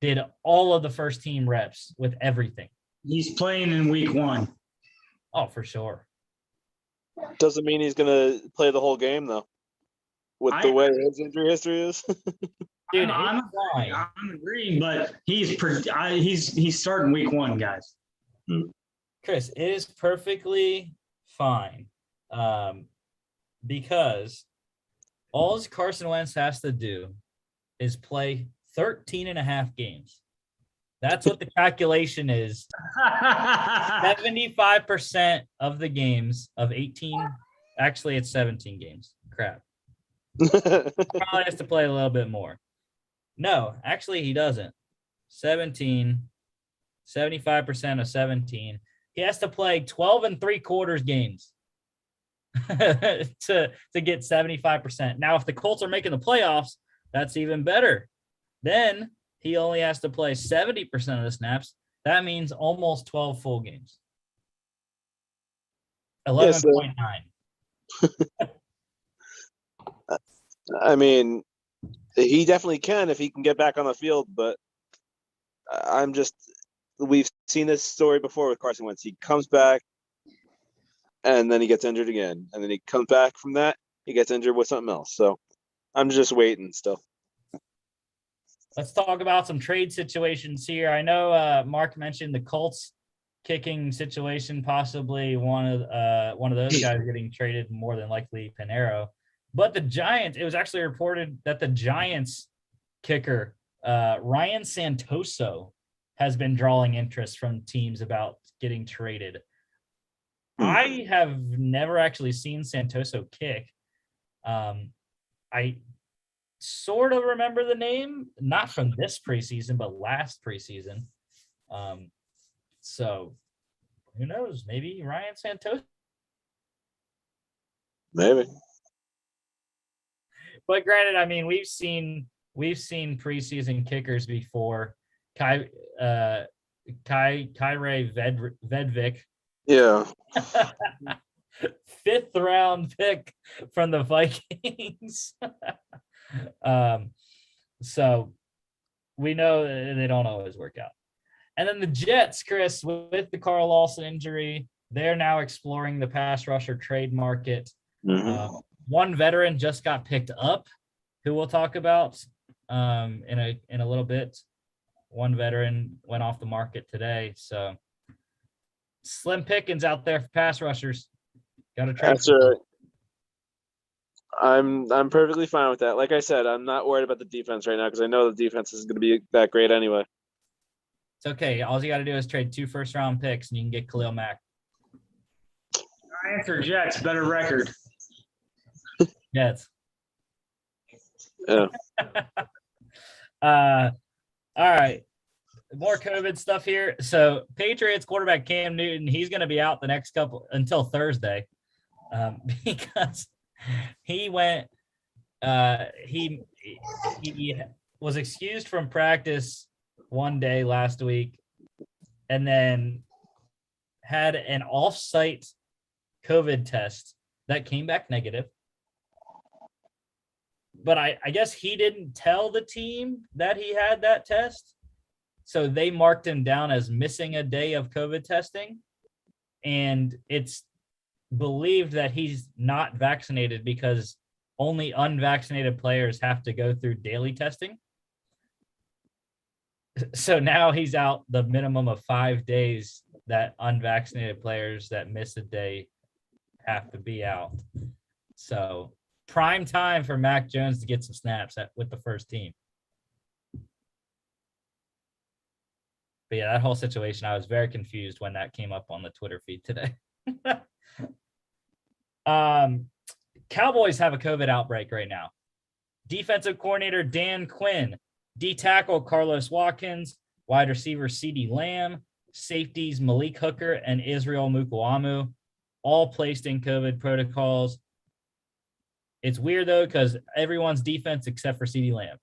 did all of the first team reps with everything. He's playing in week 1. Oh, for sure. Doesn't mean he's going to play the whole game, though. With the way his injury history is. Dude, I'm agreeing, but he's starting week 1, guys. Chris, it is perfectly fine because all Carson Wentz has to do is play 13 and a half games. That's what the calculation is. 75% of the games of 18, actually it's 17 games. Crap. Probably has to play a little bit more. No, actually he doesn't. 75% of 17. He has to play 12 3/4 games to get 75%. Now, if the Colts are making the playoffs, that's even better. Then he only has to play 70% of the snaps. That means almost 12 full games. 11.9. I mean, he definitely can if he can get back on the field, but we've seen this story before with Carson Wentz. He comes back and then he gets injured again. And then he comes back from that, he gets injured with something else. So I'm just waiting still. Let's talk about some trade situations here. I know Mark mentioned the Colts kicking situation, possibly one of those guys getting traded, more than likely Pinheiro. But the Giants, it was actually reported that the Giants kicker, Ryan Santoso, has been drawing interest from teams about getting traded. I have never actually seen Santoso kick. I sort of remember the name, not from this preseason, but last preseason. So who knows? Maybe Ryan Santoso. Maybe. But granted, I mean, we've seen preseason kickers before. Kyrie Vedvik, Yeah. 5th round pick from the Vikings. So we know they don't always work out. And then the Jets, Chris, with the Carl Lawson injury, they're now exploring the pass rusher trade market. One veteran just got picked up, who we'll talk about in a little bit. One veteran went off the market today, so slim pickings out there for pass rushers. Got to trade. That's right. I'm perfectly fine with that. Like I said, I'm not worried about the defense right now because I know the defense isn't going to be that great anyway. It's okay. All you got to do is trade 2 first-round picks, and you can get Khalil Mack. Answer Jets, better record. Jets. Yeah. All right. More COVID stuff here. So Patriots quarterback Cam Newton, he's going to be out the next couple until Thursday because he went. He was excused from practice one day last week, and then had an off-site COVID test that came back negative. But I guess he didn't tell the team that he had that test. So they marked him down as missing a day of COVID testing. And it's believed that he's not vaccinated because only unvaccinated players have to go through daily testing. So now he's out the minimum of 5 days that unvaccinated players that miss a day have to be out. So prime time for Mac Jones to get some snaps with the first team. But yeah, that whole situation, I was very confused when that came up on the Twitter feed today. Cowboys have a COVID outbreak right now. Defensive coordinator Dan Quinn, D tackle Carlos Watkins, wide receiver CeeDee Lamb, safeties Malik Hooker and Israel Mukuamu, all placed in COVID protocols. It's weird, though, because everyone's defense except for CeeDee Lamb.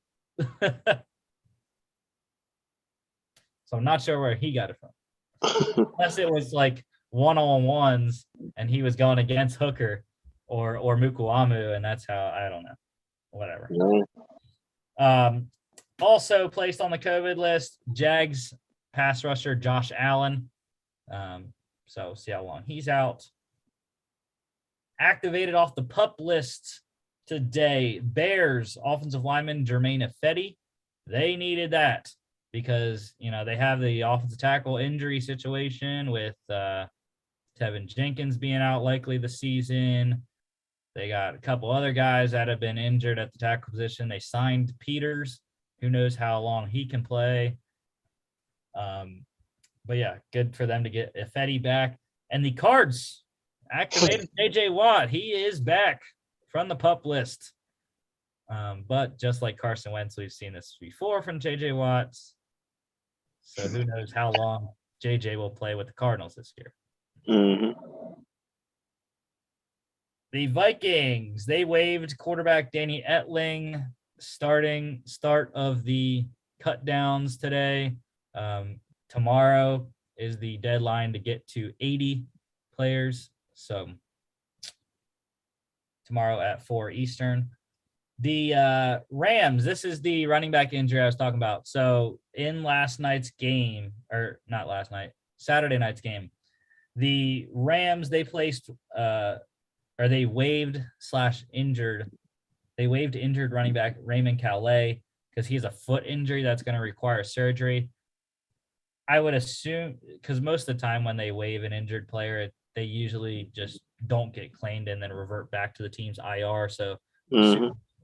So I'm not sure where he got it from. Unless it was like one-on-ones and he was going against Hooker or Mukuamu, and that's how, I don't know. Whatever. Also placed on the COVID list, Jags pass rusher Josh Allen. So see how long he's out. Activated off the PUP list today, Bears offensive lineman Jermaine Ifedi. They needed that because, they have the offensive tackle injury situation with Tevin Jenkins being out likely this season. They got a couple other guys that have been injured at the tackle position. They signed Peters. Who knows how long he can play. But yeah, good for them to get Ifedi back. And the Cards activated J.J. Watt. He is back from the PUP list. But just like Carson Wentz, we've seen this before from J.J. Watt. So who knows how long J.J. will play with the Cardinals this year. Mm-hmm. The Vikings, they waived quarterback Danny Etling start of the cut downs today. Tomorrow is the deadline to get to 80 players. So tomorrow at 4 Eastern. The Rams, this is the running back injury I was talking about. So in last night's game, or not last night, Saturday night's game, the Rams, they placed they waived injured running back Raymond Calais because he has a foot injury that's going to require surgery. I would assume, because most of the time when they waive an injured player, they usually just don't get claimed and then revert back to the team's IR. So it's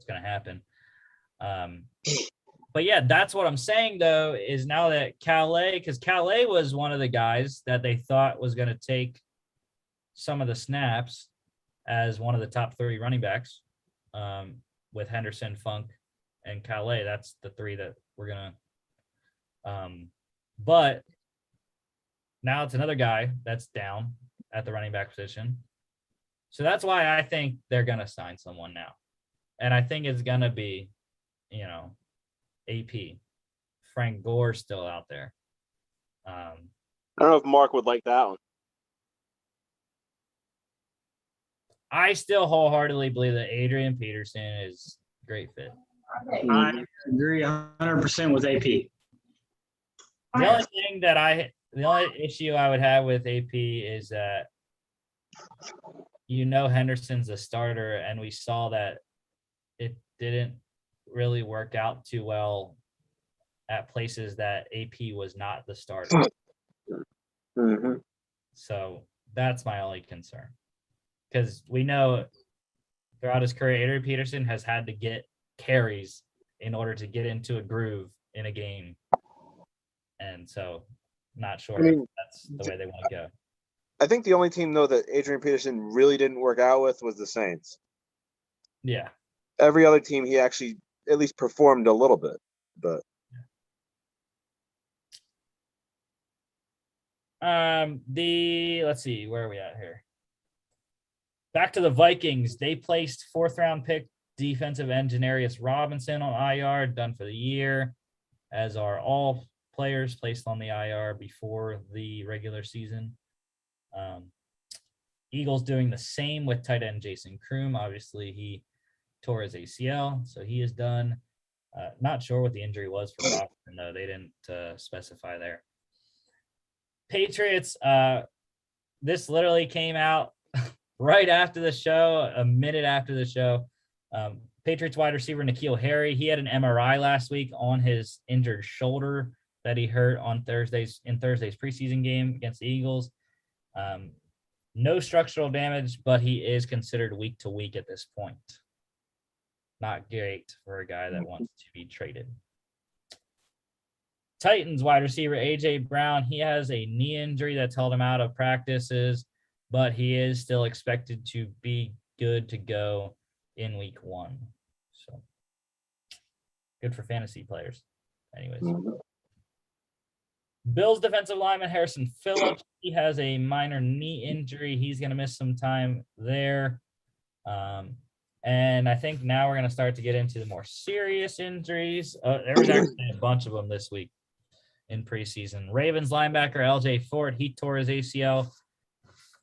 going to happen. But yeah, that's what I'm saying, though, is now that Calais, because Calais was one of the guys that they thought was going to take some of the snaps as one of the top 30 running backs with Henderson, Funk, and Calais. That's the three that we're going to but now it's another guy that's down at the running back position. So that's why I think they're going to sign someone now. And I think it's going to be, AP. Frank Gore's still out there. I don't know if Mark would like that one. I still wholeheartedly believe that Adrian Peterson is a great fit. I agree 100% with AP. The only issue I would have with AP is that Henderson's a starter, and we saw that it didn't really work out too well at places that AP was not the starter. Mm-hmm. So that's my only concern. Because we know throughout his career, Adrian Peterson has had to get carries in order to get into a groove in a game. And so not sure if that's the way they want to go. I think the only team, though, that Adrian Peterson really didn't work out with was the Saints. Yeah. Every other team, he actually at least performed a little bit. But let's see, where are we at here? Back to the Vikings. They placed 4th-round pick defensive end Janarius Robinson on IR, done for the year, as are all players placed on the IR before the regular season. Eagles doing the same with tight end Jason Kroom. Obviously, he tore his ACL, so he is done. Not sure what the injury was for Robinson, though. They didn't specify there. Patriots, this literally came out right after the show, a minute after the show. Patriots wide receiver N'Keal Harry, he had an MRI last week on his injured shoulder that he hurt on Thursday's preseason game against the Eagles. No structural damage, but he is considered week to week at this point. Not great for a guy that wants to be traded. Titans wide receiver A.J. Brown, he has a knee injury that's held him out of practices, but he is still expected to be good to go in week 1. So good for fantasy players. Anyways. Bills defensive lineman Harrison Phillips, he has a minor knee injury. He's going to miss some time there. And I think now we're going to start to get into the more serious injuries. There was actually a bunch of them this week in preseason. Ravens linebacker LJ Fort, he tore his ACL.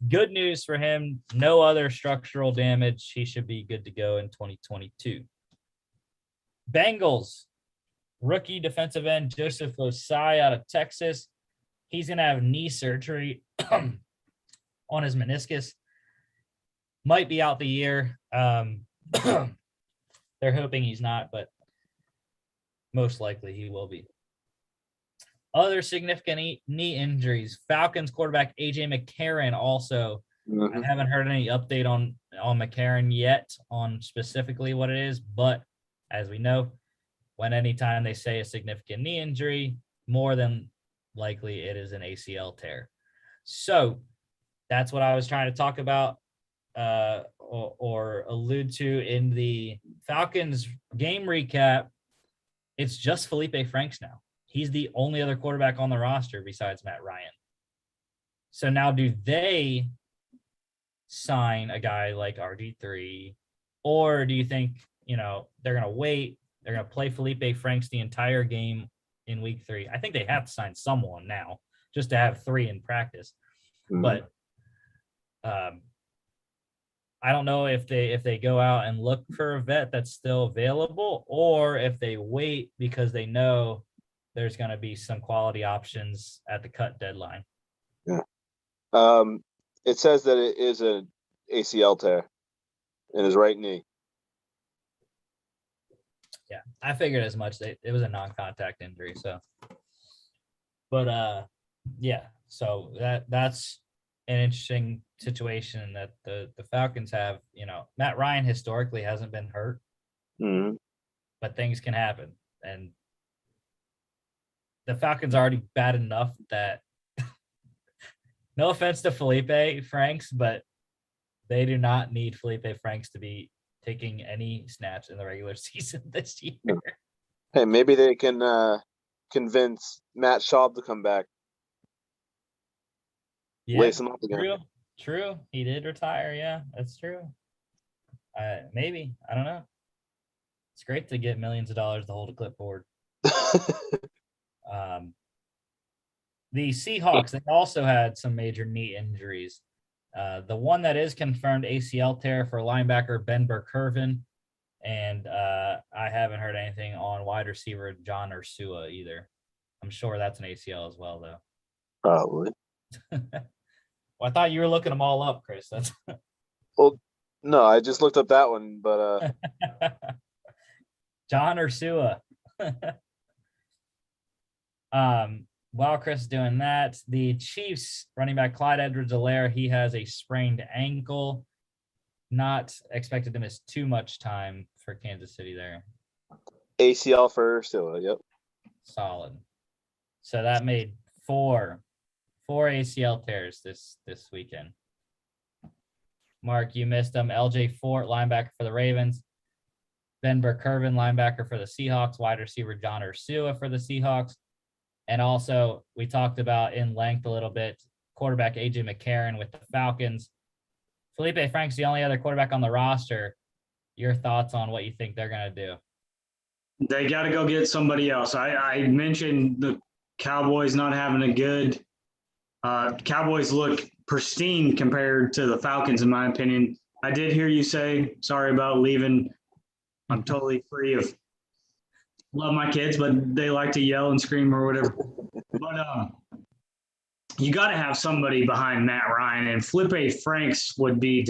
Good news for him. No other structural damage. He should be good to go in 2022. Bengals, rookie defensive end Joseph Osai out of Texas. He's going to have knee surgery on his meniscus. Might be out the year. They're hoping he's not, but most likely he will be. Other significant knee injuries. Falcons quarterback A.J. McCarron also. I haven't heard any update on McCarron yet on specifically what it is, but as we know, anytime they say a significant knee injury, more than likely it is an ACL tear. So that's what I was trying to talk about or allude to in the Falcons game recap. It's just Felipe Franks now. He's the only other quarterback on the roster besides Matt Ryan. So now do they sign a guy like RG3, or do you think, they're going to wait? They're going to play Felipe Franks the entire game in week 3. I think they have to sign someone now just to have 3 in practice. But I don't know if they go out and look for a vet that's still available, or if they wait because they know there's going to be some quality options at the cut deadline. Yeah. It says that it is an ACL tear in his right knee. Yeah, I figured as much. It was a non-contact injury, so. But yeah, so that's an interesting situation that the Falcons have. Matt Ryan historically hasn't been hurt, but things can happen, and the Falcons are already bad enough that. No offense to Felipe Franks, but they do not need Felipe Franks to be taking any snaps in the regular season this year. Hey, maybe they can convince Matt Schaub to come back. Yeah, lace him up again. True. He did retire. Yeah, that's true. Maybe. I don't know. It's great to get millions of dollars to hold a clipboard. The Seahawks, they also had some major knee injuries. The one that is confirmed ACL tear for linebacker Ben Burkervin, and I haven't heard anything on wide receiver John Ursua either. I'm sure that's an ACL as well, though. Probably. Well, I thought you were looking them all up, Chris. That's Well, no, I just looked up that one, but John Ursua. While Chris is doing that, the Chiefs running back Clyde Edwards-Helaire, he has a sprained ankle. Not expected to miss too much time for Kansas City there. ACL for Ursula. Yep. Solid. So that made four ACL tears this weekend. Mark, you missed them. LJ Fort, linebacker for the Ravens. Ben Burkervin, linebacker for the Seahawks. Wide receiver John Ursua for the Seahawks. And also, we talked about in length a little bit, quarterback A.J. McCarron with the Falcons. Felipe Frank's the only other quarterback on the roster. Your thoughts on what you think they're going to do? They got to go get somebody else. I mentioned the Cowboys not having a good Cowboys look pristine compared to the Falcons, in my opinion. I did hear you say, sorry about leaving. I'm totally free of love my kids, but they like to yell and scream or whatever. But you got to have somebody behind Matt Ryan, and Felipe Franks would be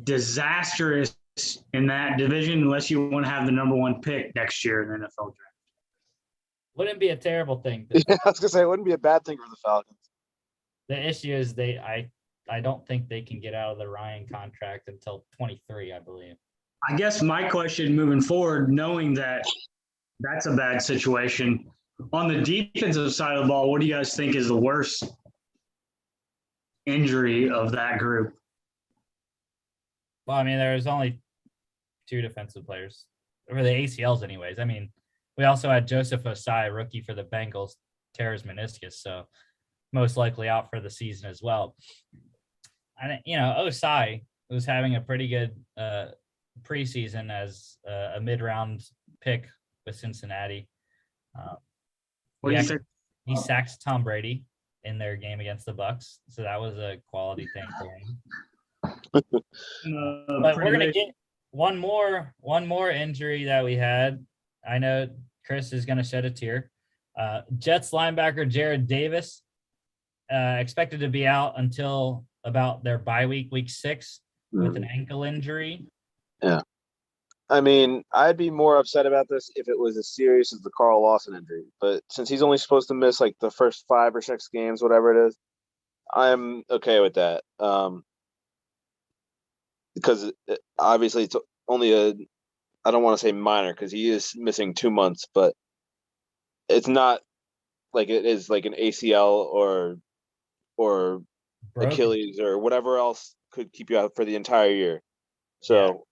disastrous in that division unless you want to have the number one pick next year in the NFL draft. Wouldn't be a terrible thing. Yeah, I was gonna say it wouldn't be a bad thing for the Falcons. The issue is I don't think they can get out of the Ryan contract until 23, I believe. I guess my question moving forward, knowing that that's a bad situation, on the defensive side of the ball, what do you guys think is the worst injury of that group? Well, I mean, there's only two defensive players, or the ACLs anyways. I mean, we also had Joseph Osai, rookie for the Bengals, tear his meniscus, so most likely out for the season as well. And, Osai was having a pretty good preseason as a mid-round pick with Cincinnati. What do you think? He sacked Tom Brady in their game against the Bucs, so that was a quality thing for him. But we're gonna get one more injury that we had. I know Chris is gonna shed a tear. Jets linebacker Jared Davis expected to be out until about their bye week 6, with an ankle injury. Yeah. I mean, I'd be more upset about this if it was as serious as the Carl Lawson injury. But since he's only supposed to miss like the first 5 or 6 games, whatever it is, I'm okay with that. Because obviously it's only I don't want to say minor because he is missing 2 months, but it's not like it is like an ACL or Achilles or whatever else could keep you out for the entire year. So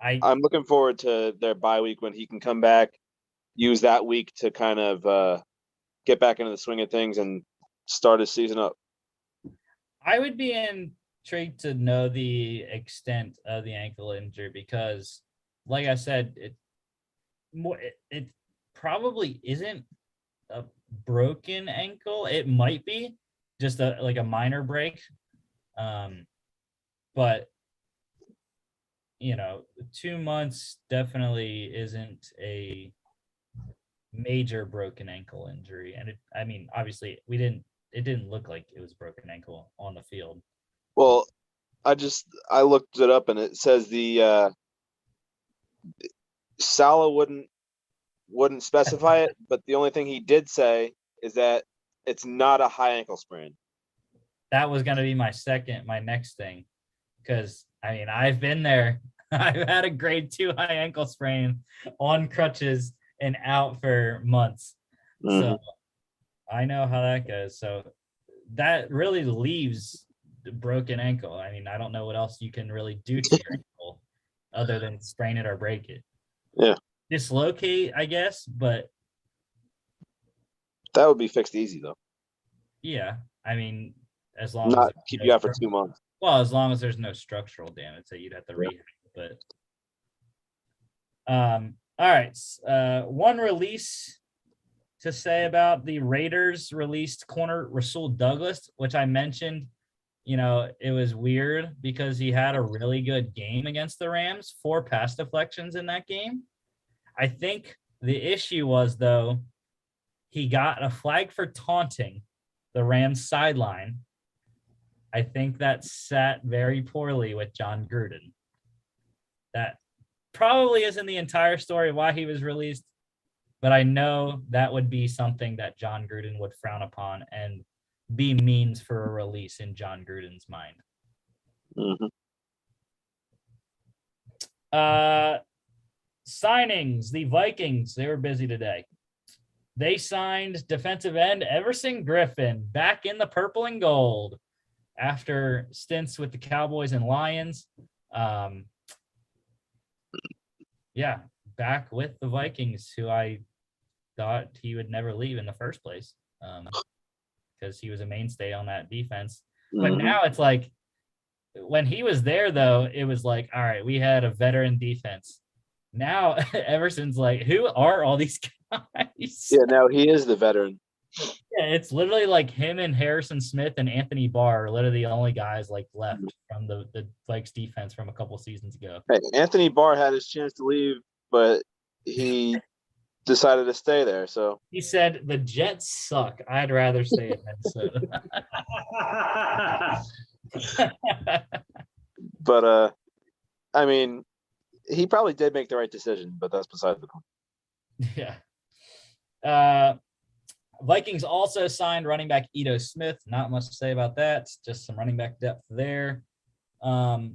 I'm looking forward to their bye week when he can come back, use that week to kind of get back into the swing of things and start his season up. I would be intrigued to know the extent of the ankle injury because, like I said, it probably isn't a broken ankle. It might be just a minor break, but 2 months definitely isn't a major broken ankle injury. And obviously it didn't look like it was broken ankle on the field. Well, I looked it up and it says the Salah wouldn't specify it, but the only thing he did say is that it's not a high ankle sprain. That was going to be my next thing, because I've been there. I've had a grade 2 high ankle sprain on crutches and out for months. So I know how that goes. So that really leaves the broken ankle. I don't know what else you can really do to your ankle other than sprain it or break it. Yeah. Dislocate, I guess, but that would be fixed easy though. Yeah. As long not as keep you out for 2 months. Well, as long as there's no structural damage that you'd have to rehab. But all right. One release to say about the Raiders released corner Rasul Douglas, which I mentioned. It was weird because he had a really good game against the Rams, 4 pass deflections in that game. I think the issue was, though, he got a flag for taunting the Rams sideline. I think that sat very poorly with John Gruden. That probably isn't the entire story of why he was released, but I know that would be something that John Gruden would frown upon and be means for a release in John Gruden's mind. Mm-hmm. Signings, the Vikings, they were busy today. They signed defensive end Everson Griffin back in the purple and gold after stints with the Cowboys and Lions. Back with the Vikings, who I thought he would never leave in the first place. Because he was a mainstay on that defense. But now it's like, when he was there, though, it was like, all right, we had a veteran defense. Now Everson's like, who are all these guys? Yeah, now he is the veteran. Yeah, it's literally like him and Harrison Smith and Anthony Barr are literally the only guys like left from the Vikes defense from a couple seasons ago. Hey, Anthony Barr had his chance to leave, but he decided to stay there. So he said, the Jets suck. I'd rather stay in Minnesota. But I mean, he probably did make the right decision, but that's beside the point. Yeah. Vikings also signed running back Ito Smith. Not much to say about that. Just some running back depth there. The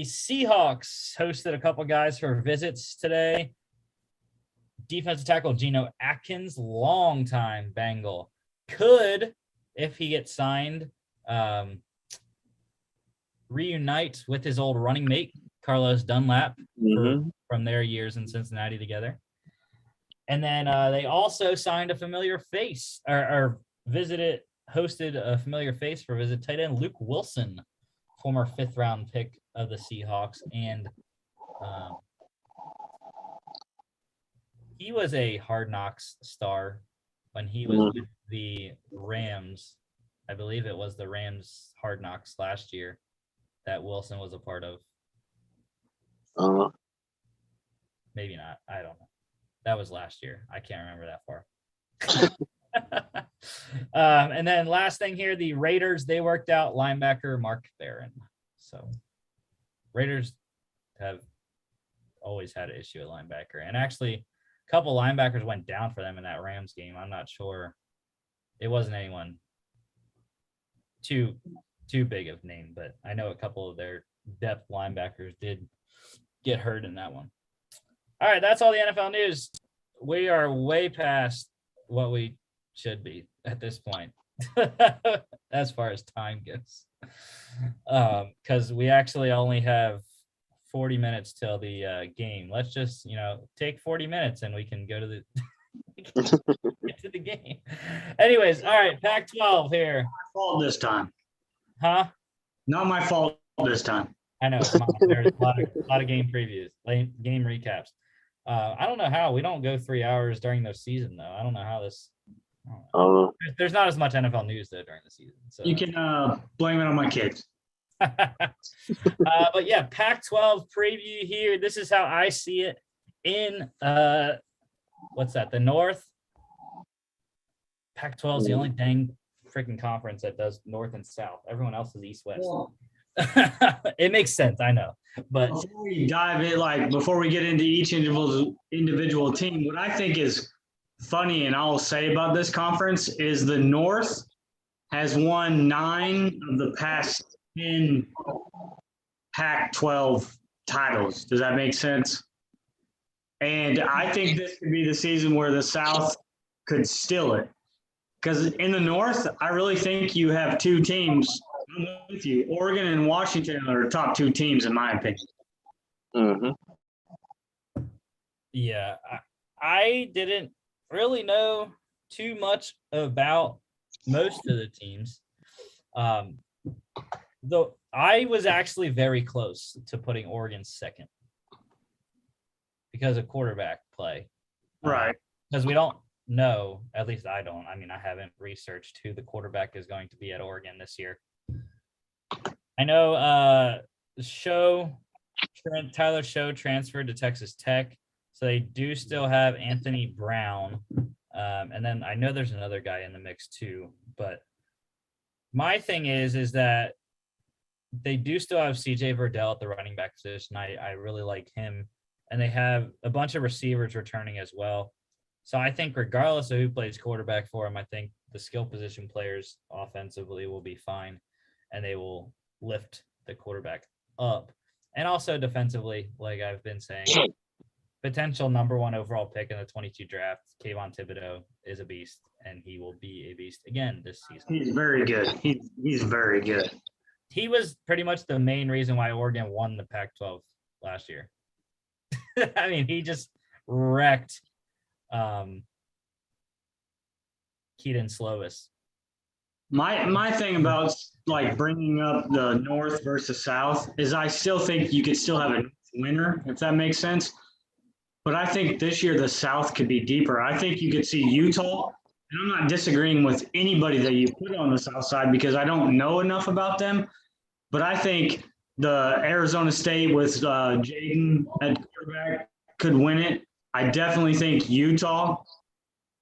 Seahawks hosted a couple guys for visits today. Defensive tackle Geno Atkins, longtime Bengal, could, if he gets signed, reunite with his old running mate, Carlos Dunlap, from their years in Cincinnati together. And then they also signed a familiar face, or hosted a familiar face for visit tight end Luke Wilson, former 5th-round pick of the Seahawks. And he was a Hard Knocks star when he was with the Rams. I believe it was the Rams Hard Knocks last year that Wilson was a part of. Maybe not. I don't know. That was last year. I can't remember that far. And then last thing here, the Raiders, they worked out linebacker Mark Barron. So Raiders have always had an issue at linebacker. And actually, a couple linebackers went down for them in that Rams game. I'm not sure. It wasn't anyone too big of name, but I know a couple of their depth linebackers did get hurt in that one. All right, that's all the NFL news. We are way past what we should be at this point as far as time goes, because we actually only have 40 minutes till the game. Let's just, take 40 minutes and we can go to the get to the game. Anyways, all right, Pac-12 here. My fault this time. Huh? Not my fault this time. I know. There's a lot of game previews, game recaps. I don't know how we don't go 3 hours during the season, though. I don't know how this. There's not as much NFL news though during the season. So you can blame it on my kids. But yeah, Pac-12 preview here. This is how I see it in what's that? The North. Pac-12 is the only dang freaking conference that does North and South. Everyone else is East-West. It makes sense, I know. But before we dive in, before we get into each individual team, what I think is funny and I'll say about this conference is the North has won 9 of the past 10 Pac-12 titles. Does that make sense? And I think this could be the season where the South could steal it. Because in the North, I really think you have 2 teams. I'm with you. Oregon and Washington are the top 2 teams, in my opinion. Yeah, I didn't really know too much about most of the teams. Though I was actually very close to putting Oregon second because of quarterback play. Right. Because we don't know. At least I don't. I mean, I haven't researched who the quarterback is going to be at Oregon this year. I know Tyler Show transferred to Texas Tech, so they do still have Anthony Brown. And then I know there's another guy in the mix too. But my thing is that they do still have CJ Verdell at the running back position. I really like him. And they have a bunch of receivers returning as well. So I think regardless of who plays quarterback for him, I think the skill position players offensively will be fine, and they will lift the quarterback up. And also defensively, like I've been saying, potential number 1 overall pick in the 22 draft, Kayvon Thibodeau is a beast, and he will be a beast again this season. He's very good. He's very good. He was pretty much the main reason why Oregon won the Pac-12 last year. I mean, he just wrecked Keaton Slovis. My thing about like bringing up the North versus South is I still think you could still have a winner, if that makes sense. But I think this year the South could be deeper. I think you could see Utah, and I'm not disagreeing with anybody that you put on the South side because I don't know enough about them. But I think the Arizona State with Jaden at quarterback could win it. I definitely think Utah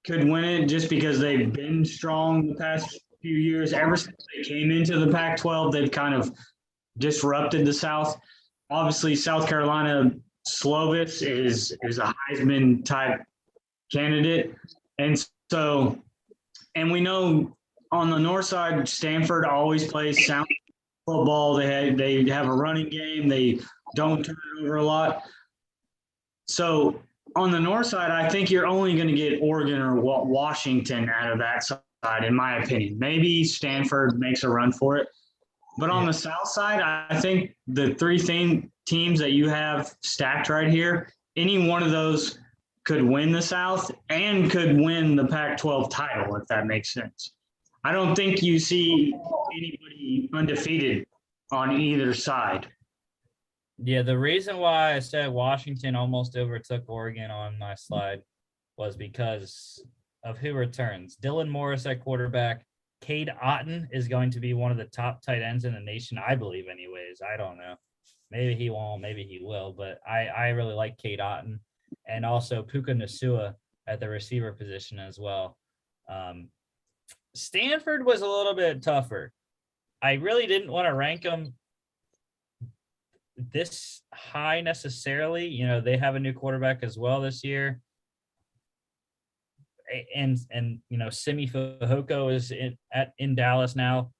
could win it just because they've been strong the past few years. Ever since they came into the Pac-12, they've kind of disrupted the South. Obviously, South Carolina, Slovis is a Heisman type candidate. And we know on the north side, Stanford always plays sound football. They have a running game. They don't turn it over a lot. So on the north side, I think you're only going to get Oregon or Washington out of that side, in my opinion. Maybe Stanford makes a run for it. But on the south side, I think the three teams that you have stacked right here, any one of those could win the South and could win the Pac-12 title, if that makes sense. I don't think you see anybody undefeated on either side. Yeah, the reason why I said Washington almost overtook Oregon on my slide was because of who returns. Dylan Morris at quarterback. Cade Otton is going to be one of the top tight ends in the nation, I believe anyways. I don't know. Maybe he won't, maybe he will, but I really like Cade Otton. And also Puka Nacua at the receiver position as well. Stanford was a little bit tougher. I really didn't want to rank them this high necessarily. You know, they have a new quarterback as well this year. And you know, Simi Fehoko is in Dallas now.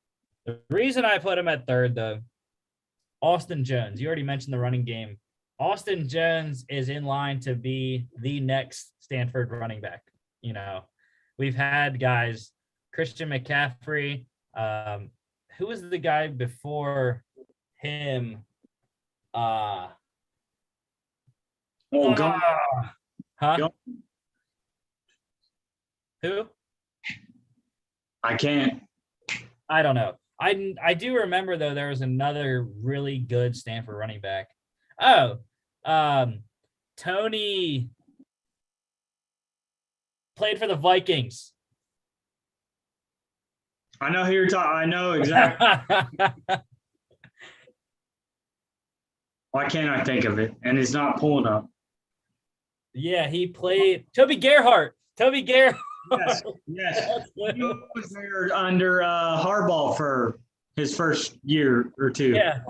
The reason I put him at third, though, Austin Jones. You already mentioned the running game. Austin Jones is in line to be the next Stanford running back. You know, we've had guys, Christian McCaffrey. Who was the guy before him? Huh? Who? I can't. I don't know. I do remember, though, there was another really good Stanford running back. Oh, Tony played for the Vikings. I know who you're talking. I know exactly. Why can't I think of it? And it's not pulling up. Yeah, he played Toby Gerhart. Toby Gerhart. Yes. He was there under Harbaugh for his first year or two. Yeah.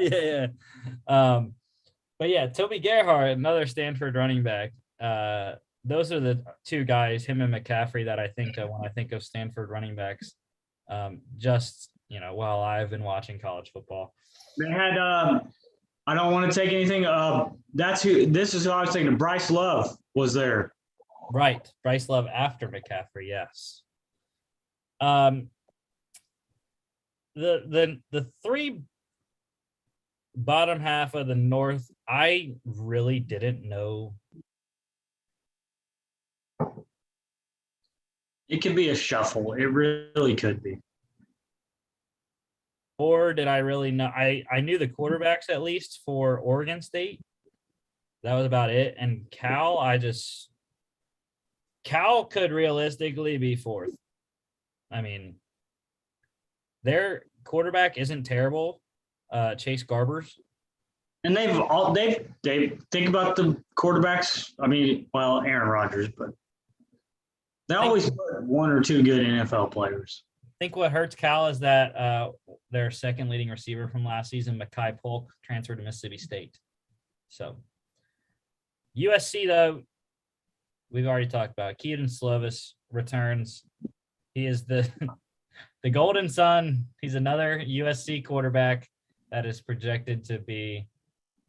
But yeah, Toby Gerhart, another Stanford running back. Those are the two guys, him and McCaffrey, that I think of when I think of Stanford running backs. Just, you know, while I've been watching college football. They had I don't want to take anything. This is who I was thinking. Bryce Love was there. Right. Bryce Love after McCaffrey, yes. The three bottom half of the North, I really didn't know. It could be a shuffle. It really could be. Or did I really know? I knew the quarterbacks at least for Oregon State. That was about it. And Cal, I just Cal could realistically be fourth. I mean, their quarterback isn't terrible. Chase Garbers. And they think about the quarterbacks. I mean, well, Aaron Rodgers, but they always put one or two good NFL players. I think what hurts Cal is that their second leading receiver from last season, Mekhi Polk, transferred to Mississippi State. So USC, though, we've already talked about. Keaton Slovis returns. He is the golden son. He's another USC quarterback that is projected to be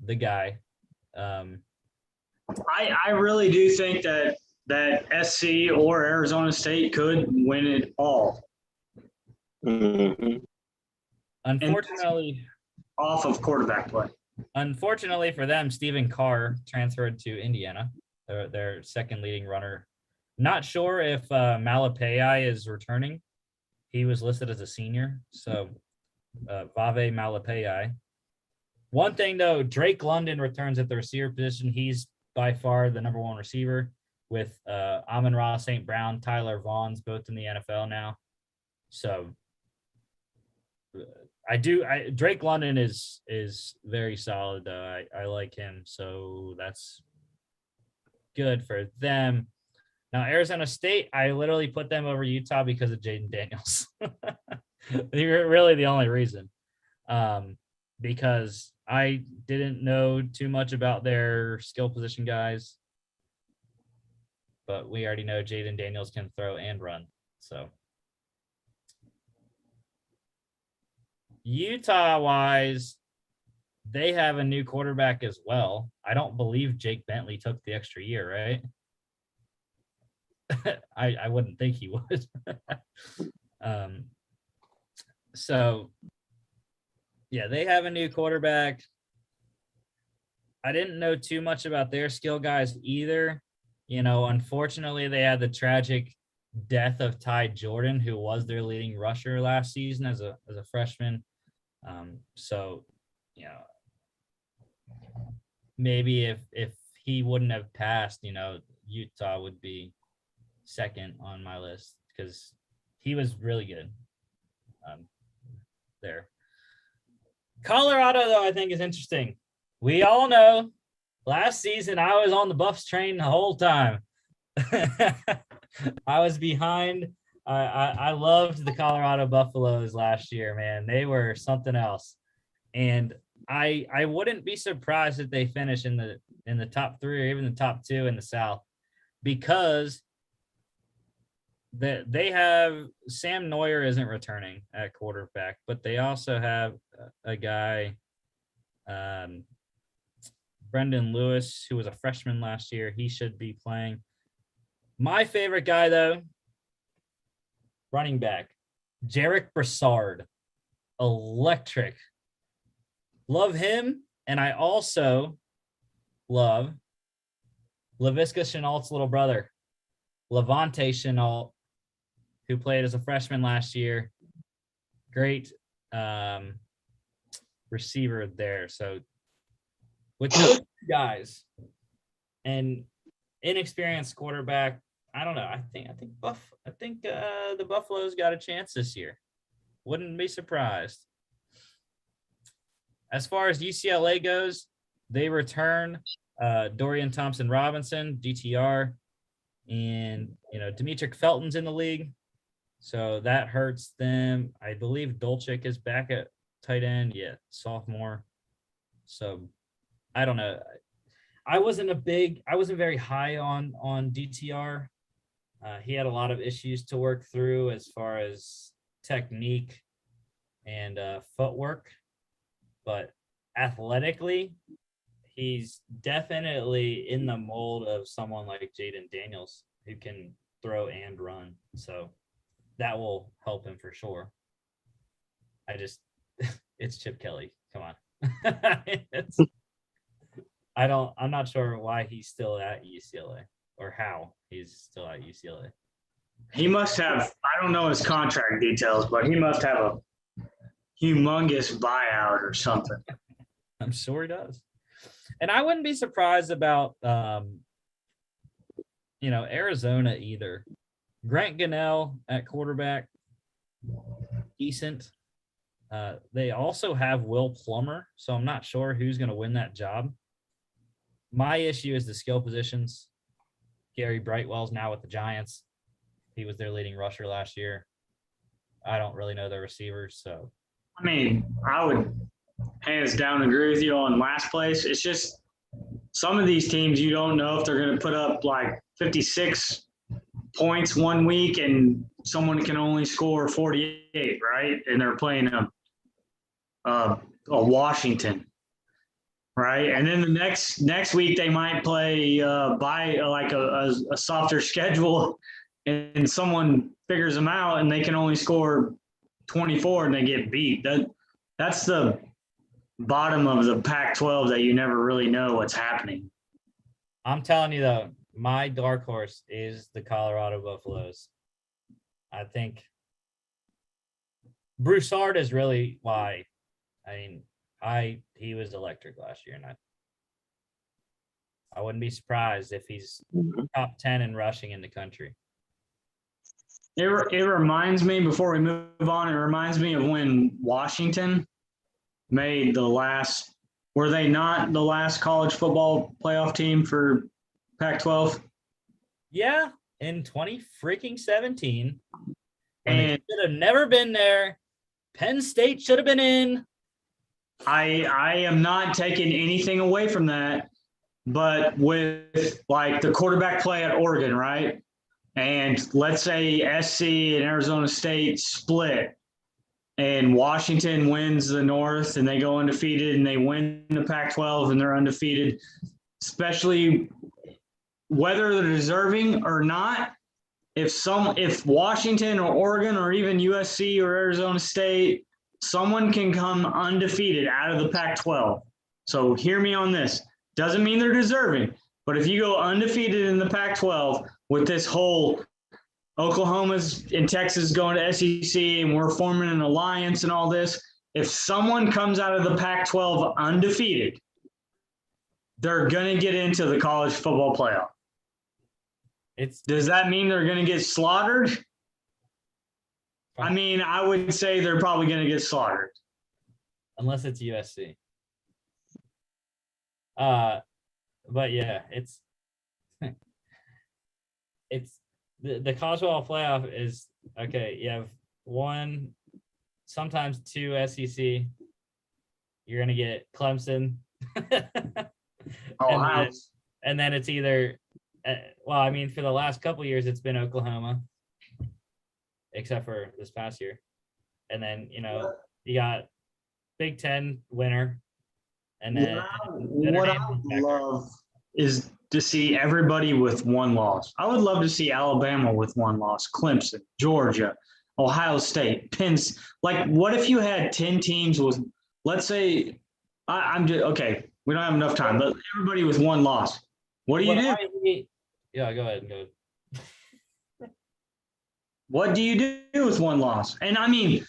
the guy. I really do think that SC or Arizona State could win it all. Mm-hmm. Unfortunately, off of quarterback play. Unfortunately for them, Stephen Carr transferred to Indiana, their second leading runner. Not sure if Malapei is returning. He was listed as a senior, so Vave Malapei. One thing, though, Drake London returns at the receiver position. He's by far the number one receiver with Amon-Ra St. Brown, Tyler Vaughn's both in the NFL now. So Drake London is very solid, though. I like him, so that's good for them. Now, Arizona State, I literally put them over Utah because of Jaden Daniels. They're really the only reason. Because I didn't know too much about their skill position guys. But we already know Jaden Daniels can throw and run. So Utah-wise, they have a new quarterback as well. I don't believe Jake Bentley took the extra year, right? I wouldn't think he would. So, yeah, they have a new quarterback. I didn't know too much about their skill guys either. You know, unfortunately, they had the tragic death of Ty Jordan, who was their leading rusher last season as a freshman. So, you know, maybe if he wouldn't have passed, you know, Utah would be second on my list because he was really good there. Colorado, though, I think is interesting. We all know last season I was on the Buffs train the whole time. I was behind. I loved the Colorado Buffaloes last year, man. They were something else. And I wouldn't be surprised if they finish in the top 3 or even the top 2 in the South, because they have Sam Neuer isn't returning at quarterback, but they also have a guy, Brendan Lewis, who was a freshman last year. He should be playing. My favorite guy, though, running back, Jarek Brassard, electric. Love him, and I also love Laviska Chenault's little brother, Levante Chenault, who played as a freshman last year. Great receiver there. So with those guys and inexperienced quarterback, I don't know. I think the Buffaloes got a chance this year. Wouldn't be surprised. As far as UCLA goes, they return Dorian Thompson-Robinson, DTR, and Demetric Felton's in the league. So that hurts them. I believe Dolchik is back at tight end. Yeah, sophomore. So I don't know. I wasn't very high on DTR. He had a lot of issues to work through as far as technique and footwork, but athletically, he's definitely in the mold of someone like Jaden Daniels who can throw and run. So that will help him for sure. It's Chip Kelly. Come on. I'm not sure why he's still at UCLA or how he's still at UCLA. He must have, I don't know his contract details, but he must have a humongous buyout or something. I'm sure he does. And I wouldn't be surprised about Arizona either. Grant Gunnell at quarterback, decent. They also have Will Plummer, so I'm not sure who's going to win that job. My issue is the skill positions. Gary Brightwell's now with the Giants. He was their leading rusher last year. I don't really know their receivers, so. I mean, I would hands down agree with you on last place. It's just some of these teams you don't know if they're going to put up like 56 points one week and someone can only score 48, right? And they're playing a Washington, right? And then the next week they might play by like a softer schedule, and someone figures them out and they can only score 24 and they get beat. That's the bottom of the Pac-12 that you never really know what's happening. I'm telling you though, my dark horse is the Colorado Buffaloes. I think Broussard is really why. I mean, he was electric last year, and I wouldn't be surprised if he's top 10 in rushing in the country. It reminds me, before we move on, it reminds me of when Washington made were they not the last college football playoff team for Pac-12? Yeah, in 2017. And they And should have never been there. Penn State should have been in. I am not taking anything away from that, but with like the quarterback play at Oregon, right? And let's say SC and Arizona State split and Washington wins the North and they go undefeated and they win the Pac-12 and they're undefeated, especially whether they're deserving or not. If Washington or Oregon or even USC or Arizona State, someone can come undefeated out of the Pac-12. So hear me on this. Doesn't mean they're deserving, but if you go undefeated in the Pac-12 with this whole Oklahoma's and Texas going to SEC and we're forming an alliance and all this, if someone comes out of the Pac-12 undefeated, they're going to get into the college football playoff. Does that mean they're going to get slaughtered? I mean, I would say they're probably going to get slaughtered. Unless it's USC. But yeah, it's the college football playoff is okay. You have one, sometimes two SEC. You're gonna get Clemson, and then it's either. Well, I mean, for the last couple of years, it's been Oklahoma, except for this past year, and then you got Big Ten winner. And then what I would love is to see everybody with one loss. I would love to see Alabama with one loss, Clemson, Georgia, Ohio State, Penn. Like, what if you had 10 teams with, let's say, I'm just okay. We don't have enough time, but everybody with one loss. What do you do? Yeah, go ahead. What do you do with one loss? And I mean,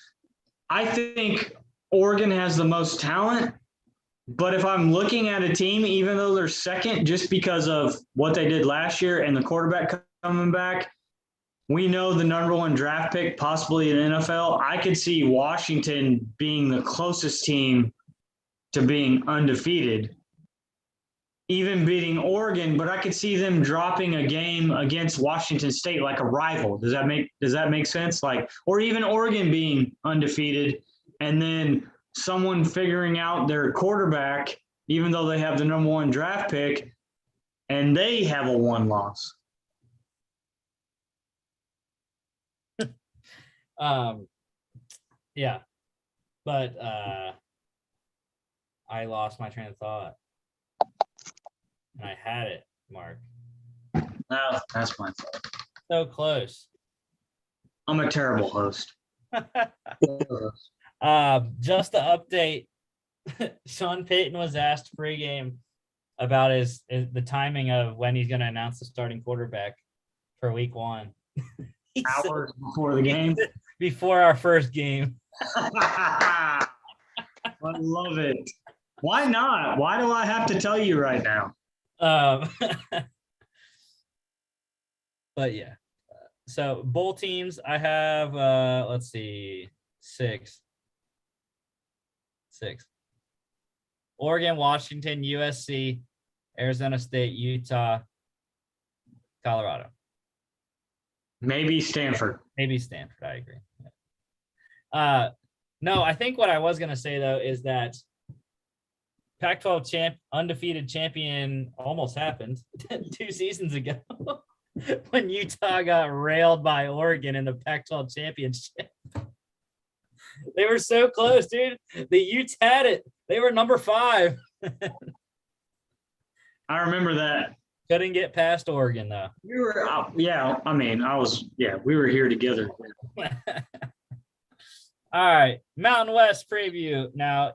I think Oregon has the most talent. But if I'm looking at a team, even though they're second, just because of what they did last year and the quarterback coming back, we know the number one draft pick, possibly in the NFL. I could see Washington being the closest team to being undefeated, even beating Oregon. But I could see them dropping a game against Washington State like a rival. Does that make sense? Like, or even Oregon being undefeated, and then someone figuring out their quarterback, even though they have the number one draft pick, and they have a one loss. Yeah, but I lost my train of thought, and I had it, Mark. No, that's my fault. So close. I'm a terrible host. Just to update, Sean Payton was asked pregame about the timing of when he's going to announce the starting quarterback for week one. Hours before the game? Before our first game. I love it. Why not? Why do I have to tell you right now? But yeah. So bowl teams, I have let's see, six. Oregon, Washington, USC, Arizona State, Utah, Colorado. Maybe Stanford. I agree. No, I think what I was gonna say though is that Pac-12 undefeated champion almost happened 2 seasons ago when Utah got railed by Oregon in the Pac-12 championship. They were so close, dude. The Utes had it. They were number 5. I remember that. Couldn't get past Oregon though. We were, we were here together. All right, Mountain West preview. Now,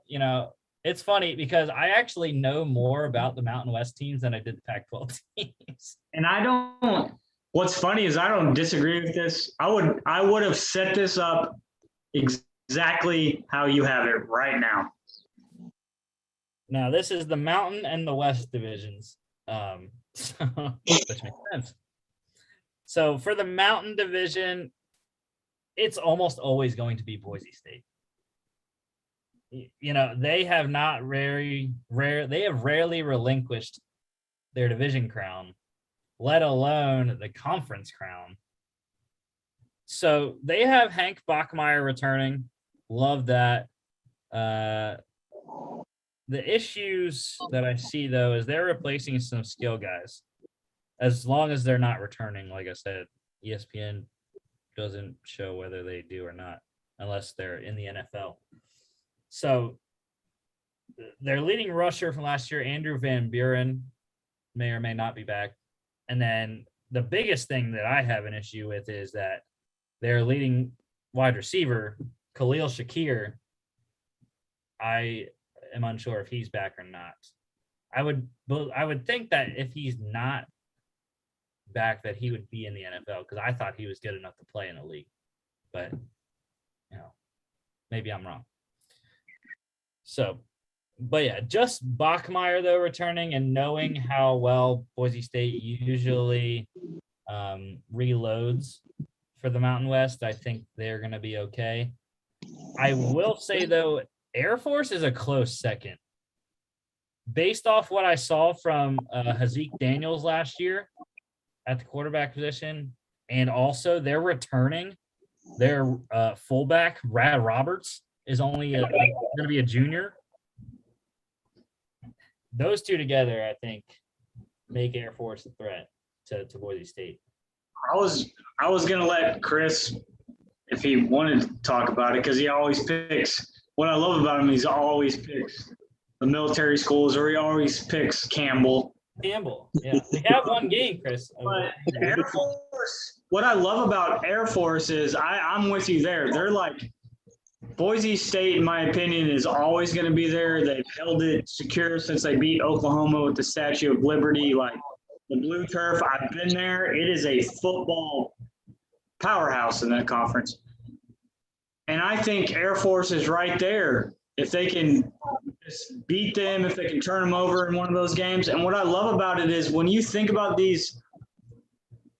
it's funny because I actually know more about the Mountain West teams than I did the Pac-12 teams. And what's funny is I don't disagree with this. I would have set this up exactly how you have it right now. Now, this is the Mountain and the West divisions. Which makes sense. So for the Mountain division, it's almost always going to be Boise State. They have not rarely relinquished their division crown, let alone the conference crown. So they have Hank Bachmeier returning. Love that. The issues that I see, though, is they're replacing some skill guys. As long as they're not returning, like I said, ESPN doesn't show whether they do or not, unless they're in the NFL. So their leading rusher from last year, Andrew Van Buren, may or may not be back. And then the biggest thing that I have an issue with is that their leading wide receiver, Khalil Shakir, I am unsure if he's back or not. I would think that if he's not back, that he would be in the NFL, because I thought he was good enough to play in the league. But maybe I'm wrong. So, but yeah, just Bachmeier though returning, and knowing how well Boise State usually reloads for the Mountain West, I think they're going to be okay. I will say though, Air Force is a close second. Based off what I saw from Hazik Daniels last year at the quarterback position, and also they're returning their fullback, Rad Roberts, is only going to be a junior. Those two together, I think, make Air Force a threat to Boise State. I was going to let Chris, if he wanted to talk about it, because he always picks. What I love about him, he's always picks the military schools, or he always picks Campbell. Yeah. They have one game, Chris. But Air Force, what I love about Air Force is I'm with you there. They're like Boise State, in my opinion, is always going to be there. They've held it secure since they beat Oklahoma with the Statue of Liberty. Like the blue turf, I've been there. It is a football powerhouse in that conference. And I think Air Force is right there. If they can just beat them, if they can turn them over in one of those games. And what I love about it is when you think about these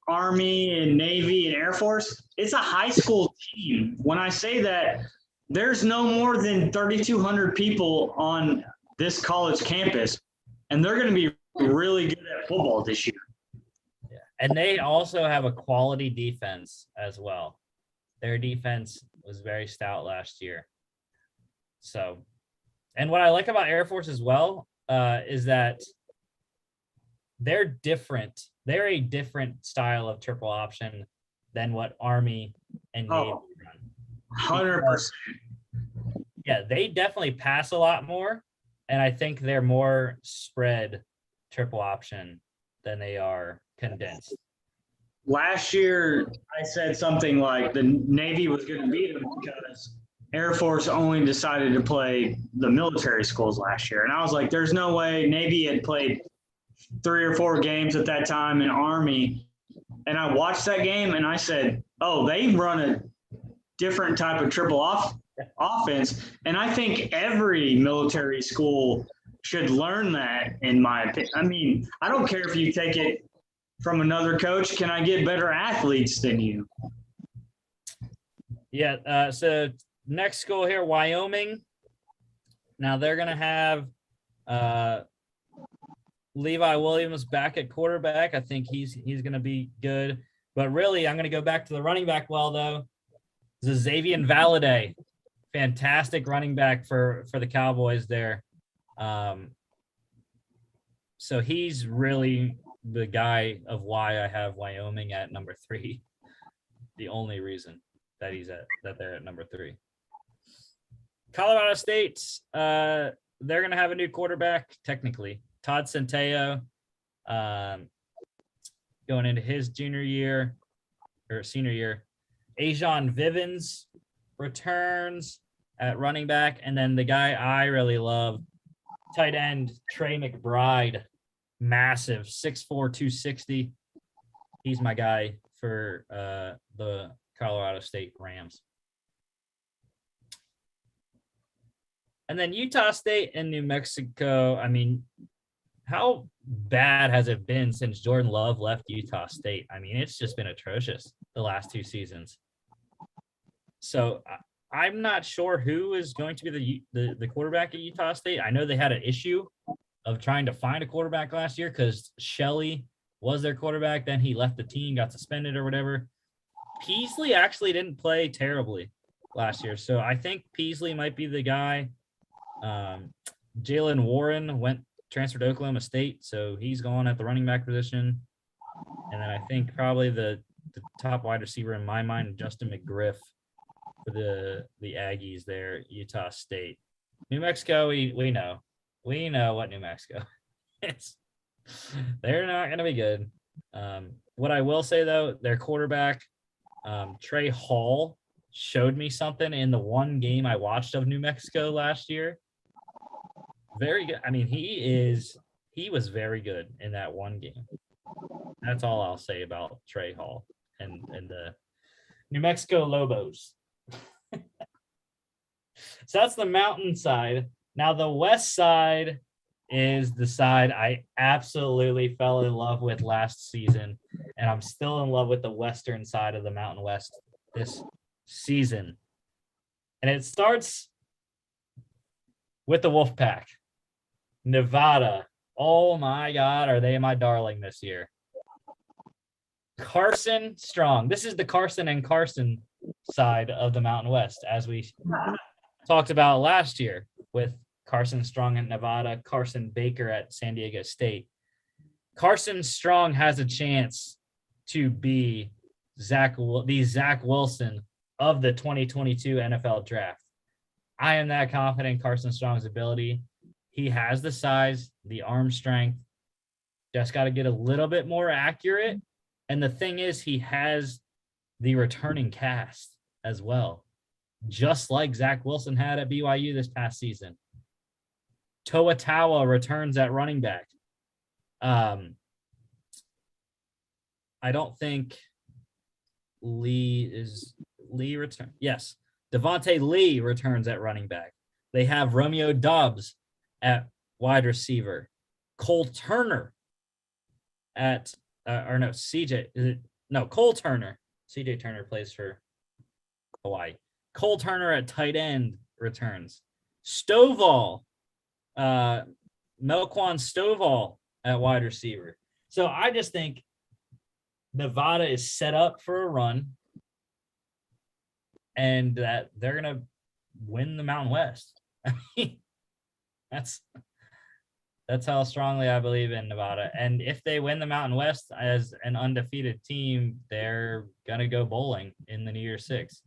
Army and Navy and Air Force, it's a high school team. When I say that, there's no more than 3,200 people on this college campus, and they're going to be really good at football this year. Yeah. And they also have a quality defense as well. Their defense was very stout last year. So, and what I like about Air Force as well is that they're different. They're a different style of triple option than what Army and Navy run. 100%. Yeah, they definitely pass a lot more, and I think they're more spread triple option than they are condensed. Last year, I said something like the Navy was going to beat them because Air Force only decided to play the military schools last year. And I was like, there's no way. Navy had played 3 or 4 games at that time in Army. And I watched that game and I said, oh, they run a different type of triple offense. And I think every military school should learn that, in my opinion. I mean, I don't care if you take it from another coach, can I get better athletes than you? Yeah. So next school here, Wyoming. Now they're going to have Levi Williams back at quarterback. I think he's going to be good. But really, I'm going to go back to the running back though. Xavier Valade, fantastic running back for the Cowboys there. So he's really the guy of why I have Wyoming at number 3. The only reason that they're at number 3. Colorado State, they're going to have a new quarterback, technically. Todd Centeio, going into his senior year. Ajon Vivens returns at running back. And then the guy I really love, tight end Trey McBride, massive, 6'4", 260. He's my guy for the Colorado State Rams. And then Utah State and New Mexico. I mean, how bad has it been since Jordan Love left Utah State? I mean, it's just been atrocious the last 2 seasons. So I'm not sure who is going to be the quarterback at Utah State. I know they had an issue of trying to find a quarterback last year because Shelley was their quarterback. Then he left the team, got suspended or whatever. Peasley actually didn't play terribly last year. So I think Peasley might be the guy. Jalen Warren transferred to Oklahoma State, so he's gone at the running back position. And then I think probably the top wide receiver in my mind, Justin McGriff for the Aggies there, Utah State. New Mexico, we know. We know what New Mexico is. They're not going to be good. What I will say, though, their quarterback, Trey Hall, showed me something in the one game I watched of New Mexico last year. Very good. I mean, he was very good in that one game. That's all I'll say about Trey Hall and the New Mexico Lobos. So that's the mountain side. Now the west side is the side I absolutely fell in love with last season, and I'm still in love with the western side of the Mountain West this season. And it starts with the Wolfpack. Nevada. Oh my God, are they my darling this year? Carson Strong. This is the Carson and Carson side of the Mountain West, as we talked about last year with Carson Strong at Nevada, Carson Baker at San Diego State. Carson Strong has a chance to be Zach Wilson of the 2022 NFL draft. I am that confident in Carson Strong's ability. He has the size, the arm strength, just got to get a little bit more accurate. And the thing is, he has the returning cast as well, just like Zach Wilson had at BYU this past season. Toa Tawa returns at running back. I don't think Lee return. Yes. Devontae Lee returns at running back. They have Romeo Doubs at wide receiver. Cole Turner at Cole Turner. CJ Turner plays for Hawaii. Cole Turner at tight end returns. Stovall, Melquan Stovall at wide receiver. So I just think Nevada is set up for a run and that they're going to win the Mountain West. I mean, that's how strongly I believe in Nevada. And if they win the Mountain West as an undefeated team, they're going to go bowling in the New Year's Six,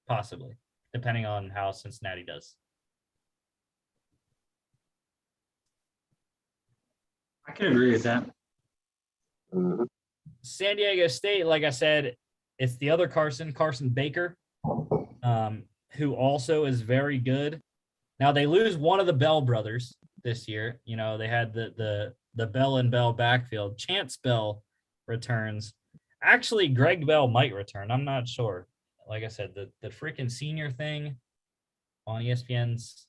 possibly, depending on how Cincinnati does. I can agree with that. San Diego State, like I said, it's the other Carson Baker, who also is very good. Now they lose one of the Bell brothers this year. You know, they had the Bell and Bell backfield. Chance Bell returns. Actually, Greg Bell might return. I'm not sure. Like I said, the freaking senior thing on ESPN's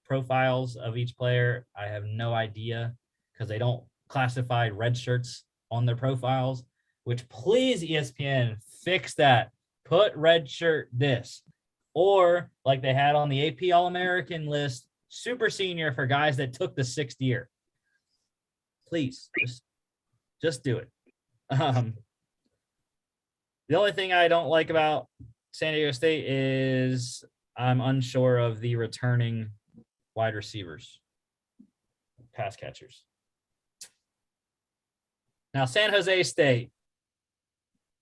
profiles of each player, I have no idea because they don't classify red shirts on their profiles, which please ESPN fix that. Put red shirt this. Or like they had on the AP All-American list, super senior for guys that took the 6th year. Please, just do it. The only thing I don't like about San Diego State is I'm unsure of the returning wide receivers, pass catchers. Now, San Jose State,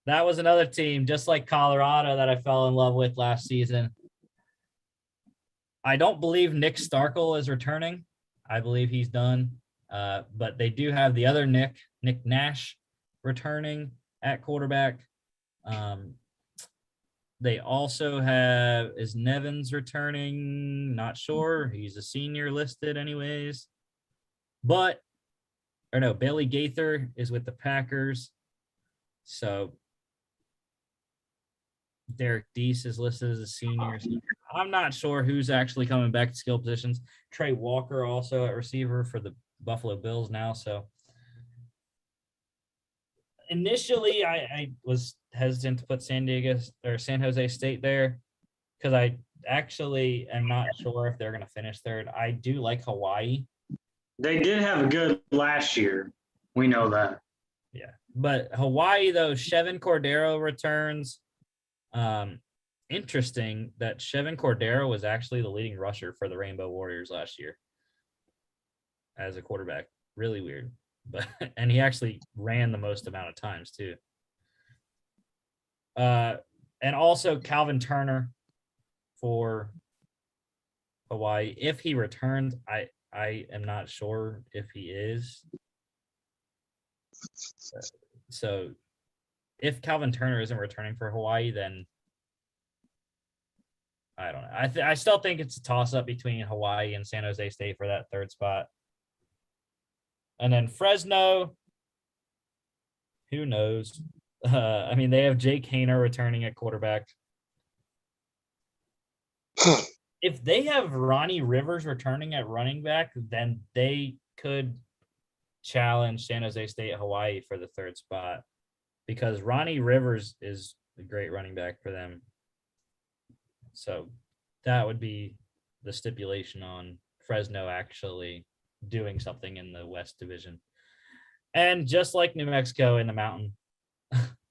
that was another team, just like Colorado, that I fell in love with last season. I don't believe Nick Starkel is returning. I believe he's done. But they do have the other Nick Nash, returning at quarterback. They also have, is Nevins returning? Not sure. He's a senior listed anyways. Bailey Gaither is with the Packers. So Derek Deese is listed as a senior. I'm not sure who's actually coming back to skill positions. Trey Walker also at receiver for the Buffalo Bills now. So initially I was hesitant to put San Jose State there because I actually am not sure if they're going to finish third. I do like Hawaii. They did have a good last year. We know that. Yeah. But Hawaii, though, Chevin Cordero returns. Interesting that Chevin Cordero was actually the leading rusher for the Rainbow Warriors last year as a quarterback. Really weird. And he actually ran the most amount of times too. And also Calvin Turner for Hawaii. If he returns, I am not sure if he is. So if Calvin Turner isn't returning for Hawaii, then I don't know. I still think it's a toss-up between Hawaii and San Jose State for that third spot. And then Fresno, who knows? I mean, they have Jake Haener returning at quarterback. If they have Ronnie Rivers returning at running back, then they could challenge San Jose State, Hawaii for the third spot because Ronnie Rivers is a great running back for them. So that would be the stipulation on Fresno actually doing something in the West Division. And just like New Mexico in the Mountain,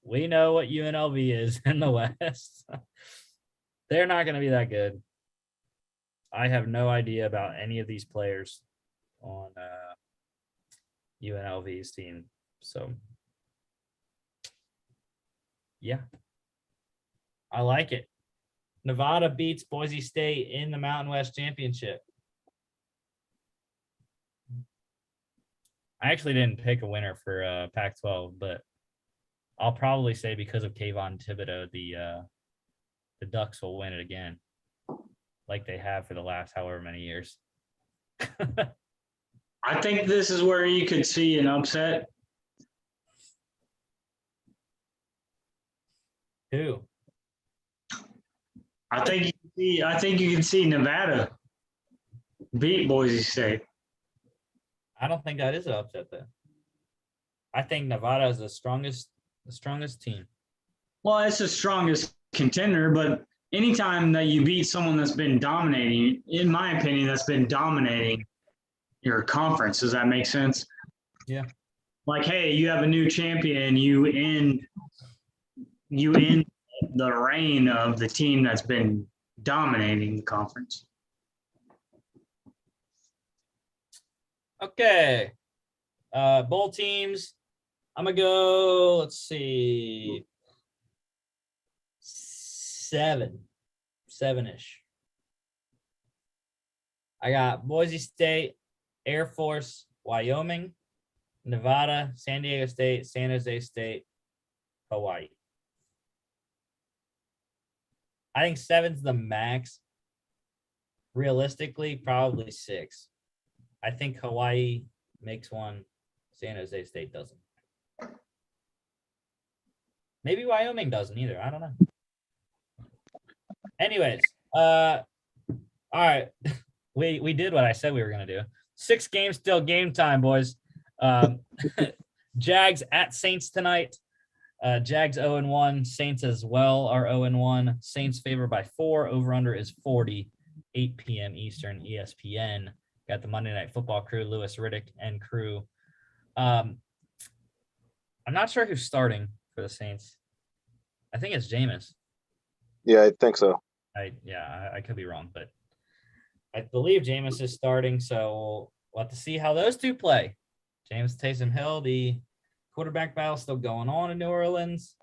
we know what UNLV is in the West. They're not going to be that good. I have no idea about any of these players on UNLV's team. So, yeah, I like it. Nevada beats Boise State in the Mountain West Championship. I actually didn't pick a winner for Pac-12, but I'll probably say because of Kayvon Thibodeau, the Ducks will win it again, like they have for the last however many years. I think this is where you could see an upset. Who? I think you can see Nevada beat Boise State. I don't think that is an upset though. I think Nevada is the strongest team. Well, it's the strongest contender, but anytime that you beat someone that's been dominating, in my opinion, that's been dominating your conference, does that make sense? Yeah. Like, hey, you have a new champion, you end the reign of the team that's been dominating the conference. Okay. Bowl teams. I'm going to go, let's see, 7-ish. I got Boise State, Air Force, Wyoming, Nevada, San Diego State, San Jose State, Hawaii. I think 7's the max. Realistically, probably 6. I think Hawaii makes one. San Jose State doesn't. Maybe Wyoming doesn't either. I don't know. Anyways, all right. We did what I said we were going to do. 6 games, still game time, boys. Jags at Saints tonight. Jags 0-1. Saints as well are 0-1. Saints favored by 4. Over-under is 40. 8 p.m. Eastern, ESPN. Got the Monday Night Football crew, Lewis Riddick and crew. I'm not sure who's starting for the Saints. I think it's Jameis. Yeah, I think so. I could be wrong, but I believe Jameis is starting, so we'll have to see how those two play. James Taysom Hill, the quarterback battle still going on in New Orleans.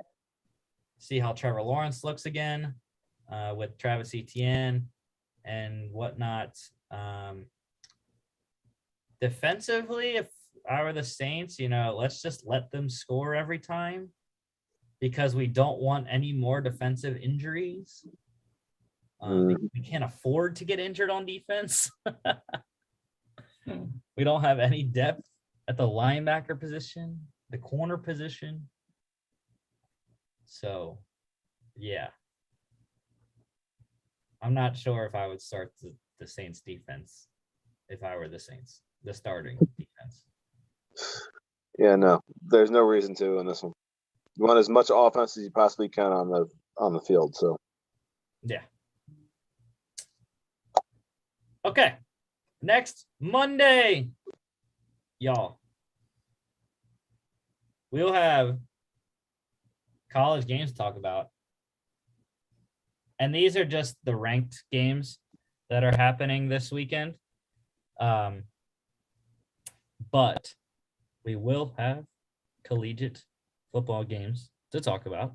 See how Trevor Lawrence looks again with Travis Etienne and whatnot. Defensively, if I were the Saints, let's just let them score every time because we don't want any more defensive injuries. We can't afford to get injured on defense. We don't have any depth at the linebacker position, the corner position. So, yeah. I'm not sure if I would start the Saints defense if I were the Saints, the starting defense. Yeah, no, there's no reason to in this one. You want as much offense as you possibly can on the field. So, yeah. Okay. Next Monday, y'all. We'll have college games to talk about. And these are just the ranked games that are happening this weekend. But we will have collegiate football games to talk about.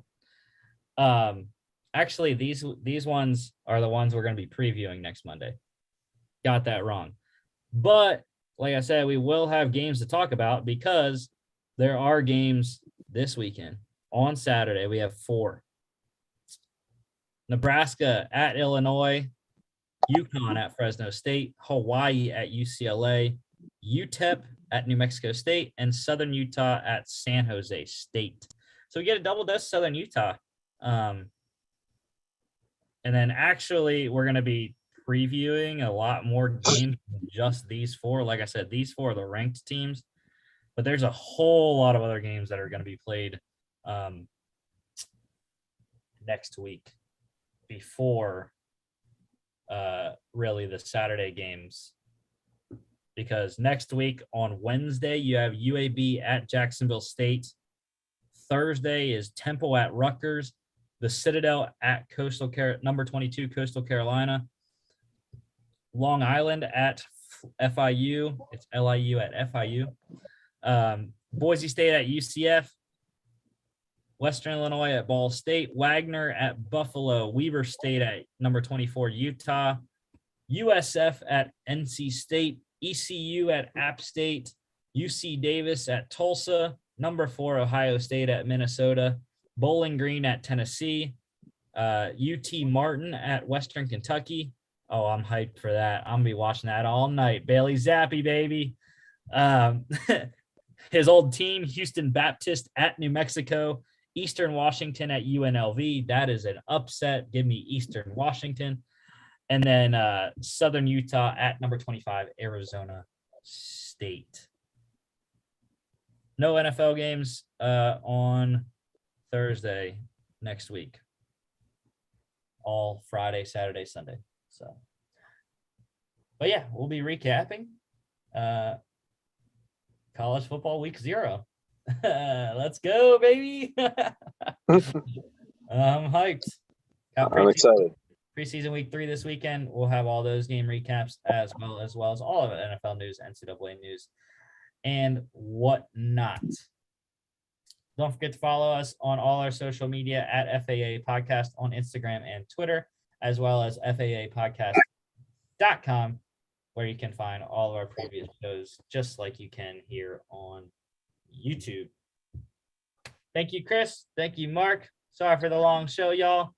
Actually, these ones are the ones we're going to be previewing next Monday. Got that wrong. But like I said, we will have games to talk about because there are games this weekend. On Saturday, we have 4. Nebraska at Illinois, UConn at Fresno State, Hawaii at UCLA, UTEP at New Mexico State, and Southern Utah at San Jose State. So we get a double dose Southern Utah. And then actually we're going to be previewing a lot more games than just these 4. Like I said, these 4 are the ranked teams, but there's a whole lot of other games that are going to be played next week before really the Saturday games. Because next week on Wednesday, you have UAB at Jacksonville State. Thursday is Temple at Rutgers. The Citadel at number 22, Coastal Carolina. Long Island at FIU. It's LIU at FIU. Boise State at UCF. Western Illinois at Ball State. Wagner at Buffalo. Weber State at number 24, Utah. USF at NC State. ECU at App State. UC Davis at Tulsa. Number 4, Ohio State at Minnesota. Bowling Green at Tennessee. UT Martin at Western Kentucky. Oh, I'm hyped for that. I'm going to be watching that all night. Bailey Zappi, baby. His old team, Houston Baptist at New Mexico. Eastern Washington at UNLV. That is an upset. Give me Eastern Washington. And then Southern Utah at number 25, Arizona State. No NFL games on Thursday next week. All Friday, Saturday, Sunday. So, but yeah, we'll be recapping college football week 0. Let's go, baby. I'm hyped. I'm excited. Preseason week 3 this weekend. We'll have all those game recaps as well as all of it, NFL news, NCAA news, and whatnot. Don't forget to follow us on all our social media at FAA Podcast on Instagram and Twitter, as well as FAApodcast.com, where you can find all of our previous shows, just like you can here on YouTube. Thank you, Chris. Thank you, Mark. Sorry for the long show, y'all.